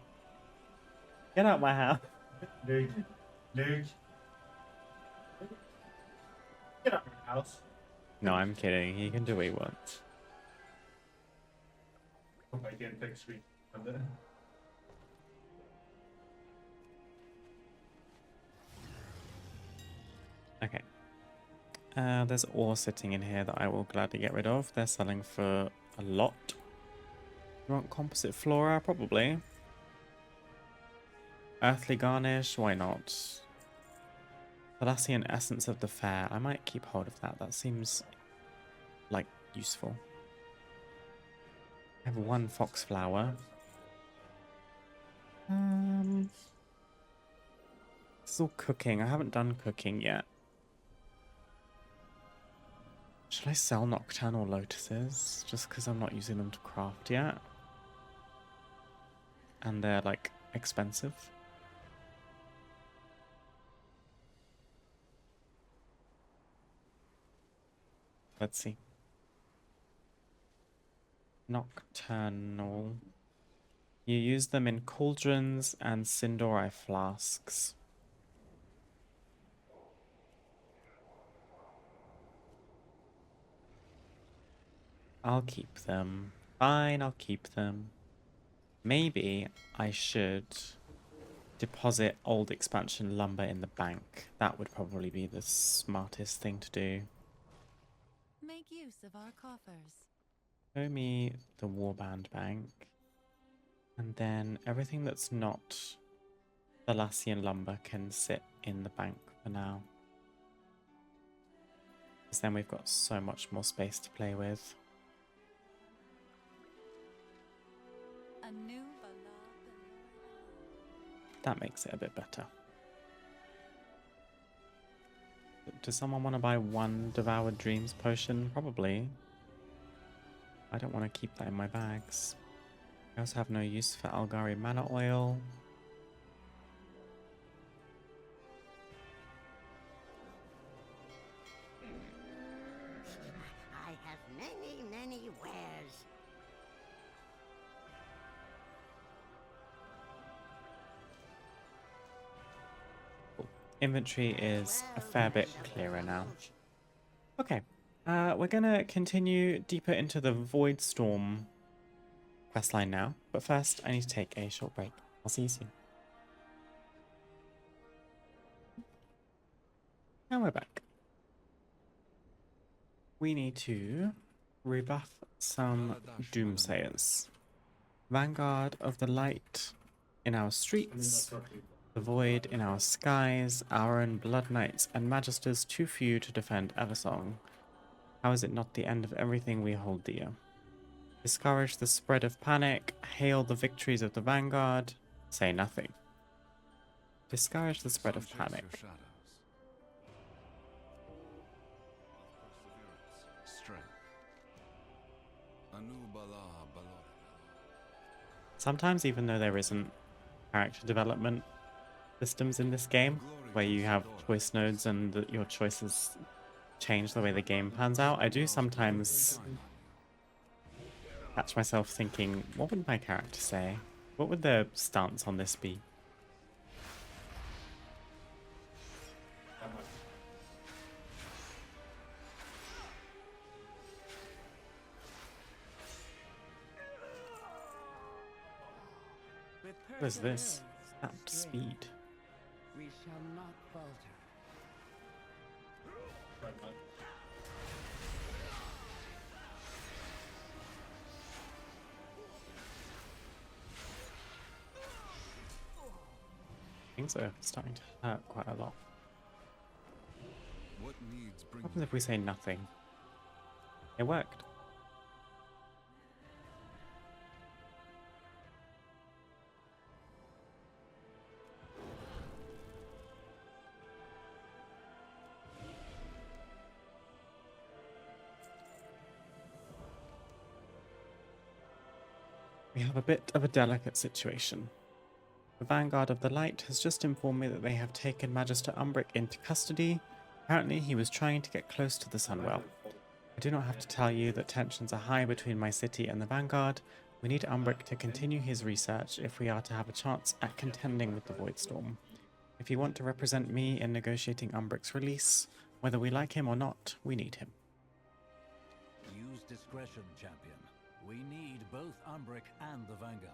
get out my house. Luke. Luke. Get out of my house. No, I'm kidding. He can do what he wants. Hope I get next week. Okay. There's ore sitting in here that I will gladly get rid of. They're selling for a lot. You want composite flora? Probably. Earthly garnish? Why not? Thalassian essence of the fair. I might keep hold of that. That seems like useful. I have 1 foxflower. This is all cooking. I haven't done cooking yet. Should I sell nocturnal lotuses? Just because I'm not using them to craft yet. And they're like expensive. Let's see. Nocturnal. You use them in cauldrons and Sindori flasks. I'll keep them. Fine, I'll keep them. Maybe I should deposit old expansion lumber in the bank. That would probably be the smartest thing to do. Make use of our coffers. Show me the warband bank. And then everything that's not Thalassian lumber can sit in the bank for now. Because then we've got so much more space to play with. A new That makes it a bit better. Does someone want to buy one Devoured Dreams potion? Probably. I don't want to keep that in my bags. I also have no use for Algari mana oil. I have many wares. Inventory is a fair bit clearer now. Okay, we're gonna continue deeper into the Void Storm questline now, but first I need to take a short break. I'll see you soon. And we're back. We need to rebuff some Doomsayers. Vanguard of the Light in our streets, the Void in our skies, our own Blood Knights and Magisters too few to defend Eversong. How is it not the end of everything we hold dear? Discourage the spread of panic, hail the victories of the Vanguard, say nothing. Discourage the spread of panic. Sometimes, even though there isn't character development systems in this game, where you have choice nodes and your choices change the way the game pans out, I do sometimes catch myself thinking, what would my character say? What would their stance on this be? What is this? Snapped speed. We shall not falter. Things are starting to hurt quite a lot. What needs What happens if we say nothing? It worked. We have a bit of a delicate situation. The Vanguard of the Light has just informed me that they have taken Magister Umbric into custody. Apparently he was trying to get close to the Sunwell. I do not have to tell you that tensions are high between my city and the Vanguard. We need Umbric to continue his research if we are to have a chance at contending with the Voidstorm. If you want to represent me in negotiating Umbric's release, whether we like him or not, we need him. Use discretion, champion. We need both Umbric and the Vanguard.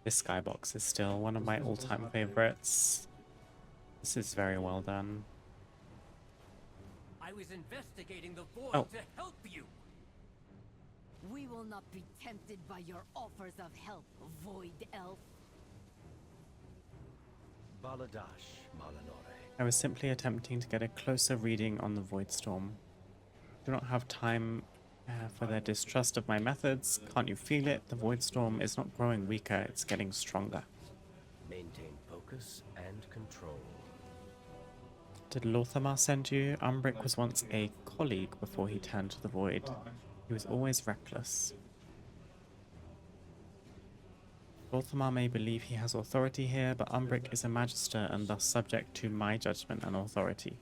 This skybox is still one of my all-time favorites. This is very well done. I was investigating the void Oh. to help you. We will not be tempted by your offers of help, Void Elf. Baladash, Malanore. I was simply attempting to get a closer reading on the Voidstorm. Do not have time for their distrust of my methods. Can't you feel it? The Voidstorm is not growing weaker, it's getting stronger. Maintain focus and control. Did Lothamar send you? Umbric was once a colleague before he turned to the Void. He was always reckless. Lorthamar may believe he has authority here, but Umbric is a magister and thus subject to my judgment and authority.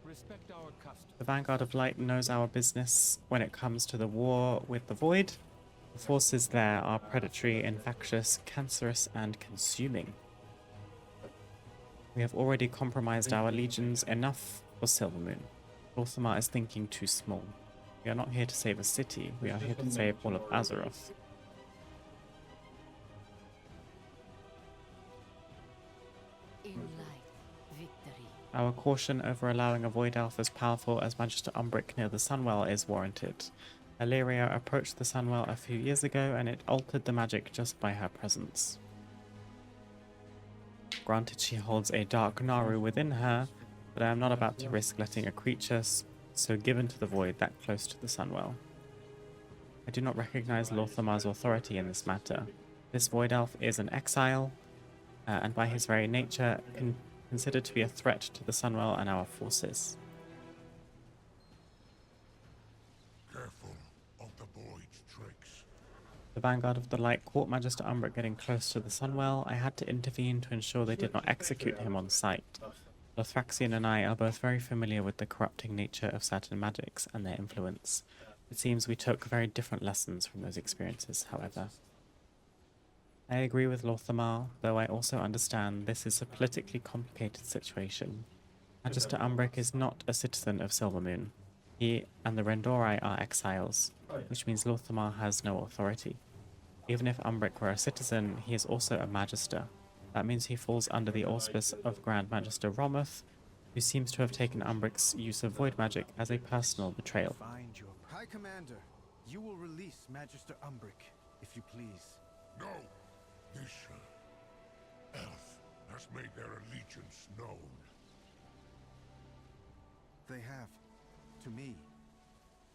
Respect our customs. The Vanguard of Light knows our business when it comes to the war with the Void. The forces there are predatory, infectious, cancerous, and consuming. We have already compromised our legions enough for Silvermoon. Lorthamar is thinking too small. We are not here to save a city, we are here to save all of Azeroth. In life, victory. Our caution over allowing a Void Elf as powerful as Magister Umbric near the Sunwell is warranted. Illyria approached the Sunwell a few years ago and it altered the magic just by her presence. Granted, she holds a dark Naru within her, but I am not about to risk letting a creature so given to the Void that close to the Sunwell. I do not recognize Lorthamar's authority in this matter. This Void Elf is an exile, and by his very nature considered to be a threat to the Sunwell and our forces. Careful of the Void's tricks. The Vanguard of the Light caught Magister Umbric getting close to the Sunwell. I had to intervene to ensure they did not execute him on sight. Lothraxion and I are both very familiar with the corrupting nature of certain magics and their influence. It seems we took very different lessons from those experiences, however. I agree with Lorthamar, though I also understand this is a politically complicated situation. Magister Umbric is not a citizen of Silvermoon. He and the Rendori are exiles, which means Lorthamar has no authority. Even if Umbric were a citizen, he is also a magister. That means he falls under the auspice of Grand Magister Romoth, who seems to have taken Umbric's use of void magic as a personal betrayal. Find your High Commander, you will release Magister Umbric, if you please. No! This elf has made their allegiance known. They have. To me.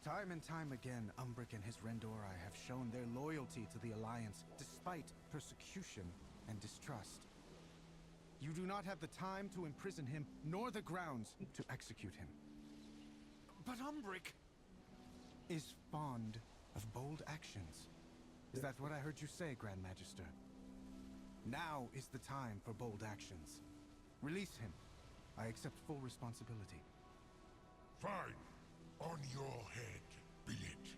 Time and time again, Umbric and his Rendori have shown their loyalty to the Alliance, despite persecution and distrust. You do not have the time to imprison him, nor the grounds to execute him. But Umbric is fond of bold actions. Is that what I heard you say, Grand Magister? Now is the time for bold actions. Release him. I accept full responsibility. Fine. On your head, be it.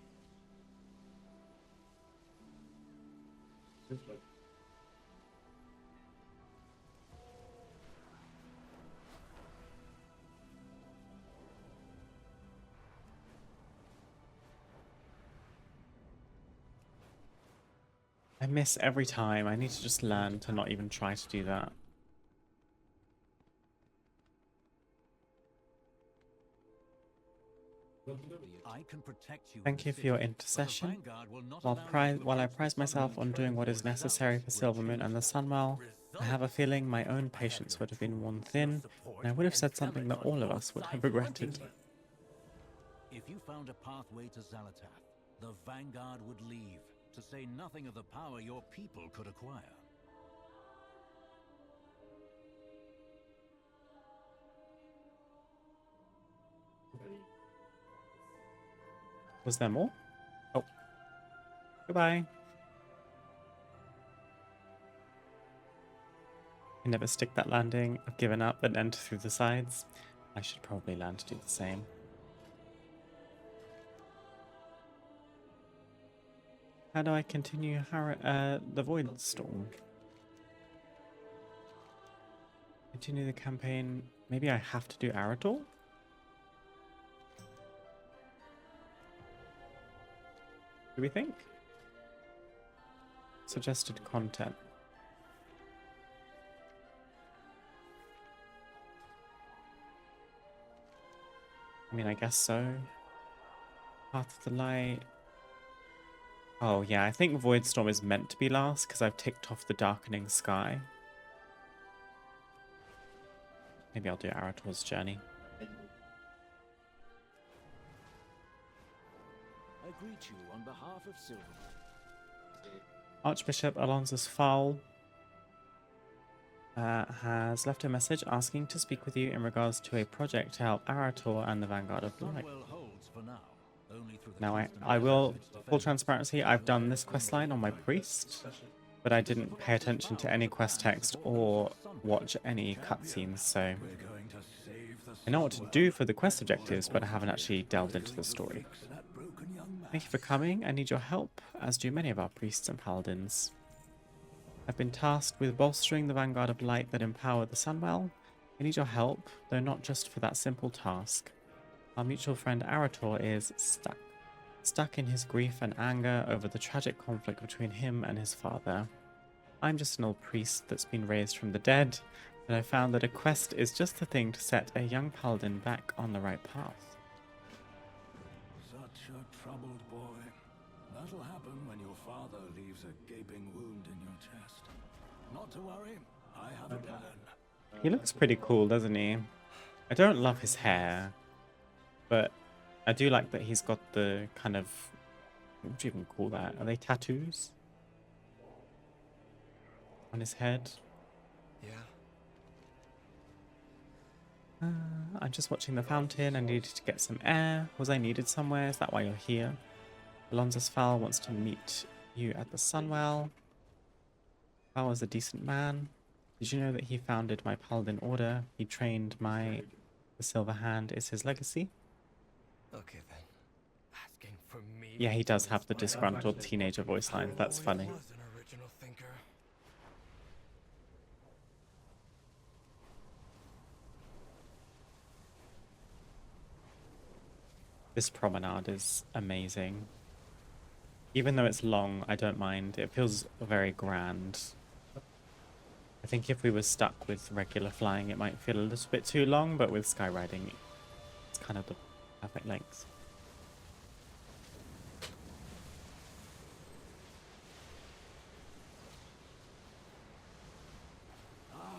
I miss every time. I need to just learn to not even try to do that. I can protect you. Thank you for your intercession. While I prize myself on doing what is necessary for Silvermoon and the Sunwell, I have a feeling my own patience would have been worn thin, and I would have said something that all of us would have regretted. If you found a pathway to Xalatath, the Vanguard would leave, to say nothing of the power your people could acquire. Was there more? Oh. Goodbye. I never stick that landing. I've given up and enter through the sides. I should probably learn to do the same. How do I continue the Void Storm? Continue the campaign. Maybe I have to do Arator? Do we think? Suggested content. I mean, I guess so. Path of the Light. Oh yeah, I think Voidstorm is meant to be last because I've ticked off the Darkening Sky. Maybe I'll do Arator's Journey. I greet you on behalf of Silver. Archbishop Alonsus Fowl has left a message asking to speak with you in regards to a project to help Arator and the Vanguard of the Light. Sunwell holds for now. Only through the Now, constant I will, efforts to full defend transparency, I've done this questline on my priest, but I didn't pay attention to any quest text or watch any cutscenes, so We're going to save the I know what to do for the quest objectives, but I haven't actually delved into the story. that broken young man. Thank you for coming. I need your help, as do many of our priests and paladins. I've been tasked with bolstering the vanguard of light that empower the Sunwell. I need your help, though not just for that simple task. Our mutual friend Arator is stuck. Stuck in his grief and anger over the tragic conflict between him and his father. I'm just an old priest that's been raised from the dead, and I found that a quest is just the thing to set a young paladin back on the right path. Such a troubled boy. That'll happen when your father leaves a gaping wound in your chest. Not to worry, I have a plan. He looks pretty cool, doesn't he? I don't love his hair, but I do like that he's got the kind of... What do you even call that? Are they tattoos? On his head? Yeah. I'm just watching the fountain. I needed to get some air. Was I needed somewhere? Is that why you're here? Alonzo's Fowl wants to meet you at the Sunwell. Fowl was a decent man. Did you know that he founded my Paladin Order? He trained my... The Silver Hand is his legacy. Okay then. Asking for me. Yeah, he does have the disgruntled teenager voice line. That's funny. Was an original thinker. This promenade is amazing. Even though it's long, I don't mind. It feels very grand. I think if we were stuck with regular flying, it might feel a little bit too long, but with skywriting, it's kind of the perfect length.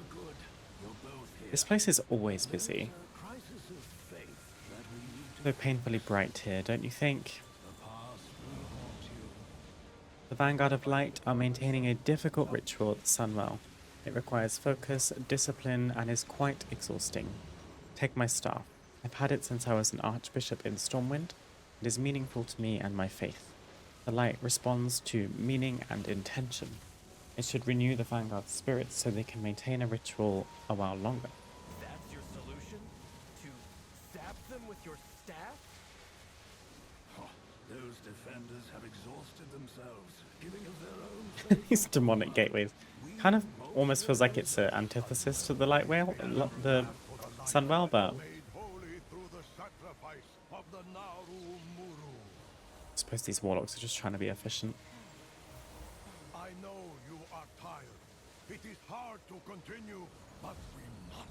Good. You're both here. This place is always busy. Crisis of faith that we need to So painfully bright here, don't you think? the past will haunt you. The Vanguard of Light are maintaining a difficult ritual at the Sunwell. It requires focus, discipline, and is quite exhausting. Take my staff. I've had it since I was an archbishop in Stormwind. It is meaningful to me and my faith. The light responds to meaning and intention. It should renew the Vanguard's spirits so they can maintain a ritual a while longer. That's your solution? To zap them with your staff? Those defenders have exhausted themselves, giving of their own. These demonic gateways. Kind of almost feels like it's an antithesis to the Light Whale, the Sunwell, but Made holy through the sacrifice of the Naru Muru. I suppose these warlocks are just trying to be efficient. I know you are tired. It is hard to continue, but we must.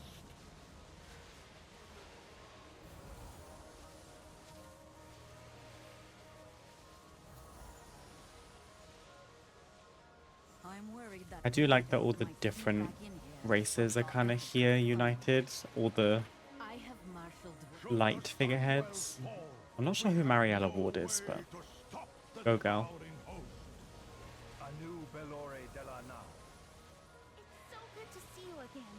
I'm worried that I do like that all the different races are kind of here united, all the I have marshaled light figureheads. I'm not sure who Mariella Ward is, but go girl. It's so good to see you again.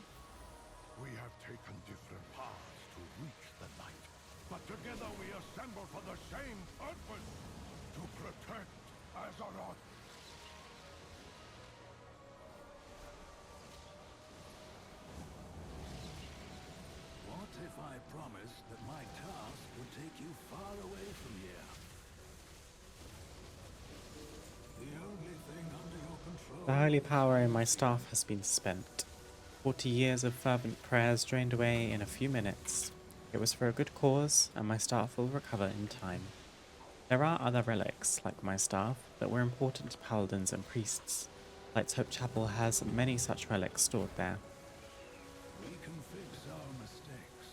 We have taken different paths to reach the light, but together we assemble for the same purpose: to protect Azeroth. What if I promised that my task would take you far away from here? The only thing under your control. The holy power in my staff has been spent. 40 years of fervent prayers drained away in a few minutes. It was for a good cause, and my staff will recover in time. There are other relics, like my staff, that were important to paladins and priests. Light's Hope Chapel has many such relics stored there. We can fix our mistakes.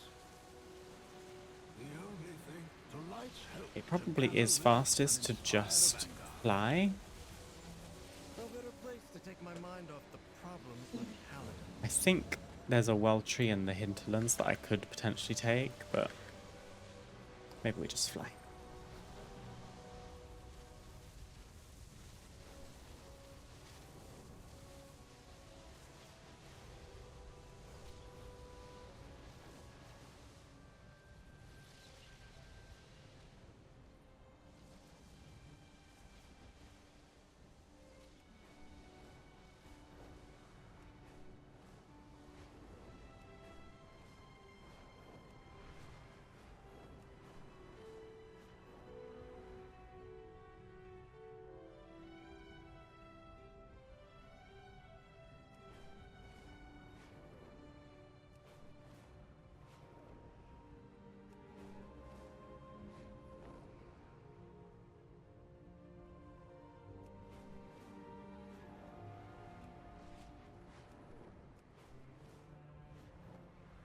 The only thing to light's hope. It probably is fastest to just fly. No better place to take my mind off the problems like Paladin. I think there's a well tree in the hinterlands that I could potentially take, but maybe we just fly.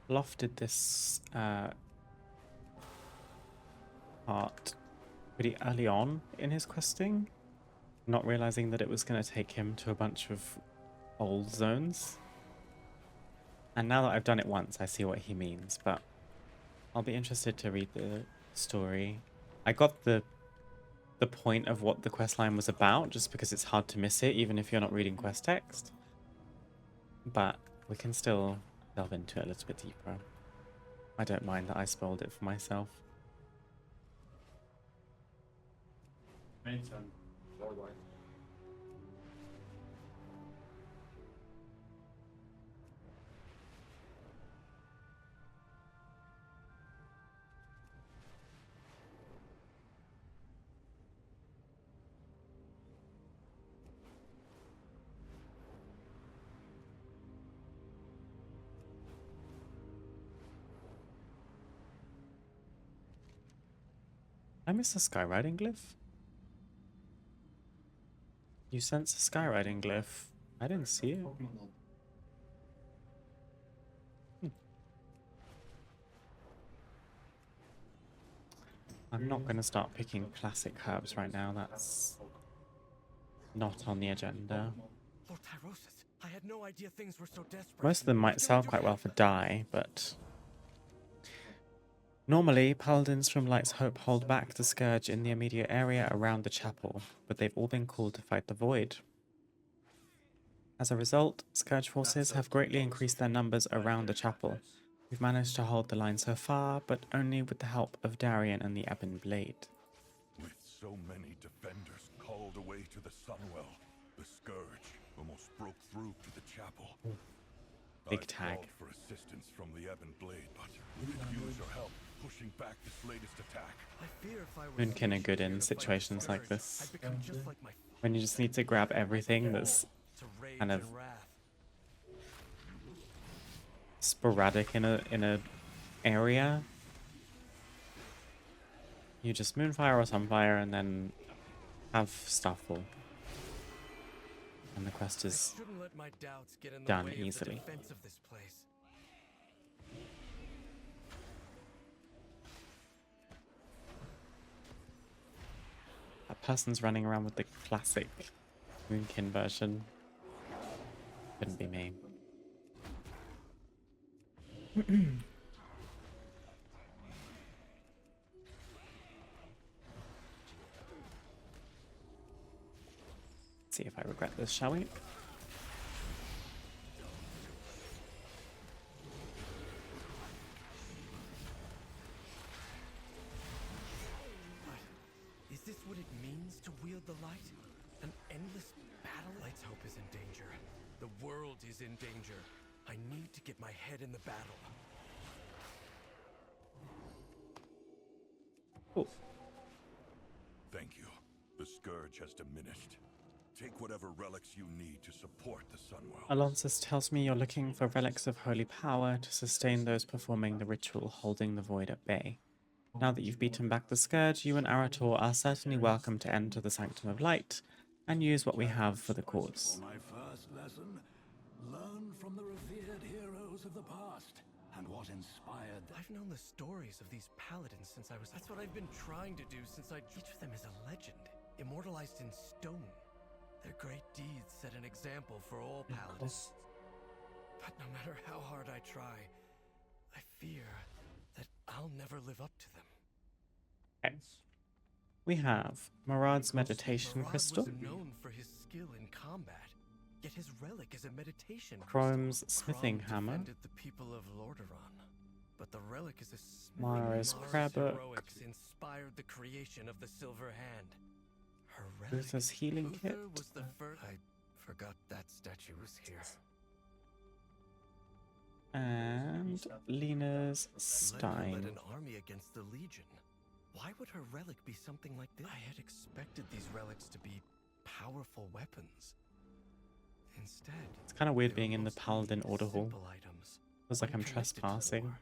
lofted this part pretty early on in his questing, not realizing that it was going to take him to a bunch of old zones. And now that I've done it once, I see what he means, but I'll be interested to read the story. I got the point of what the questline was about, just because it's hard to miss it, even if you're not reading quest text. But we can still delve into it a little bit deeper. I don't mind that I spoiled it for myself. Anytime. Worldwide. I missed a skywriting glyph. You sense a skywriting glyph. I didn't see it. I'm not going to start picking classic herbs right now. That's not on the agenda. Lord Tyrosus, I had no idea things were so desperate. Most of them might sell quite well for dye, but normally paladins from Light's Hope hold back the Scourge in the immediate area around the chapel, but they've all been called to fight the Void. As a result, Scourge forces have greatly increased their numbers around the chapel. We've managed to hold the line so far, but only with the help of Darian and the Ebon Blade. With so many defenders called away to the Sunwell, the Scourge almost broke through to the chapel. Big tag. Called for assistance from the Ebon Blade, but we could use your help pushing back this latest attack. I fear if I were Moonkin are good in situations like this, when you just need to grab everything that's kind of sporadic in a area. You just Moonfire or Sunfire and then have Starfall, and the quest is done easily. That person's running around with the classic Moonkin version. Couldn't be me. Let's see if I regret this, shall we? Is this what it means to wield the light? An endless battle? Light's Hope is in danger. The world is in danger. I need to get my head in the battle. Oh. Thank you. The Scourge has diminished. Take whatever relics you need to support the Sunwell. Alonsus tells me you're looking for relics of holy power to sustain those performing the ritual holding the void at bay. Now that you've beaten back the Scourge, you and Arator are certainly welcome to enter the Sanctum of Light and use what we have for the cause. My first lesson, learn from the revered heroes of the past and what inspired them. I've known the stories of these paladins since I was... That's what I've been trying to do since each of them is a legend, immortalized in stone. Their great deeds set an example for all paladins. But no matter how hard I try, I fear that I'll never live up to them. Okay. We have Marad's meditation Marad crystal, was known for his skill in combat, yet his relic is a meditation Chrome's crystal. smithing Chrome hammer, defended the people of Lordaeron, but the relic is a smithing Mara's prayer book, heroics inspired the creation of the Silver Hand. Her relic. Uther's healing kit, Uther was the first. I forgot that statue was here. and Lena's Led Stein. an army against the Legion. Why would her relic be something like this? I had expected these relics to be powerful weapons. Instead, It's kind of weird being in the Paladin Order Hall. simple items. Feels like I'm unconnected to the trespassing. war.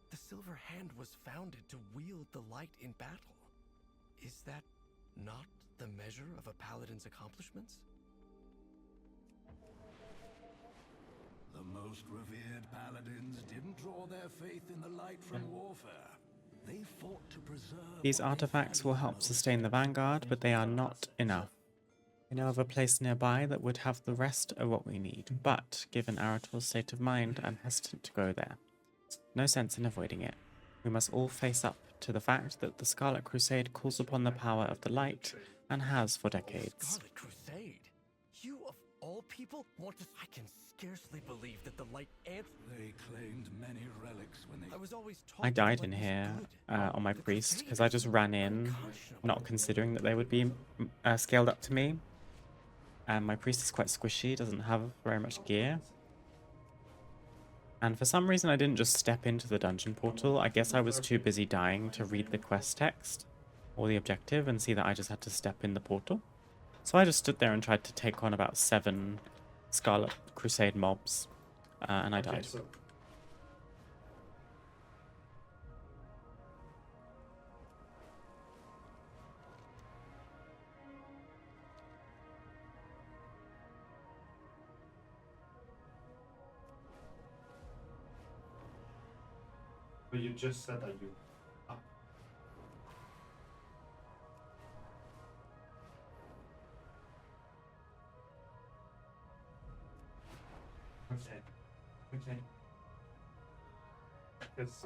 The Silver Hand was founded to wield the light in battle. Is that not the measure of a paladin's accomplishments? The most revered paladins didn't draw their faith in the light from warfare. They fought to preserve. These artifacts will help sustain the Vanguard, but they are not enough. I know of a place nearby that would have the rest of what we need, but given Arator's state of mind, I'm hesitant to go there. No sense in avoiding it. We must all face up to the fact that the Scarlet Crusade calls upon the power of the light, and has for decades. Scarlet Crusade? You of all people want to... I can scarcely believe that the light ant... They claimed many relics when they... I was always taught I died in here on my priest because I just ran in, not considering that they would be scaled up to me. And my priest is quite squishy, doesn't have very much gear. And for some reason I didn't just step into the dungeon portal. I guess I was too busy dying to read the quest text or the objective and see that I just had to step in the portal. So I just stood there and tried to take on about 7 Scarlet Crusade mobs, and I died. So you just said that you... Okay. Okay. Because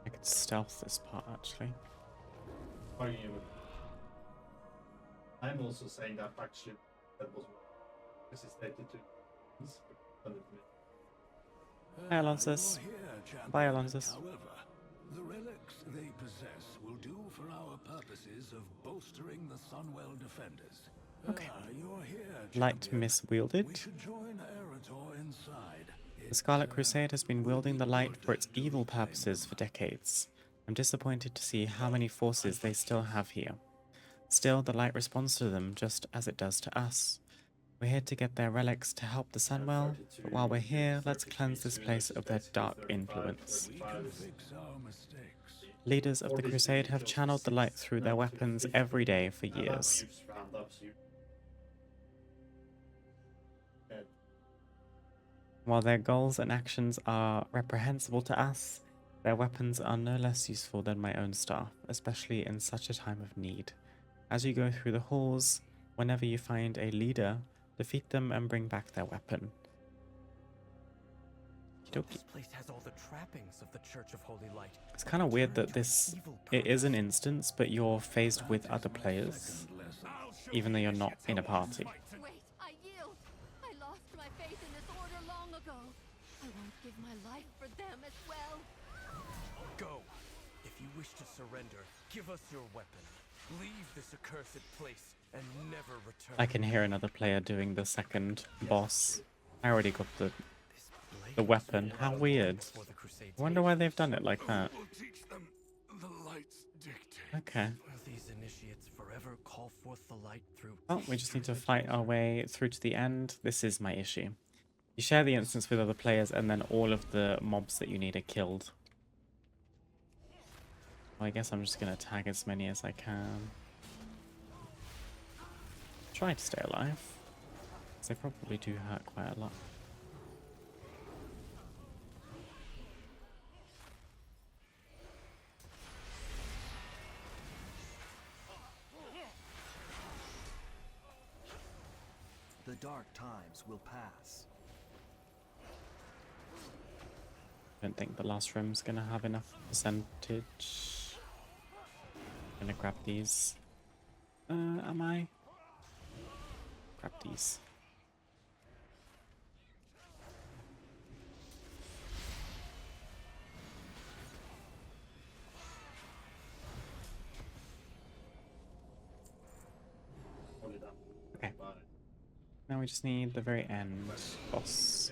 I could stealth this part actually. are you? I'm also saying that actually that was this is stated to. Hi, Alonsus. Bye, Alonsus. However, the relics they possess will do for our purposes of bolstering the Sunwell defenders. Okay. You're here, Light champion. We miswielded. should join Arator inside. The Scarlet Crusade has been wielding the light for its evil purposes for decades. I'm disappointed to see how many forces they still have here. Still, the light responds to them just as it does to us. We're here to get their relics to help the Sunwell, but while we're here, let's cleanse this place of their dark influence. We can fix our mistakes. Leaders of the Crusade have channeled the light through their weapons every day for years. While their goals and actions are reprehensible to us, their weapons are no less useful than my own staff, especially in such a time of need. As you go through the halls, whenever you find a leader, defeat them and bring back their weapon. This place has all the trappings of the Church of Holy Light. It's kind of weird that it is an instance, but you're faced with other players, even though you're not in a party. Wait, I yield. I lost my faith in this order long ago. I won't give my life for them as well. Go. If you wish to surrender, give us your weapon. Leave this accursed place and never return. I can hear another player doing the second boss. I already got the weapon. How weird. I wonder why they've done it like that. Okay. Will these initiates forever call forth the light through... Well, we just need to fight our way through to the end. This is my issue. You share the instance with other players and then all of the mobs that you need are killed. Well, I guess I'm just going to tag as many as I can. Try to stay alive. Because they probably do hurt quite a lot. The dark times will pass. I don't think the last room's gonna have enough percentage. I'm gonna grab these. Am I? Grab these. Okay. Now we just need the very end boss.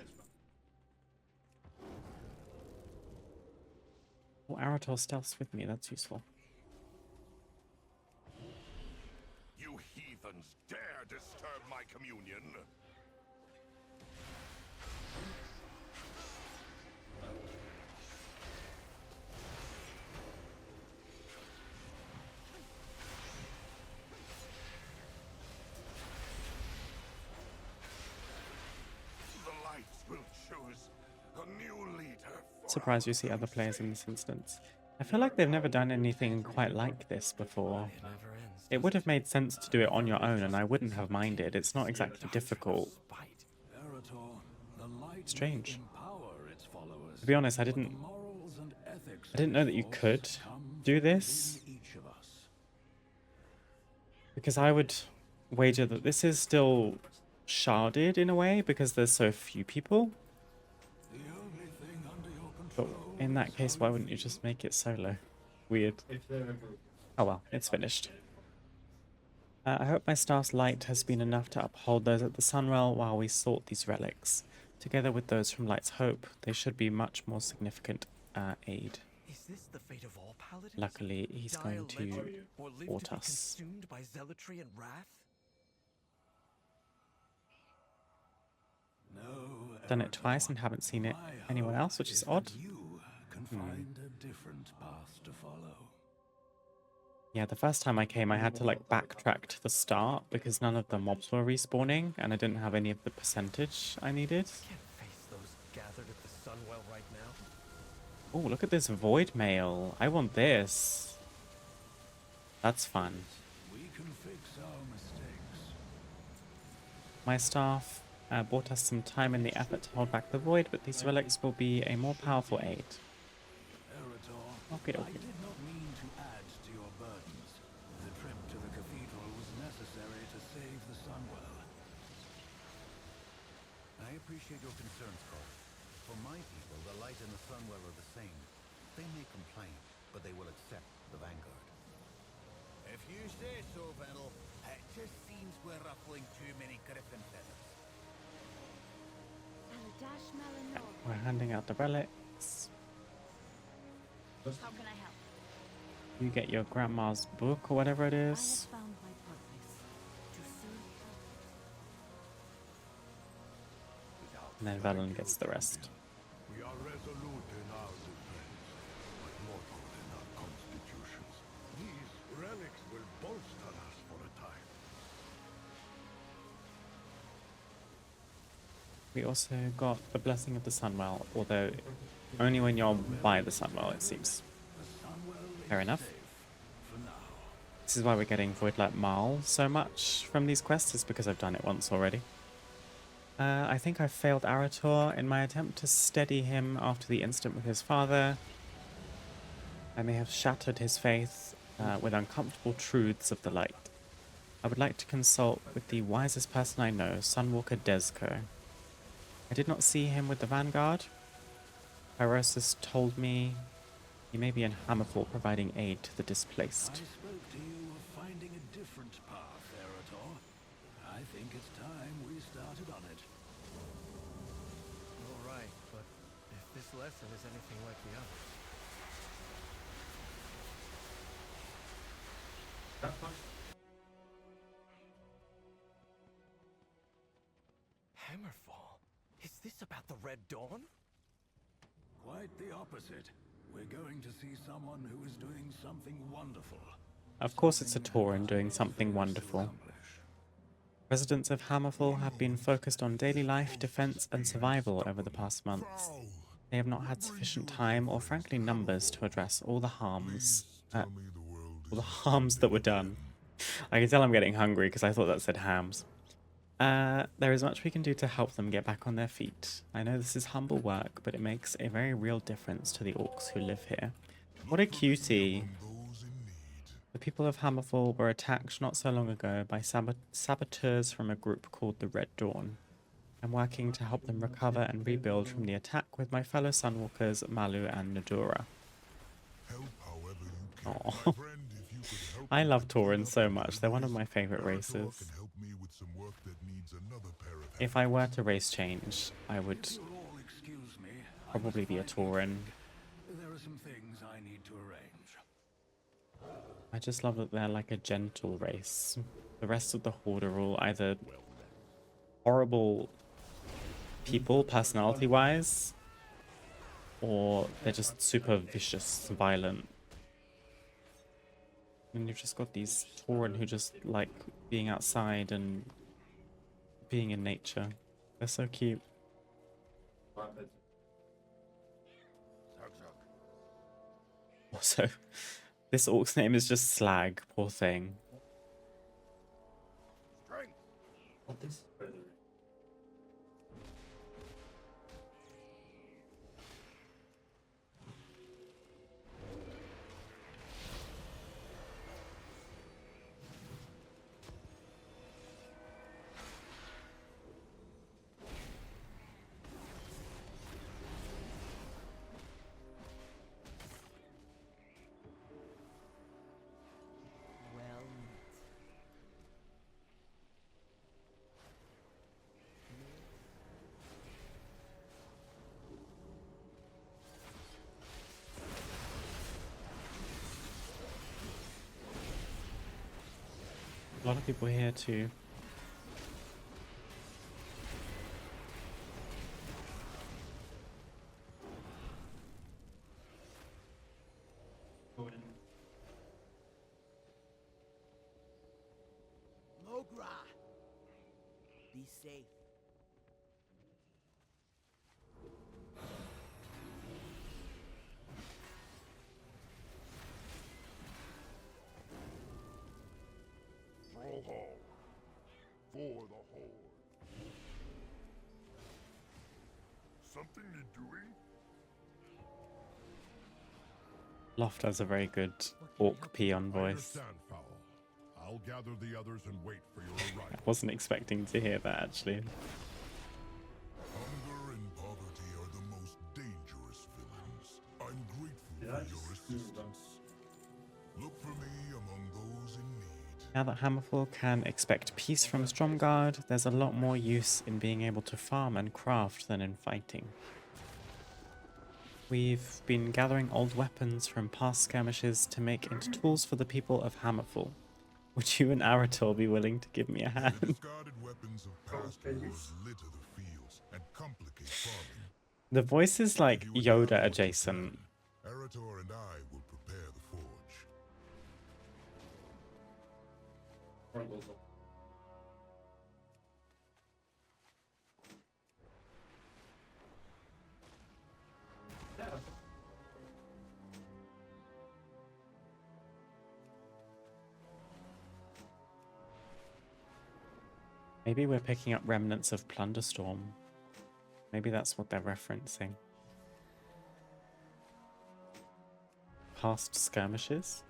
Oh, Arator stealths with me, that's useful. You heathens dare disturb my communion! surprised you see other players in this instance. I feel like they've never done anything quite like this before. It would have made sense to do it on your own, and I wouldn't have minded. It's not exactly difficult. Strange. To be honest, I didn't know that you could do this, because I would wager that this is still sharded in a way because there's so few people. But in that case, why wouldn't you just make it solo? Weird. Oh well, it's finished. I hope my staff's light has been enough to uphold those at the Sunwell while we sort these relics. Together with those from Light's Hope, they should be much more significant aid. Is this the fate of all paladins? Luckily, he's going to thwart us. Consumed by zealotry and wrath? Done it twice and haven't seen it anyone else, which is odd. Find a different path to follow. Yeah, the first time I came, I had to like backtrack to the start because none of the mobs were respawning, and I didn't have any of the percentage I needed. Can't face those gathered at the Sunwell right now. Oh, look at this void mail. I want this. That's fun. We can fix our mistakes. My staff bought us some time in the effort to hold back the void, but these relics will be a more powerful aid. Okay, I did not mean to add to your burdens. The trip to the cathedral was necessary to save the Sunwell. I appreciate your concerns, Carl. For my people, the light and the Sunwell are the same. They may complain, but they will accept the Vanguard. If you say so, Venel, it just seems we're ruffling too many griffin feathers. We're handing out the relics. How can I help? You get your grandma's book or whatever it is. I have found my purpose. To serve And then Velen gets the rest. We are resolute in our defense, but mortal in our constitutions. These relics will bolster us for a time. We also got the Blessing of the Sunwell, although only when you're by the Sunwell, it seems. Fair enough. This is why we're getting Voidlight Marl so much from these quests, is because I've done it once already. I think I failed Arator in my attempt to steady him after the incident with his father. I may have shattered his faith with uncomfortable truths of the light. I would like to consult with the wisest person I know, Sunwalker Desco. I did not see him with the Vanguard. Pyrosis told me he may be in Hammerfall providing aid to the displaced. I spoke to you of finding a different path, Arator. I think it's time we started on it. All right, but if this lesson is anything like the others... Hammerfall? Is this about the Red Dawn? Quite the opposite. We're going to see someone who is doing something wonderful. Of course it's a Tauren doing something wonderful. Residents of Hammerfall have been focused on daily life, defense, and survival over the past months. They have not had sufficient time or frankly numbers to address all the harms that were done. I can tell I'm getting hungry because I thought that said hams. There is much we can do to help them get back on their feet. I know this is humble work, but it makes a very real difference to the orcs who live here. What a cutie. The people of Hammerfall were attacked not so long ago by saboteurs from a group called the Red Dawn. I'm working to help them recover and rebuild from the attack with my fellow Sunwalkers, Malu and Nadura. Aww. I love Taurens so much. They're one of my favorite races. If I were to race change, I would probably be a Tauren. There are some things I need to arrange. I just love that they're like a gentle race. The rest of the Horde are all either horrible people, personality-wise, or they're just super vicious, violent. And you've just got these Tauren who just like being outside and being in nature. They're so cute. Also, this orc's name is just Slag, poor thing. What is further? Well met. A lot of people here too. Go in. Mogra! Be safe. Throw hall. For the horde. Something need doing? Loft has a very good orc peon I voice. understand, Fowl. I'll gather the others and wait for your I arrival. wasn't expecting to hear that actually. Hunger and poverty are the most dangerous villains. I'm grateful Did I for your just screw them? assistance. Look for me among those in need. Now that Hammerfall can expect peace from Stromgarde, there's a lot more use in being able to farm and craft than in fighting. We've been gathering old weapons from past skirmishes to make into tools for the people of Hammerfall. Would you and Arator be willing to give me a The hand? discarded weapons of past wars litter the fields and complicate farming. The voice is like If you would Yoda gather what you adjacent. can, Arator and I will prepare the forge. Or goes up. Yeah. Maybe we're picking up remnants of Plunderstorm. Maybe that's what they're referencing. Past skirmishes?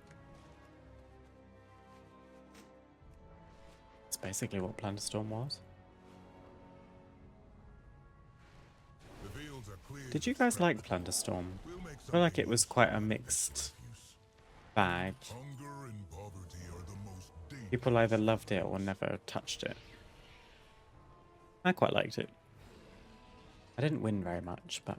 It's basically what Plunderstorm was. The fields are cleared Did you of guys scrap like metal. Plunderstorm? We'll make I feel like something it was useful quite a out of mixed refuse. bag. Hunger and poverty are the most dangerous. People either loved it or never touched it. I quite liked it. I didn't win very much, but...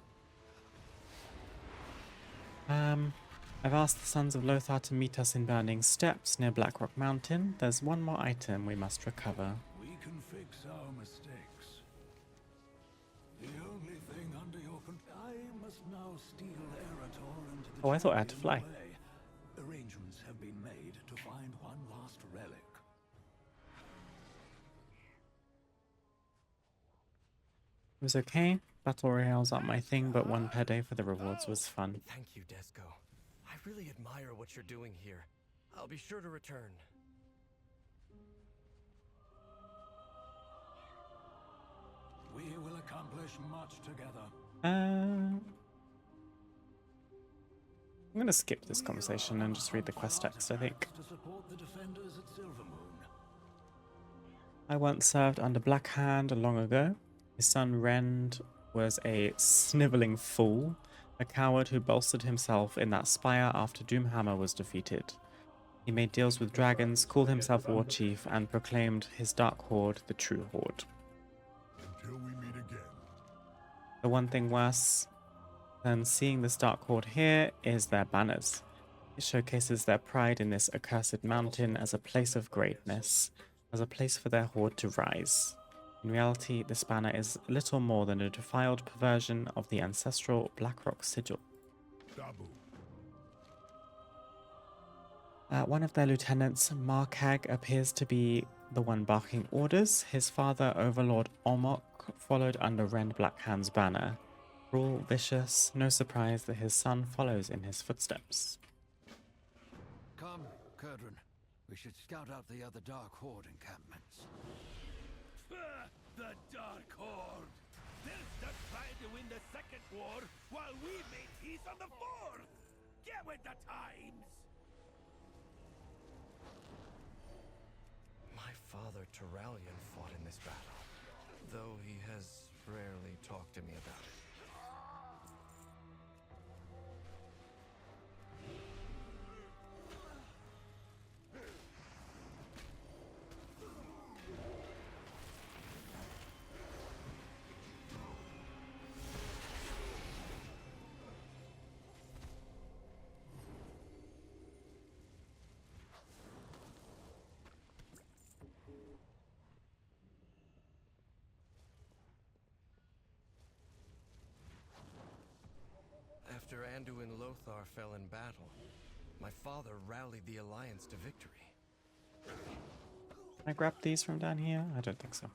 I've asked the Sons of Lothar to meet us in Burning Steps near Blackrock Mountain. There's one more item we must recover. We can fix our mistakes. The only thing under your control. I must now steal Arator into the Oh, I thought I had to champion fly. way. Arrangements have been made to find one last relic. It was okay. Battle Royale's not my thing, but one per day for the rewards was fun. Thank you, Desco. I really admire what you're doing here. I'll be sure to return. We will accomplish much together. I'm gonna skip this conversation and just read the quest text, I think. To support the defenders at Silvermoon. I once served under Blackhand long ago. His son Rend was a snivelling fool, a coward who bolstered himself in that spire after Doomhammer was defeated. He made deals with dragons, called himself War Chief, and proclaimed his Dark Horde the true Horde. Until we meet again. The one thing worse than seeing this Dark Horde here is their banners. It showcases their pride in this accursed mountain as a place of greatness, as a place for their horde to rise. In reality, this banner is little more than a defiled perversion of the ancestral Blackrock sigil. Dabu. One of their lieutenants, Markag, appears to be the one barking orders. His father, Overlord Omok, followed under Rend Blackhand's banner. Cruel, vicious, no surprise that his son follows in his footsteps. Come, Kurdran. We should scout out the other Dark Horde encampments. The Dark Horde! They're stuck trying to win the second war while we made peace on the fourth! Get with the times! My father Turalian fought in this battle, though he has rarely talked to me about it. After Anduin Lothar fell in battle, my father rallied the Alliance to victory. Can I grab these from down here? I don't think so.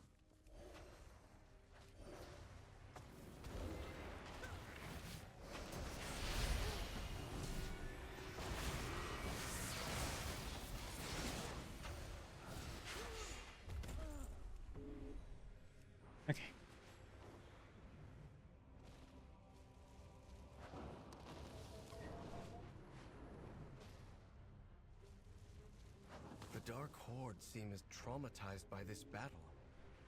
Okay. The Dark Horde seem as traumatized by this battle.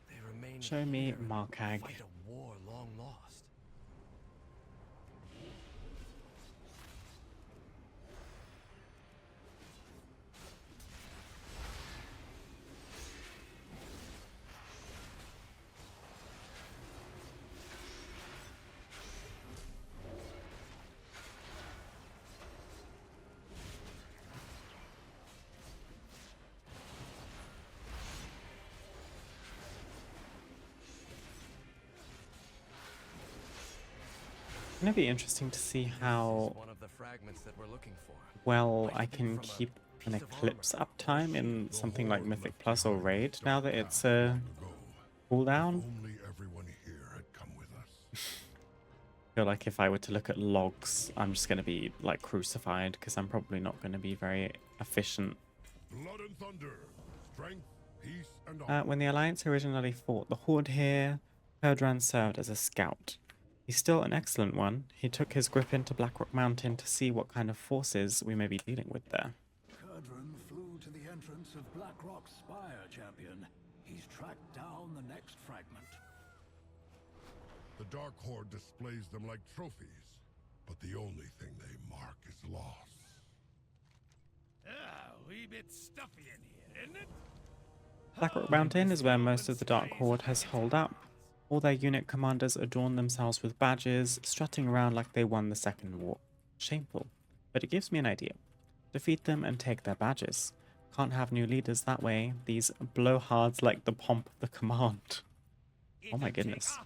They remain Show me here and Markag. fight a war long lost. It's gonna be interesting to see how One of the fragments that we're looking for. well I can keep an eclipse uptime in something like Mythic Plus or Raid now that it's a cooldown. Only everyone here had come with us. I feel like if I were to look at logs, I'm just gonna be like crucified because I'm probably not gonna be very efficient. Blood and thunder, strength, peace, and honor. When the Alliance originally fought the Horde here, Herdran served as a scout. He's still an excellent one. He took his grip into Blackrock Mountain to see what kind of forces we may be dealing with there. Kurdran flew to the entrance of Blackrock's spire, champion. He's tracked down the next fragment. The Dark Horde displays them like trophies, but the only thing they mark is loss. A wee bit stuffy in here, isn't it? Blackrock Mountain is where most of the Dark Horde has holed up. All their unit commanders adorn themselves with badges, strutting around like they won the Second War. Shameful, but it gives me an idea. Defeat them and take their badges. Can't have new leaders that way. These blowhards like the pomp of the command. Oh my goodness.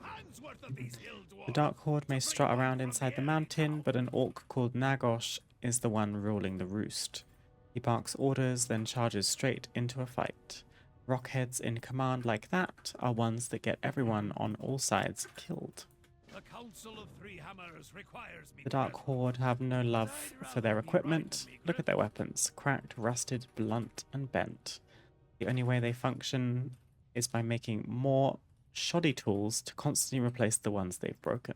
The Dark Horde may strut around inside the mountain, but an orc called Nagosh is the one ruling the roost. He barks orders, then charges straight into a fight. Rockheads in command like that are ones that get everyone on all sides killed. The Council of Three Hammers requires me. The Dark Horde have no love for their equipment. Look at their weapons. Cracked, rusted, blunt, and bent. The only way they function is by making more shoddy tools to constantly replace the ones they've broken.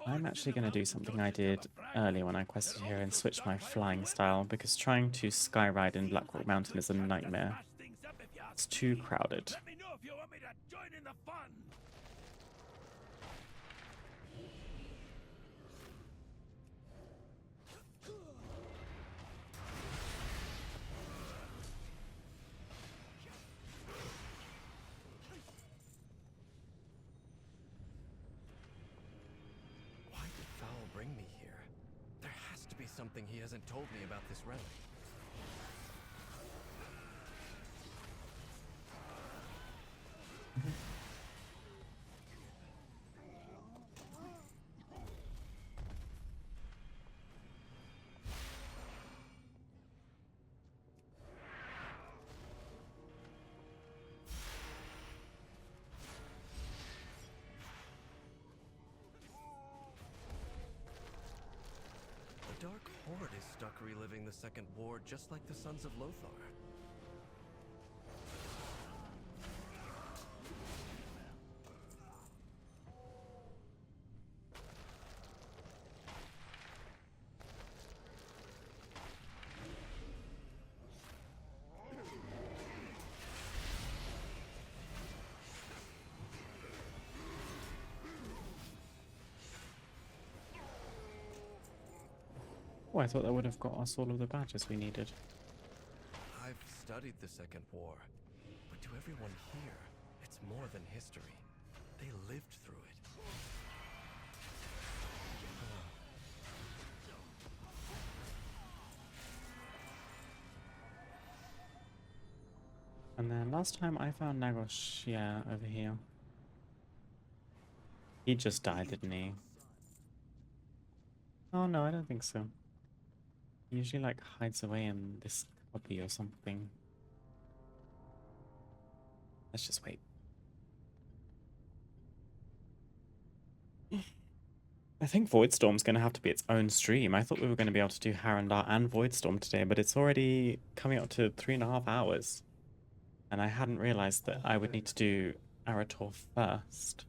I'm actually going to do something I did earlier when I quested here and switch my flying style, because trying to skyride in Blackrock Mountain is a nightmare. It's too crowded. Let me know if you want me to join in the fun. Why did Fowl bring me here? There has to be something he hasn't told me about this relic. The Dark Horde is stuck reliving the Second War just like the Sons of Lothar. Oh, I thought that would have got us all of the badges we needed. I've studied the Second War, but to everyone here, it's more than history. They lived through it. And then last time I found Nagosh, yeah, over here. He just died, didn't he? Oh no, I don't think so. He usually like hides away in this cubby or something. Let's just wait. I think Voidstorm's going to have to be its own stream. I thought we were going to be able to do Harandar and Voidstorm today, but it's already coming up to 3.5 hours. And I hadn't realized that I would need to do Arator first.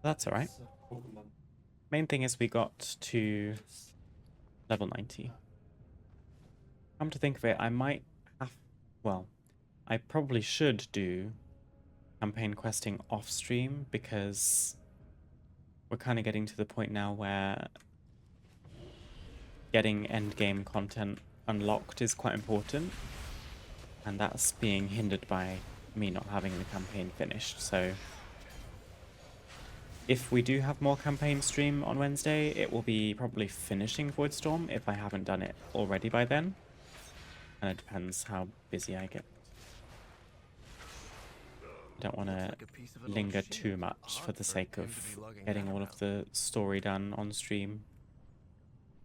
That's alright. Main thing is we got to level 90. Come to think of it, I might have... Well, I probably should do campaign questing off stream because we're kind of getting to the point now where getting endgame content unlocked is quite important, and that's being hindered by me not having the campaign finished. So if we do have more campaign stream on Wednesday, it will be probably finishing Voidstorm if I haven't done it already by then, and it depends how busy I get. I don't want to linger too much for the sake of getting all of the story done on stream.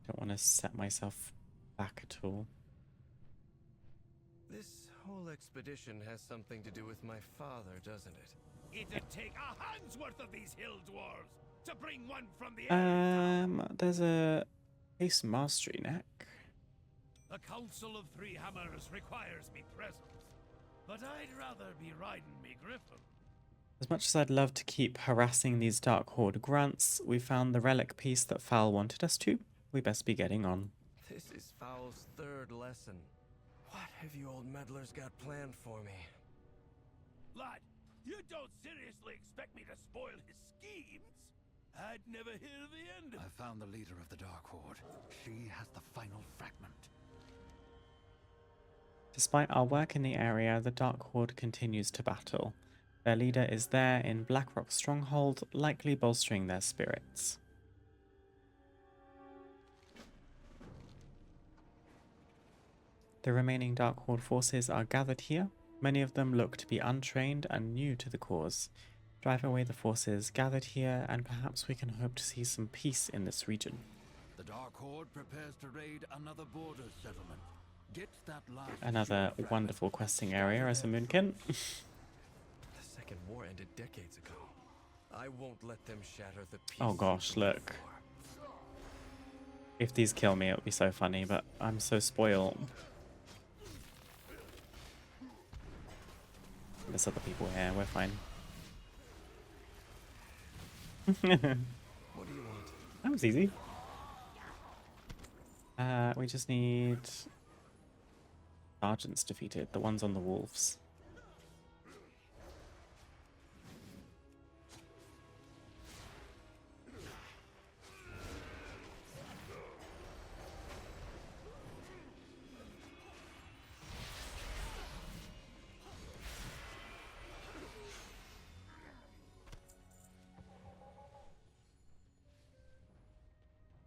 Don't want to set myself back at all. This whole expedition has something to do with my father, doesn't it? It'd take a hand's worth of these hill dwarves to bring one from the There's a Ace Mastery neck. The Council of Three Hammers requires me present, but I'd rather be riding me griffin. As much as I'd love to keep harassing these Dark Horde grunts, we found the relic piece that Fowl wanted us to. We best be getting on. This is Fowl's third lesson. What have you old meddlers got planned for me? Lad, you don't seriously expect me to spoil his schemes? I'd never hear the end of it. I found the leader of the Dark Horde. She has the final fragment. Despite our work in the area, the Dark Horde continues to battle. Their leader is there in Blackrock Stronghold, likely bolstering their spirits. The remaining Dark Horde forces are gathered here. Many of them look to be untrained and new to the cause. Drive away the forces gathered here, and perhaps we can hope to see some peace in this region. The Dark Horde prepares to raid another border settlement. Get that last Another wonderful questing area as a Moonkin. The Second War ended decades ago. I won't let them shatter the peace. Oh gosh, look. If these kill me, it would be so funny, but I'm so spoiled. There's other people here, we're fine. What do you want? That was easy. We just need sergeants defeated, the ones on the wolves.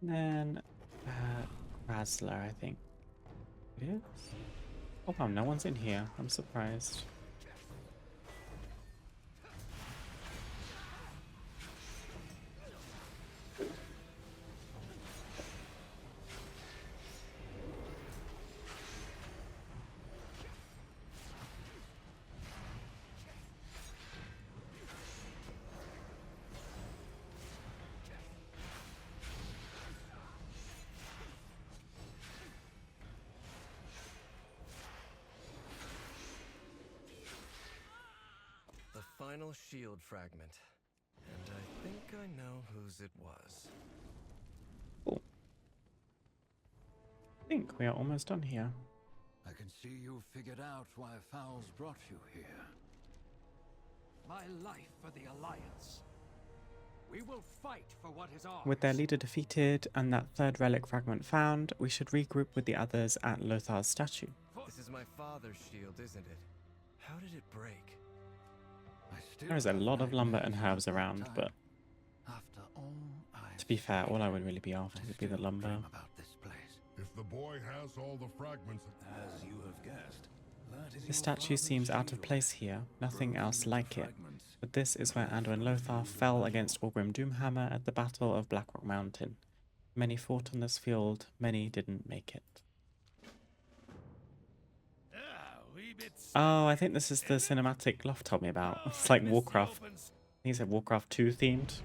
And then Razzler, I think it is. Oh wow, no one's in here. I'm surprised. final shield fragment. And I think I know whose it was. Cool. I think we are almost done here. I can see you've figured out why Fowls brought you here. My life for the Alliance. We will fight for what is ours. With their leader defeated and that third relic fragment found, we should regroup with the others at Lothar's statue. This is my father's shield, isn't it? How did it break? There is a lot of lumber and herbs around, but to be fair, all I would really be after would be the lumber. If the boy has all the fragments, as you have guessed, The statue seems out of place here, nothing else like it. But this is where Andor and Lothar fell against Orgrim Doomhammer at the Battle of Blackrock Mountain. Many fought on this field, many didn't make it. Oh, I think this is the cinematic Loft told me about. It's like Warcraft. I think he said Warcraft 2 themed.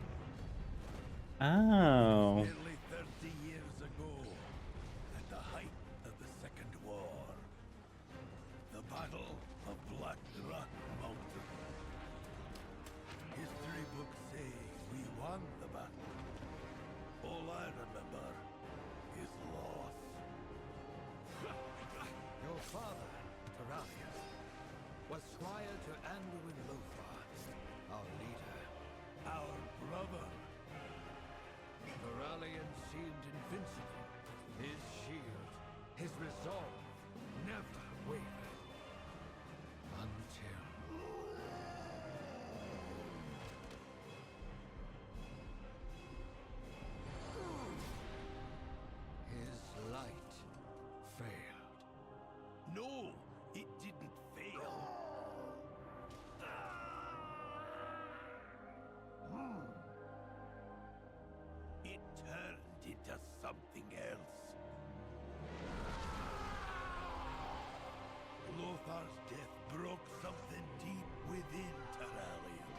Oh. Nearly 30 years ago, at the height of the Second War, the Battle of Blackrock Mountain. History books say we won the battle. All I remember is loss. Your father, Taralius, was squire to Anduin Lothar, our leader. Our brother. Taralian seemed invincible. His shield, his resolve, never wavered. Until... his light failed. No, it didn't fail. It turned into something else. Lothar's death broke something deep within Taralian.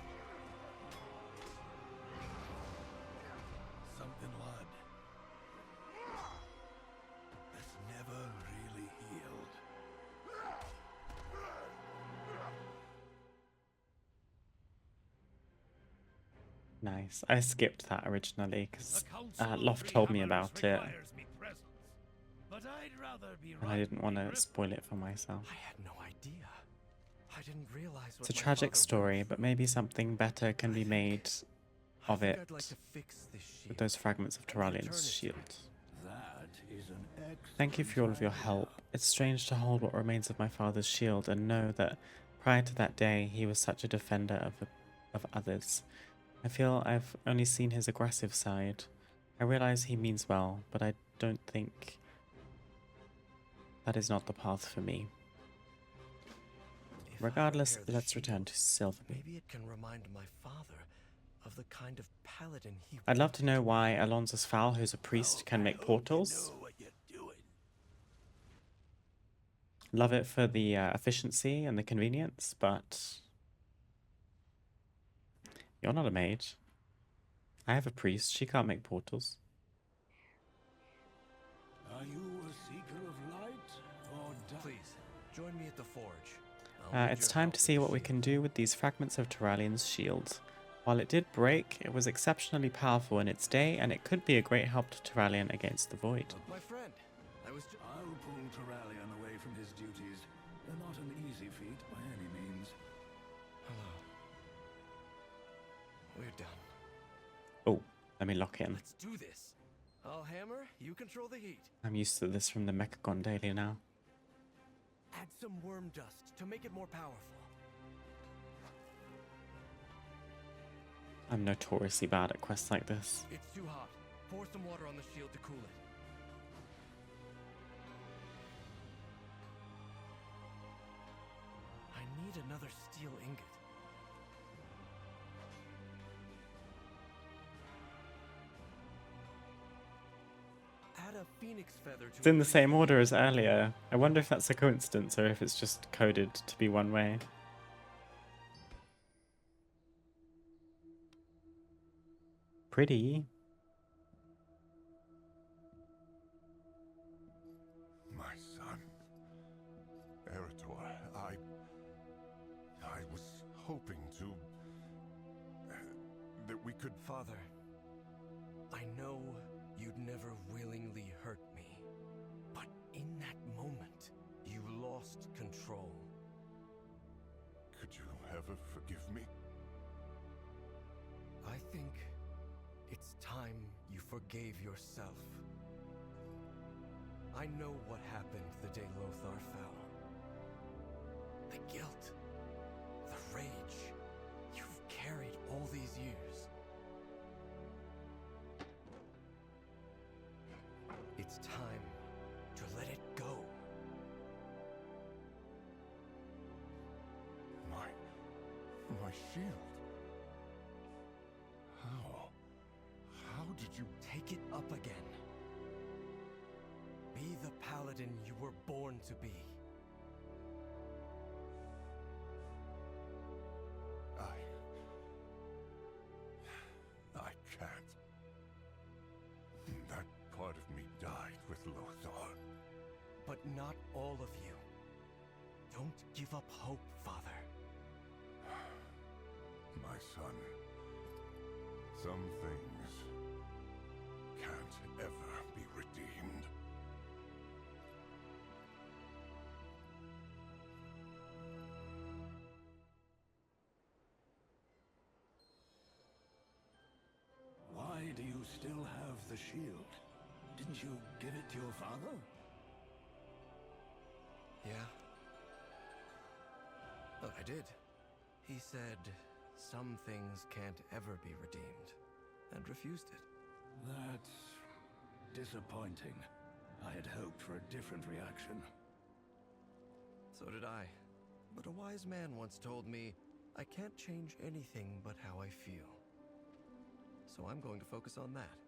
Something, lad, that's never really healed. Nice. I skipped that originally because Loft told me about it. And I didn't want to spoil it for myself. I had no idea. I didn't realize It's a tragic story, but maybe something better can be made of it with those fragments of Taralian's shield. Thank you for all of your help. It's strange to hold what remains of my father's shield and know that prior to that day he was such a defender of others. I feel I've only seen his aggressive side. I realize he means well, but I don't think that is not the path for me. Regardless, let's return to Silverby. Maybe it can remind my father of the kind of paladin he... I'd love to know why Alonzus Fowl, who's a priest, can make portals. Love it for the efficiency and the convenience, but you're not a mage. I have a priest. She can't make portals. Are you a seeker of light or dark? Please, join me at the forge. It's time to see what we can do with these fragments of Taralian's shield. While it did break, it was exceptionally powerful in its day, and it could be a great help to Taralian against the Void. My friend, I'll pull Taralian away from his duties. They're not an easy feat by any means. Hello. We're done. Oh, let me lock in. Let's do this. I'll hammer, you control the heat. I'm used to this from the Mechagon Daily now. Add some worm dust to make it more powerful. I'm notoriously bad at quests like this. It's too hot. Pour some water on the shield to cool it. I need another steel ingot. Add a phoenix feather to It's in the same order as earlier. I wonder if that's a coincidence or if it's just coded to be one way. Pretty. my son, Arator, I was hoping to... that we could... Father, I know you'd never willingly hurt me, but in that moment, you lost control. Could you ever forgive me? I think it's time you forgave yourself. I know what happened the day Lothar fell. The guilt, the rage you've carried all these years. It's time to let it go. My shield? How did you... Take it up again. Be the paladin you were born to be. I can't. That part of me died with Lothar. But not all of you. Don't give up hope, Father. My son, some things can't ever be redeemed. Why do you still have the shield? Didn't you give it to your father? Yeah. But I did. He said some things can't ever be redeemed, and refused it. That's disappointing. I had hoped for a different reaction. So did I. But a wise man once told me, I can't change anything but how I feel. So I'm going to focus on that.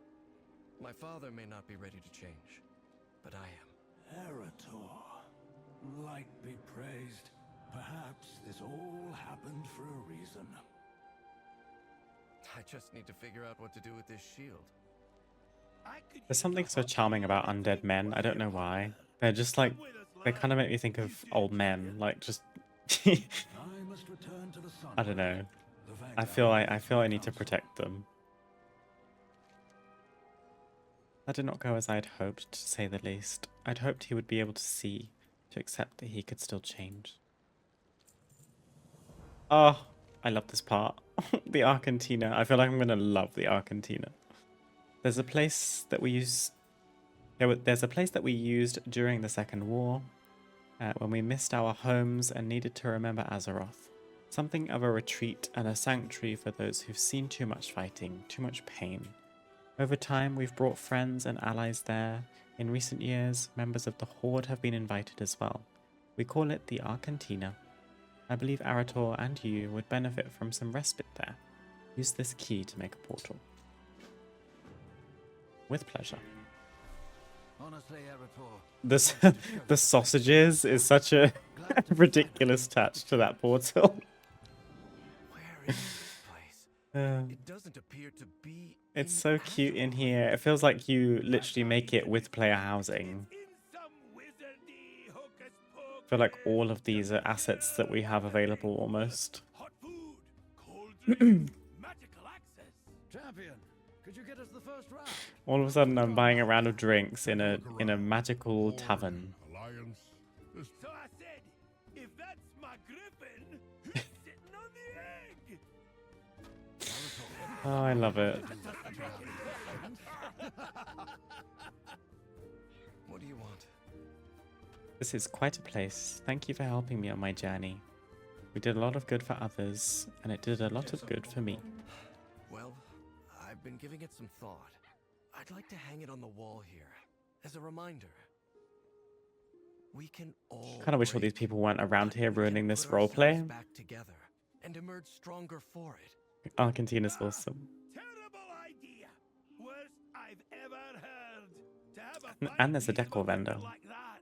My father may not be ready to change, but I am. Arator, light be praised. Perhaps this all happened for a reason. I just need to figure out what to do with this shield. There's something so charming about undead men. I don't know why. They're just like, they kind of make me think of old men. Like just, I don't know. I feel I need to protect them. That did not go as I had hoped, to say the least. I'd hoped he would be able to see, to accept that he could still change. Oh, I love this part. The Argentina. I feel like I'm gonna love the Argentina. There's a place that we use. There's a place that we used during the Second War, when we missed our homes and needed to remember Azeroth. Something of a retreat and a sanctuary for those who've seen too much fighting, too much pain. Over time, we've brought friends and allies there. In recent years, members of the Horde have been invited as well. We call it the Argentina. I believe Arator and you would benefit from some respite there. Use this key to make a portal. With pleasure. Honestly, Arator, This, the sausages is such a ridiculous touch to that portal. Where is this place? It doesn't appear to be. It's so cute in here. It feels like you literally make it with player housing. I feel like all of these are assets that we have available almost. Champion, could you get us the first round? All of a sudden I'm buying a round of drinks in a magical tavern. So I said, if that's my griffin, who's sitting on the egg? Oh, I love it. What do you want? This is quite a place. Thank you for helping me on my journey. We did a lot of good for others, and it did a lot of good for me. Well, I've been giving it some thought. I'd like to hang it on the wall here, as a reminder. We can all Kind of wish all these people weren't around here ruining this roleplay. back together and emerge stronger for it. Argentina's awesome. Terrible idea. Worst I've ever heard. To have a And there's a decor vendor. like that.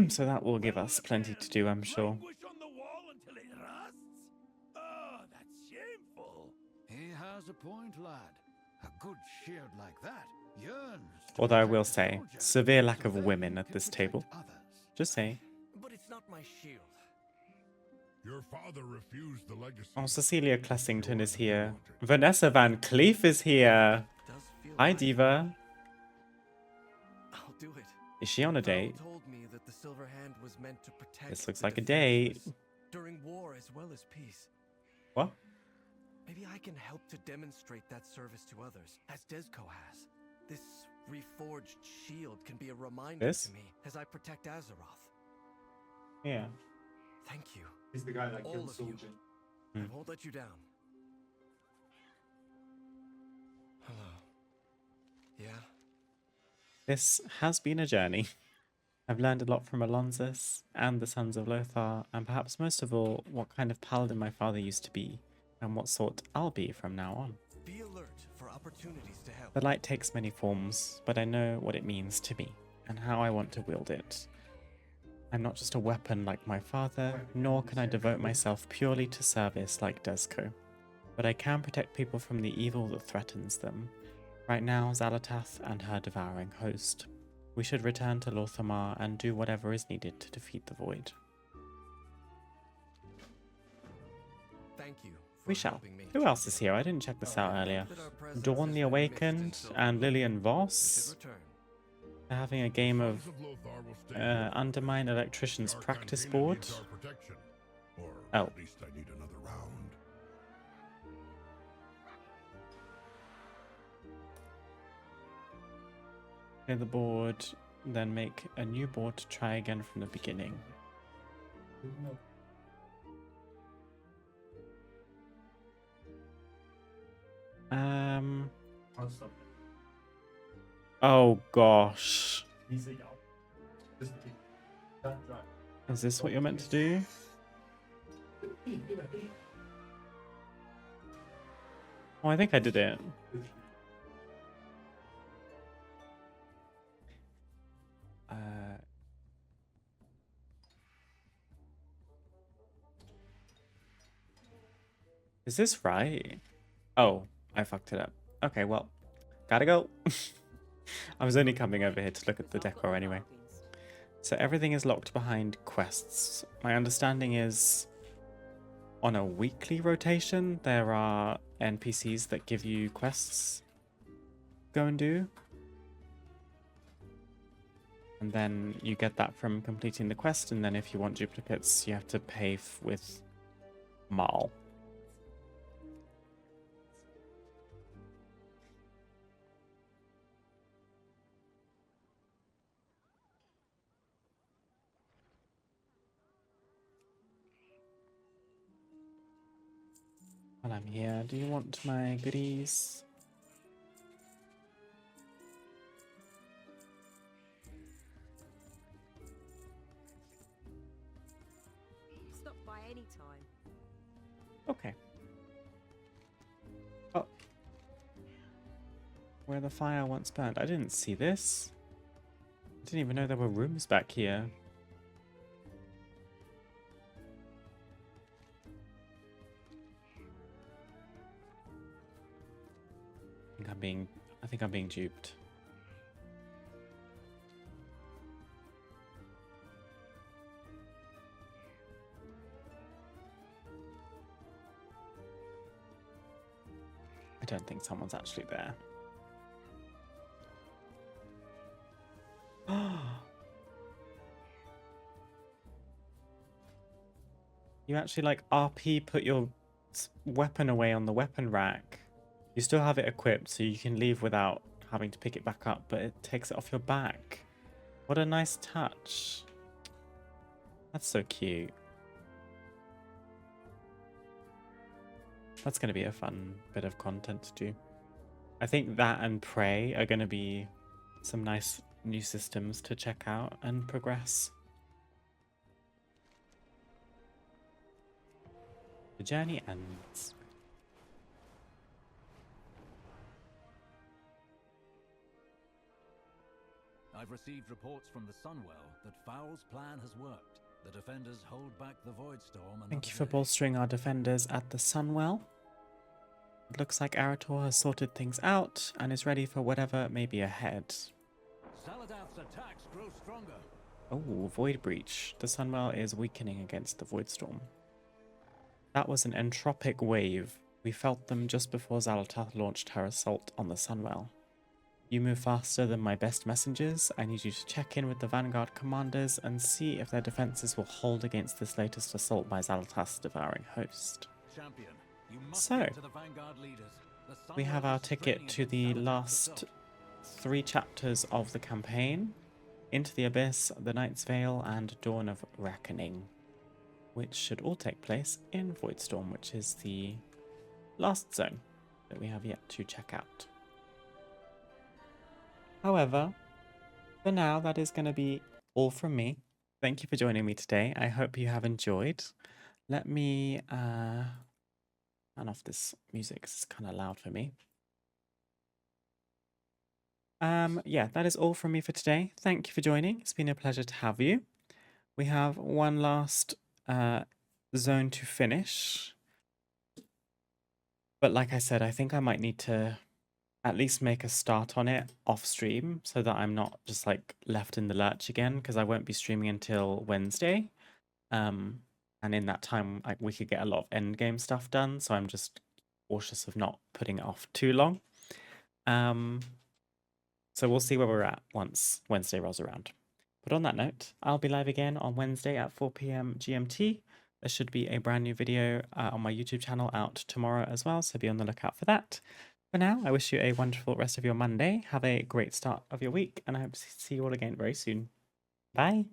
So that will give us plenty to do, I'm sure. Languish on the wall until it rusts? Oh, that's shameful. He has a point, lad. A good shield like that yearns. Although I will say, severe lack of women at this table. Just say. But it's not my shield. Your father refused the legacy. Oh, Cecilia Clessington is here. Vanessa Van Cleef is here. Hi, Diva. I'll do it. Is she on a Farrell date? told me that the Silver Hand was meant to protect This looks the like a date. defenseless during war as well as peace. What? Maybe I can help to demonstrate that service to others, as Desco has. This reforged shield can be a reminder to me as I protect Azeroth. Yeah. Thank you. He's the guy that all killed of you. Hmm. I won't let you down. Hello. Yeah? This has been a journey. I've learned a lot from Alonzus and the Sons of Lothar, and perhaps most of all, what kind of paladin my father used to be, and what sort I'll be from now on. Be alert for opportunities to help. The light takes many forms, but I know what it means to me, and how I want to wield it. I'm not just a weapon like my father, nor can I devote myself purely to service like Desco. But I can protect people from the evil that threatens them. Right now, Xalatath and her devouring host. We should return to Lorthamar and do whatever is needed to defeat the Void. Thank you. We shall. Who else is here? I didn't check this out earlier. Dawn the Awakened and Lillian Voss. They're having a game of Undermine Electrician's practice board. Oh. At least I need another round. Clear the board, then make a new board to try again from the beginning. Oh gosh. Is this what you're meant to do? Oh, I think I did it. Is this right? Oh, I fucked it up. Okay, well, gotta go. I was only coming over here to look at the decor anyway. So everything is locked behind quests. My understanding is on a weekly rotation, there are NPCs that give you quests. Go and do. And then you get that from completing the quest, and then if you want duplicates, you have to pay with Marl. While I'm here, do you want my goodies? Stop by any time. Okay. Oh. Where the fire once burned. I didn't see this. I didn't even know there were rooms back here. I think I'm being duped. I don't think someone's actually there. You actually like RP put your weapon away on the weapon rack. You still have it equipped, so you can leave without having to pick it back up, but it takes it off your back. What a nice touch. That's so cute. That's going to be a fun bit of content to do. I think that and Prey are going to be some nice new systems to check out and progress. The journey ends. I've received reports from the Sunwell that Foul's plan has worked. The defenders hold back the Voidstorm. Thank you for bolstering our defenders at the Sunwell. It looks like Arator has sorted things out and is ready for whatever may be ahead. Saladath's attacks grow stronger. Oh, Void Breach. The Sunwell is weakening against the Voidstorm. That was an entropic wave. We felt them just before Xalatath launched her assault on the Sunwell. You move faster than my best messengers. I need you to check in with the Vanguard commanders and see if their defenses will hold against this latest assault by Xalatath's devouring host. Champion, you must So, get to the Vanguard leaders. The we have Sunwell our is ticket straining to against the Xalatath last herself. 3 chapters of the campaign, Into the Abyss, The Night's Veil, and Dawn of Reckoning, which should all take place in Voidstorm, which is the last zone that we have yet to check out. However, for now, that is going to be all from me. Thank you for joining me today. I hope you have enjoyed. Let me turn off this music 'cause it's kind of loud for me. Yeah, that is all from me for today. Thank you for joining. It's been a pleasure to have you. We have one last zone to finish. But like I said, I think I might need to at least make a start on it off stream so that I'm not just like left in the lurch again, because I won't be streaming until Wednesday. And in that time, we could get a lot of end game stuff done. So I'm just cautious of not putting it off too long. So we'll see where we're at once Wednesday rolls around. But on that note, I'll be live again on Wednesday at 4 p.m. GMT. There should be a brand new video on my YouTube channel out tomorrow as well, so be on the lookout for that. For now, I wish you a wonderful rest of your Monday. Have a great start of your week, and I hope to see you all again very soon. Bye!